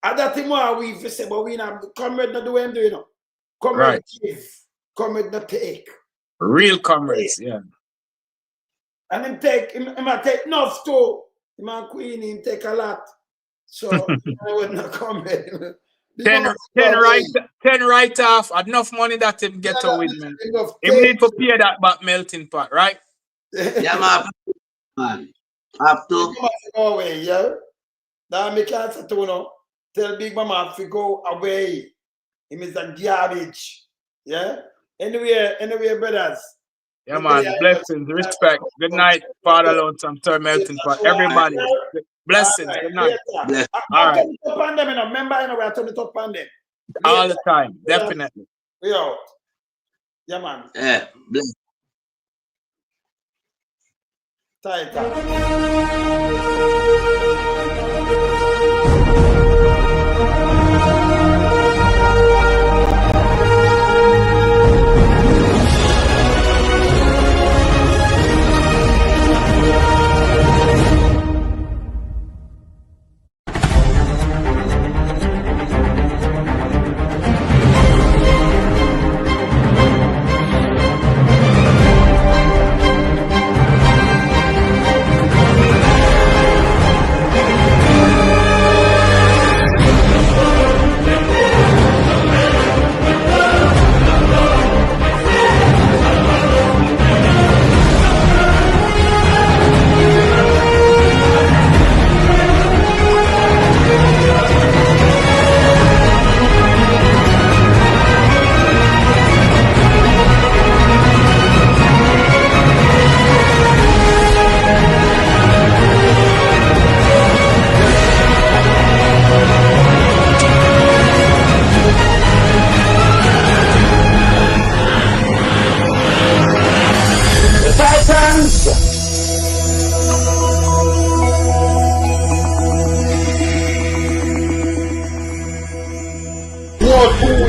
And that thing what we say, but we have comrade not do him do, you know. Comrade Right. give, comrade not take. Real comrades, yeah. And him take enough too. Him and Queen, him take a lot. So I would not comrade. 10 right off, enough money that him get to win, man. Him need to pay that back melting pot, right? Yeah, man. Have to. Go away, yeah. Now me can't say to you know, tell Big Mama to go away. Him is a garbage. Yeah. Anyway, brothers. Yeah, man. Blessings, respect. Good night, Father Lonesome, Third Melting Pot. Everybody. Blessings. Good night. All right. Remember, you know, we are turning top on them. All the time. Definitely. We out. Yeah, man. Yeah. Bless. Tight.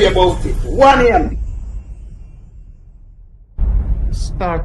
About it. 1 a.m. Start